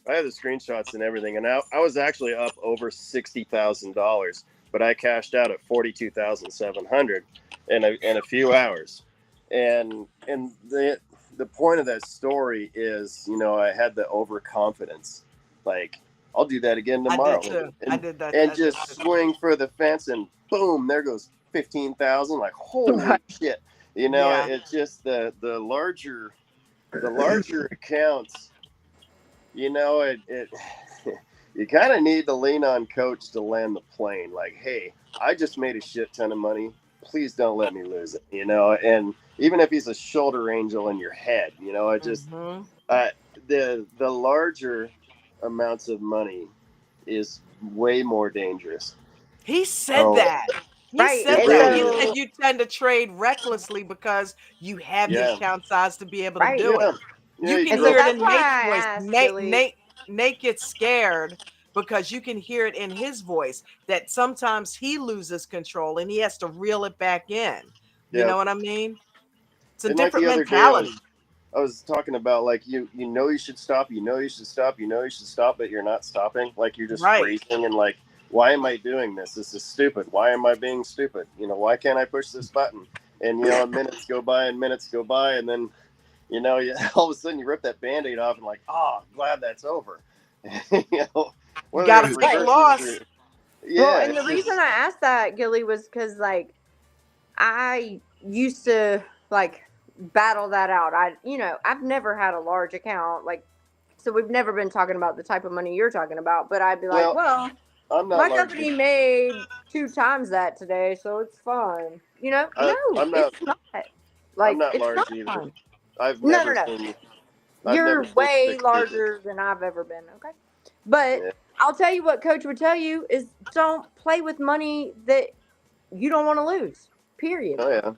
[SPEAKER 2] I have the screenshots and everything, and I was actually up over $60,000, but I cashed out at $42,700 in a few hours, and the point of that story is, I had the overconfidence, like I'll do that again tomorrow.
[SPEAKER 4] I did too.
[SPEAKER 2] And,
[SPEAKER 4] I did that.
[SPEAKER 2] and just swing for the fence, and boom, there goes 15,000. Like holy shit,
[SPEAKER 4] Yeah.
[SPEAKER 2] It's just the larger accounts. It you kind of need to lean on coach to land the plane. Like, hey, I just made a shit ton of money. Please don't let me lose it. And even if he's a shoulder angel in your head, it just the larger amounts of money is way more dangerous.
[SPEAKER 4] He said that. He
[SPEAKER 6] Right,
[SPEAKER 4] said
[SPEAKER 6] and
[SPEAKER 4] that. He
[SPEAKER 6] so-
[SPEAKER 4] said you tend to trade recklessly because you have the account size to be able to
[SPEAKER 6] Right.
[SPEAKER 4] do it.
[SPEAKER 2] Yeah,
[SPEAKER 4] You can
[SPEAKER 6] And so
[SPEAKER 4] hear it
[SPEAKER 6] that's
[SPEAKER 4] in
[SPEAKER 6] why
[SPEAKER 4] Nate's
[SPEAKER 6] I
[SPEAKER 4] voice.
[SPEAKER 6] asked Gilly.
[SPEAKER 4] Nate gets scared because you can hear it in his voice that sometimes he loses control and he has to reel it back in. You know what I mean? It's a
[SPEAKER 2] And like
[SPEAKER 4] different
[SPEAKER 2] the other day,
[SPEAKER 4] mentality.
[SPEAKER 2] I was talking about like you should stop, you should stop, but you're not stopping. Like you're just freezing and like, why am I doing this? This is stupid. Why am I being stupid? Why can't I push this button? And minutes go by, and then all of a sudden you rip that Band-Aid off and like, I'm glad that's over.
[SPEAKER 4] You gotta take a loss.
[SPEAKER 2] Yeah.
[SPEAKER 6] Well, and the reason I asked that, Gilly, was because like I used to like battle that out. I've never had a large account, like, so we've never been talking about the type of money you're talking about. But I'd be like, well, my company made 2 times that today, so it's fine. No, it's not. Like,
[SPEAKER 2] I'm not
[SPEAKER 6] it's
[SPEAKER 2] large
[SPEAKER 6] not
[SPEAKER 2] either.
[SPEAKER 6] fine.
[SPEAKER 2] I've
[SPEAKER 6] No.
[SPEAKER 2] never seen.
[SPEAKER 6] You're way larger than I've ever been. Okay, but I'll tell you what Coach would tell you is don't play with money that you don't want to lose. Period.
[SPEAKER 2] Oh yeah.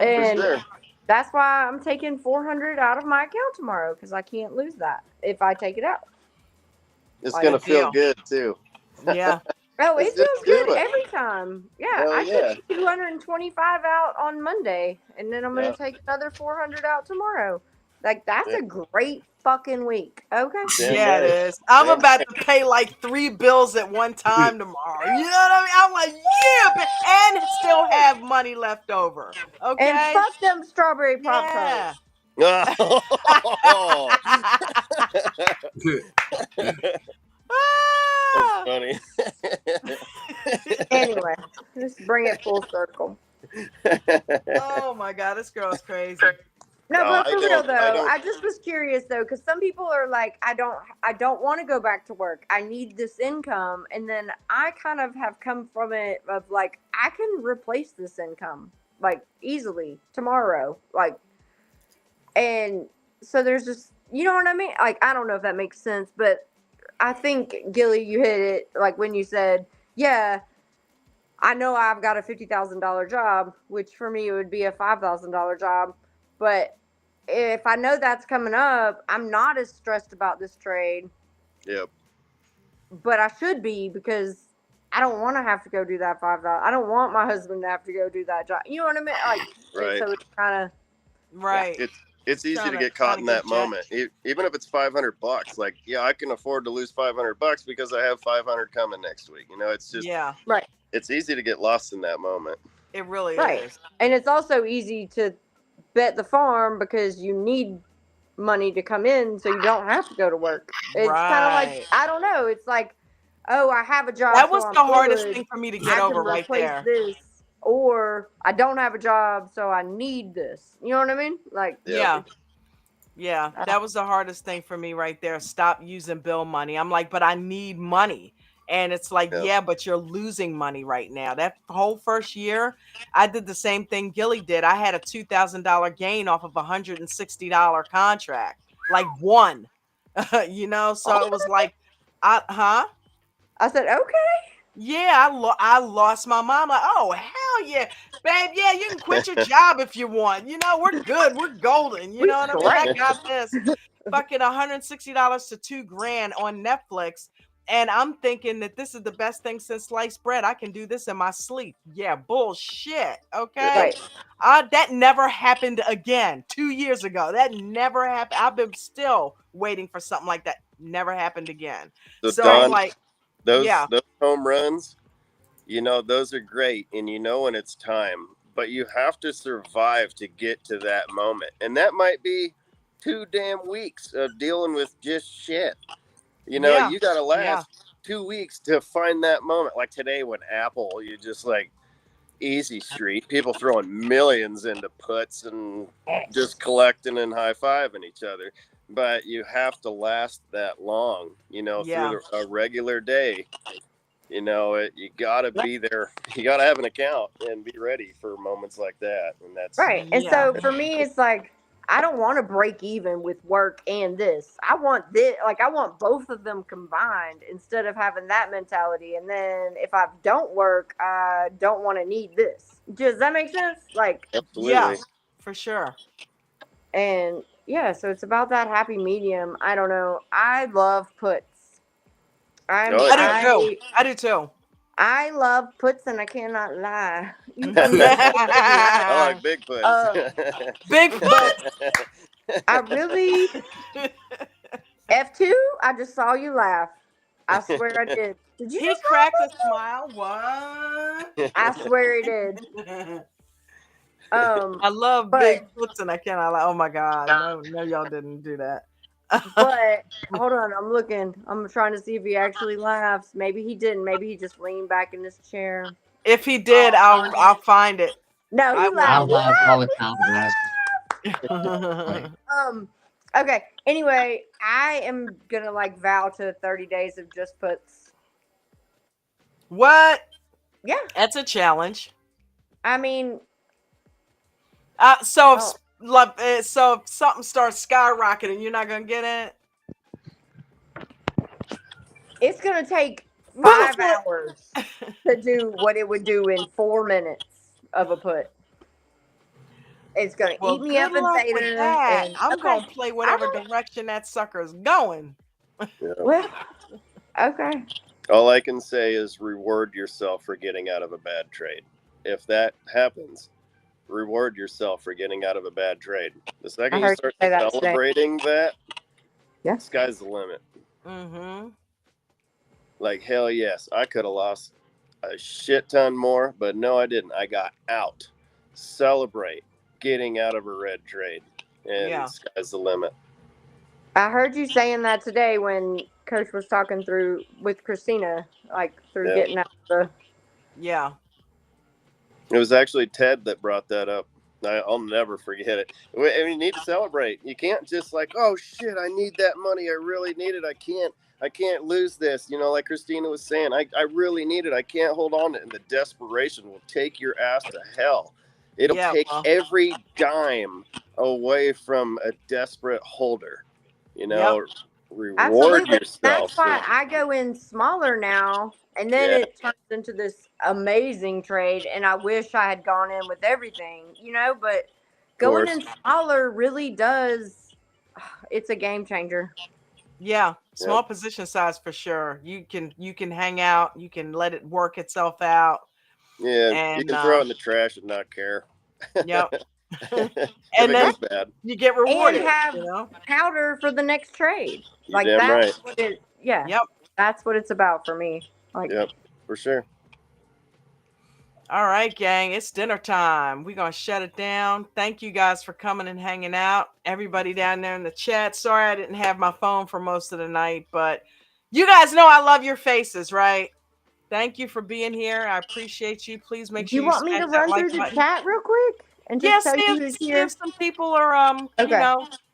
[SPEAKER 6] And
[SPEAKER 2] for sure.
[SPEAKER 6] that's why I'm taking $400 out of my account tomorrow because I can't lose that if I take it out.
[SPEAKER 2] It's gonna feel good too.
[SPEAKER 4] Yeah.
[SPEAKER 6] Oh, it feels good every time. Yeah,
[SPEAKER 2] Hell
[SPEAKER 6] I
[SPEAKER 2] yeah.
[SPEAKER 6] took 225 out on Monday, and then I'm gonna take another 400 out tomorrow. Like that's a great fucking week. Okay.
[SPEAKER 4] Yeah, it is. I'm about to pay like 3 bills at one time tomorrow. You know what I mean? I'm like, yeah, and still have money left over. Okay.
[SPEAKER 6] And fuck them strawberry pop tarts.
[SPEAKER 2] Oh. That's funny.
[SPEAKER 6] Anyway, let's bring it full circle.
[SPEAKER 4] Oh my god, this girl's crazy.
[SPEAKER 6] No, but for real though, I just was curious though, because some people are like, I don't want to go back to work. I need this income, and then I kind of have come from it of like I can replace this income like easily tomorrow, like, and so there's just what I mean. Like I don't know if that makes sense, but I think Gilly, you hit it like when you said, yeah. I know I've got a $50,000 job, which for me it would be a $5,000 job, but if I know that's coming up, I'm not as stressed about this trade.
[SPEAKER 2] Yep.
[SPEAKER 6] But I should be because I don't want to have to go do that $5,000. I don't want my husband to have to go do that job. You know what I mean? Like,
[SPEAKER 2] right.
[SPEAKER 6] So it's kind of
[SPEAKER 4] right.
[SPEAKER 2] It's easy to get caught in that moment, even if it's $500. Like, yeah, I can afford to lose $500 because I have 500 coming next week. It's just
[SPEAKER 6] right.
[SPEAKER 2] It's easy to get lost in that moment.
[SPEAKER 4] It really is.
[SPEAKER 6] And it's also easy to bet the farm because you need money to come in so you don't have to go to work. It's kind of like, I don't know. It's like, oh, I have a job.
[SPEAKER 4] That was the hardest thing for me to get over right there.
[SPEAKER 6] This, or I don't have a job, so I need this. You know what I mean? Like,
[SPEAKER 4] yeah, that was the hardest thing for me right there. Stop using bill money. I'm like, but I need money. And it's like, yeah, but you're losing money right now. That whole first year, I did the same thing Gilly did. I had a $2,000 gain off of a $160 contract, like one, so it was like,
[SPEAKER 6] I said, okay.
[SPEAKER 4] Yeah, I lost my mind. Like, oh hell yeah, babe. Yeah, you can quit your job if you want. You know, we're good. We're golden. You
[SPEAKER 6] We
[SPEAKER 4] know what I mean? I
[SPEAKER 6] great.
[SPEAKER 4] got this fucking $160 to $2,000 on Netflix, and I'm thinking that this is the best thing since sliced bread. I can do this in my sleep. Yeah, bullshit. Okay,
[SPEAKER 6] Right.
[SPEAKER 4] that never happened again. 2 years ago, that never happened. I've been still waiting for something like that. Never happened again.
[SPEAKER 2] So
[SPEAKER 4] So I'm
[SPEAKER 2] Don,
[SPEAKER 4] like,
[SPEAKER 2] those
[SPEAKER 4] yeah,
[SPEAKER 2] those home runs, those are great, and when it's time, but you have to survive to get to that moment, and that might be 2 damn weeks of dealing with just shit.
[SPEAKER 4] yeah,
[SPEAKER 2] You gotta
[SPEAKER 4] yeah.
[SPEAKER 2] last 2 weeks to find that moment. Like today when Apple, you just like easy street, people throwing millions into puts and just collecting and high-fiving each other. But you have to last that long,
[SPEAKER 4] Yeah.
[SPEAKER 2] through a regular day. You gotta be there. You gotta have an account and be ready for moments like that. And that's
[SPEAKER 6] Right. And
[SPEAKER 4] Yeah.
[SPEAKER 6] so for me, it's like, I don't want to break even with work and this. I want this, like, I want both of them combined instead of having that mentality. And then if I don't work, I don't want to need this. Does that make sense? Like,
[SPEAKER 4] Yeah,
[SPEAKER 2] absolutely.
[SPEAKER 4] for sure.
[SPEAKER 6] and yeah, so it's about that happy medium. I don't know. I love puts.
[SPEAKER 2] Oh,
[SPEAKER 4] I do
[SPEAKER 2] yeah.
[SPEAKER 4] too. I do too.
[SPEAKER 6] I love puts, and I cannot lie. I'm not gonna
[SPEAKER 2] I
[SPEAKER 6] lie.
[SPEAKER 2] like big puts.
[SPEAKER 6] Uh,
[SPEAKER 4] Bigfoot.
[SPEAKER 6] but I really F2. I just saw you laugh. I swear I did. Did you
[SPEAKER 4] He
[SPEAKER 6] just
[SPEAKER 4] cracked a
[SPEAKER 6] laugh?
[SPEAKER 4] smile. What?
[SPEAKER 6] I swear he did.
[SPEAKER 4] I love
[SPEAKER 6] But
[SPEAKER 4] Bigfoots and I cannot like, oh my god. No, no, y'all didn't do that.
[SPEAKER 6] but hold on, I'm looking. I'm trying to see if he actually laughs. Maybe he didn't. Maybe he just leaned back in his chair.
[SPEAKER 4] If he did, I'll find it.
[SPEAKER 6] No,
[SPEAKER 4] I
[SPEAKER 6] he
[SPEAKER 5] I
[SPEAKER 6] laughed.
[SPEAKER 4] will.
[SPEAKER 6] He
[SPEAKER 5] laugh all the
[SPEAKER 6] laughed.
[SPEAKER 5] time, guys. Right.
[SPEAKER 6] Okay. Anyway, I am gonna like vow to 30 days of just puts.
[SPEAKER 4] What?
[SPEAKER 6] Yeah.
[SPEAKER 4] That's a challenge.
[SPEAKER 6] I mean,
[SPEAKER 4] So
[SPEAKER 6] oh,
[SPEAKER 4] if something starts skyrocketing, you're not gonna get it.
[SPEAKER 6] it's gonna take
[SPEAKER 4] Well,
[SPEAKER 6] 5 hours to do what it would do in 4 minutes of a put. It's gonna eat me
[SPEAKER 4] good
[SPEAKER 6] up and
[SPEAKER 4] luck with
[SPEAKER 6] theta.
[SPEAKER 4] that.
[SPEAKER 6] And
[SPEAKER 4] I'm
[SPEAKER 6] okay,
[SPEAKER 4] gonna play
[SPEAKER 6] I
[SPEAKER 4] whatever
[SPEAKER 6] don't.
[SPEAKER 4] direction that sucker's going.
[SPEAKER 2] Yeah.
[SPEAKER 6] Well, okay.
[SPEAKER 2] All I can say is reward yourself for getting out of a bad trade. If that happens, reward yourself for getting out of a bad trade. The
[SPEAKER 6] I
[SPEAKER 2] second you
[SPEAKER 6] heard you
[SPEAKER 2] start
[SPEAKER 6] say that today.
[SPEAKER 2] celebrating that,
[SPEAKER 6] Yeah.
[SPEAKER 2] sky's the limit.
[SPEAKER 4] Mm-hmm.
[SPEAKER 2] Like, hell yes, I could have lost a shit ton more, but no, I didn't. I got out. Celebrate getting out of a red trade, and
[SPEAKER 4] Yeah.
[SPEAKER 2] sky's the limit.
[SPEAKER 6] I heard you saying that today when Coach was talking through with Christina, like through
[SPEAKER 2] Yeah.
[SPEAKER 6] getting out of the.
[SPEAKER 4] Yeah.
[SPEAKER 2] It was actually Ted that brought that up. I'll never forget it. I mean, you need to celebrate. You can't just like, oh shit, I need that money. I really need it. I can't lose this. Like Christina was saying, I really need it. I can't hold on to it. And the desperation will take your ass to hell. It'll
[SPEAKER 4] Yeah,
[SPEAKER 2] take
[SPEAKER 4] well.
[SPEAKER 2] every dime away from a desperate holder. Reward
[SPEAKER 6] Absolutely.
[SPEAKER 2] yourself.
[SPEAKER 6] That's why I go in smaller now, and then
[SPEAKER 2] Yeah.
[SPEAKER 6] it turns into this amazing trade. And I wish I had gone in with everything, but going in smaller really does. It's a game changer.
[SPEAKER 4] Yeah, small position size for sure. You can hang out. You can let it work itself out.
[SPEAKER 2] Yeah,
[SPEAKER 4] And
[SPEAKER 2] you can throw it in the trash and not care.
[SPEAKER 4] Yep.
[SPEAKER 2] If
[SPEAKER 4] And
[SPEAKER 2] it
[SPEAKER 4] then
[SPEAKER 2] goes bad,
[SPEAKER 4] you get
[SPEAKER 6] And
[SPEAKER 4] rewarded.
[SPEAKER 6] have powder for the next trade.
[SPEAKER 2] You're
[SPEAKER 6] Like
[SPEAKER 2] damn
[SPEAKER 6] that's
[SPEAKER 2] right.
[SPEAKER 6] what it. Yeah.
[SPEAKER 4] Yep.
[SPEAKER 6] That's what it's about for me. Like.
[SPEAKER 2] Yep, for sure.
[SPEAKER 4] All right, gang, it's dinner time. We're going to shut it down. Thank you guys for coming and hanging out. Everybody down there in the chat. Sorry I didn't have my phone for most of the night, but you guys know I love your faces, right? Thank you for being here. I appreciate you. Please make
[SPEAKER 6] Do
[SPEAKER 4] sure
[SPEAKER 6] you
[SPEAKER 4] you
[SPEAKER 6] want me to
[SPEAKER 4] smash that
[SPEAKER 6] run
[SPEAKER 4] like
[SPEAKER 6] through the
[SPEAKER 4] button.
[SPEAKER 6] chat real quick and just tell you who's
[SPEAKER 4] see
[SPEAKER 6] here?
[SPEAKER 4] if some people are
[SPEAKER 6] Okay.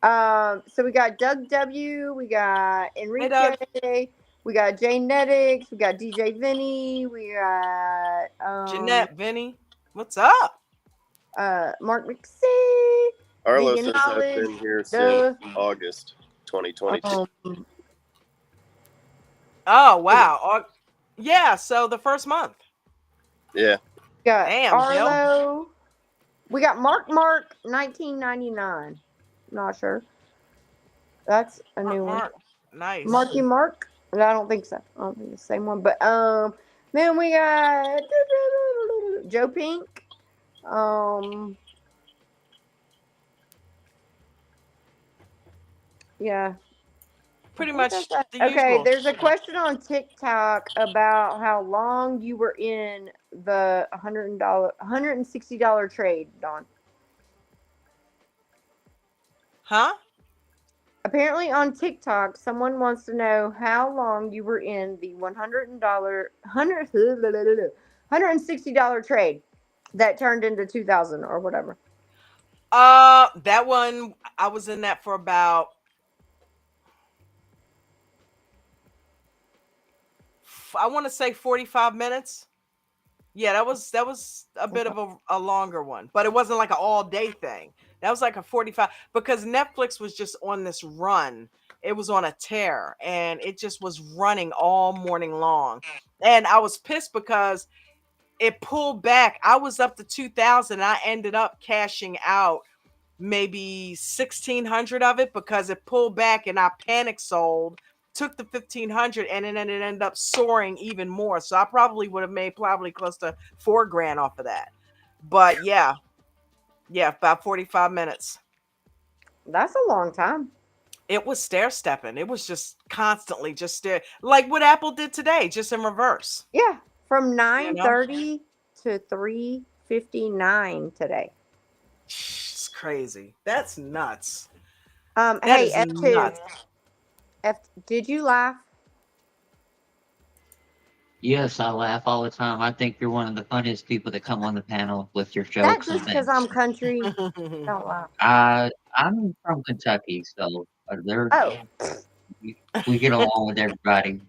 [SPEAKER 6] So we got Doug W, we got Enrique, we got Jane Netics, we got DJ Vinny, we got
[SPEAKER 4] Jeanette, Vinny. What's up?
[SPEAKER 6] Mark McSee.
[SPEAKER 2] Arlo
[SPEAKER 6] Vegan
[SPEAKER 2] says I've
[SPEAKER 6] Knowledge,
[SPEAKER 2] been here since August 2022.
[SPEAKER 4] Oh wow. Yeah. So the first month.
[SPEAKER 2] Yeah.
[SPEAKER 6] Got
[SPEAKER 4] Damn, Dale.
[SPEAKER 6] Arlo. We got Mark 1999. Not sure. That's a new one.
[SPEAKER 4] Mark. Nice.
[SPEAKER 6] Marky Mark. I don't think so. I don't think it's the same one. But then we got Joe Pink. Yeah.
[SPEAKER 4] Pretty much the
[SPEAKER 6] Okay,
[SPEAKER 4] usual.
[SPEAKER 6] there's a question on TikTok about how long you were in the $160 trade, Don.
[SPEAKER 4] Huh?
[SPEAKER 6] Apparently on TikTok, someone wants to know how long you were in the $160 trade that turned into 2000 or whatever.
[SPEAKER 4] That one I was in that for about I want to say 45 minutes. Yeah, that was a bit of a longer one, but it wasn't like an all day thing. That was like a 45 because Netflix was just on this run. It was on a tear and it just was running all morning long. And I was pissed because it pulled back. I was up to 2000. I ended up cashing out maybe 1600 of it because it pulled back and I panic sold, took the 1500 and then it ended up soaring even more. So I probably would have made probably close to $4,000 off of that. But yeah, about 45 minutes.
[SPEAKER 6] That's a long time.
[SPEAKER 4] It was stair stepping. It was just constantly just stare like what Apple did today, just in reverse.
[SPEAKER 6] Yeah, from 9:30 to 3:59 today.
[SPEAKER 4] It's crazy. That's nuts.
[SPEAKER 6] Hey, F2. Did you laugh?
[SPEAKER 5] Yes, I laugh all the time. I think you're one of the funniest people that come on the panel with your
[SPEAKER 6] That's
[SPEAKER 5] jokes and
[SPEAKER 6] just because
[SPEAKER 5] things.
[SPEAKER 6] I'm country. Don't laugh.
[SPEAKER 5] I'm from Kentucky, so
[SPEAKER 6] Oh,
[SPEAKER 5] we get along with everybody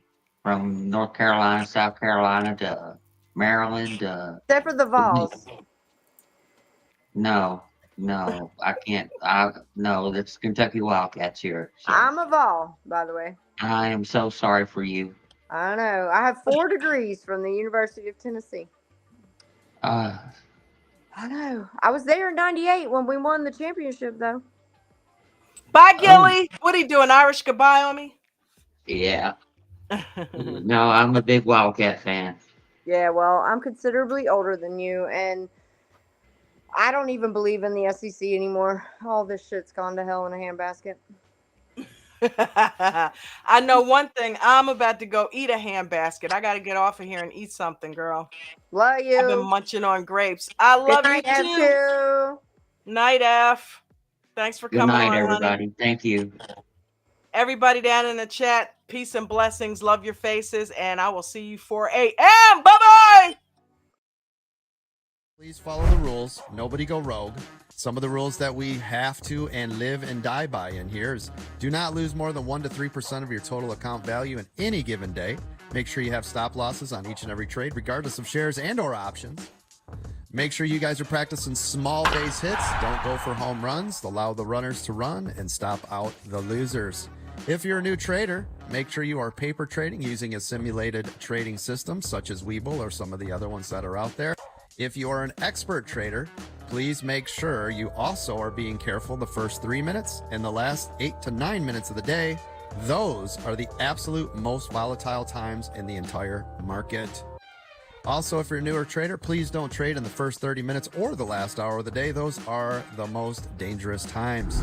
[SPEAKER 5] from North Carolina, South Carolina to Maryland.
[SPEAKER 6] except for the Vols.
[SPEAKER 5] No, I can't. No, that's Kentucky Wildcats here. So
[SPEAKER 6] I'm a Vol, by the way.
[SPEAKER 5] I am so sorry for you.
[SPEAKER 6] I know. I have 4 degrees from the University of Tennessee.
[SPEAKER 5] Uh,
[SPEAKER 6] I know. I was there in '98 when we won the championship, though.
[SPEAKER 4] Bye, Gilly. What are you doing? Irish goodbye on me?
[SPEAKER 5] yeah. No, I'm a big Wildcat fan.
[SPEAKER 6] Yeah, well, I'm considerably older than you, and I don't even believe in the SEC anymore. All this shit's gone to hell in a handbasket.
[SPEAKER 4] I know one thing. I'm about to go eat a handbasket. I got to get off of here and eat something, girl.
[SPEAKER 6] Love you.
[SPEAKER 4] I've been munching on grapes. I love
[SPEAKER 6] Good night,
[SPEAKER 4] you too.
[SPEAKER 6] F2.
[SPEAKER 4] Night, F. Thanks for
[SPEAKER 5] Good
[SPEAKER 4] coming
[SPEAKER 5] night,
[SPEAKER 4] on,
[SPEAKER 5] everybody.
[SPEAKER 4] honey.
[SPEAKER 5] Thank you.
[SPEAKER 4] Everybody down in the chat, peace and blessings. Love your faces, and I will see you 4 a.m. Bye-bye.
[SPEAKER 1] Please follow the rules. Nobody go rogue. Some of the rules that we have to and live and die by in here is do not lose more than 1 to 3% of your total account value in any given day. Make sure you have stop losses on each and every trade, regardless of shares and or options. Make sure you guys are practicing small base hits. Don't go for home runs. Allow the runners to run and stop out the losers. If you're a new trader, make sure you are paper trading using a simulated trading system such as Webull or some of the other ones that are out there. If you are an expert trader, please make sure you also are being careful the first 3 minutes and the last 8 to 9 minutes of the day. Those are the absolute most volatile times in the entire market. Also, if you're a newer trader, please don't trade in the first 30 minutes or the last hour of the day. Those are the most dangerous times.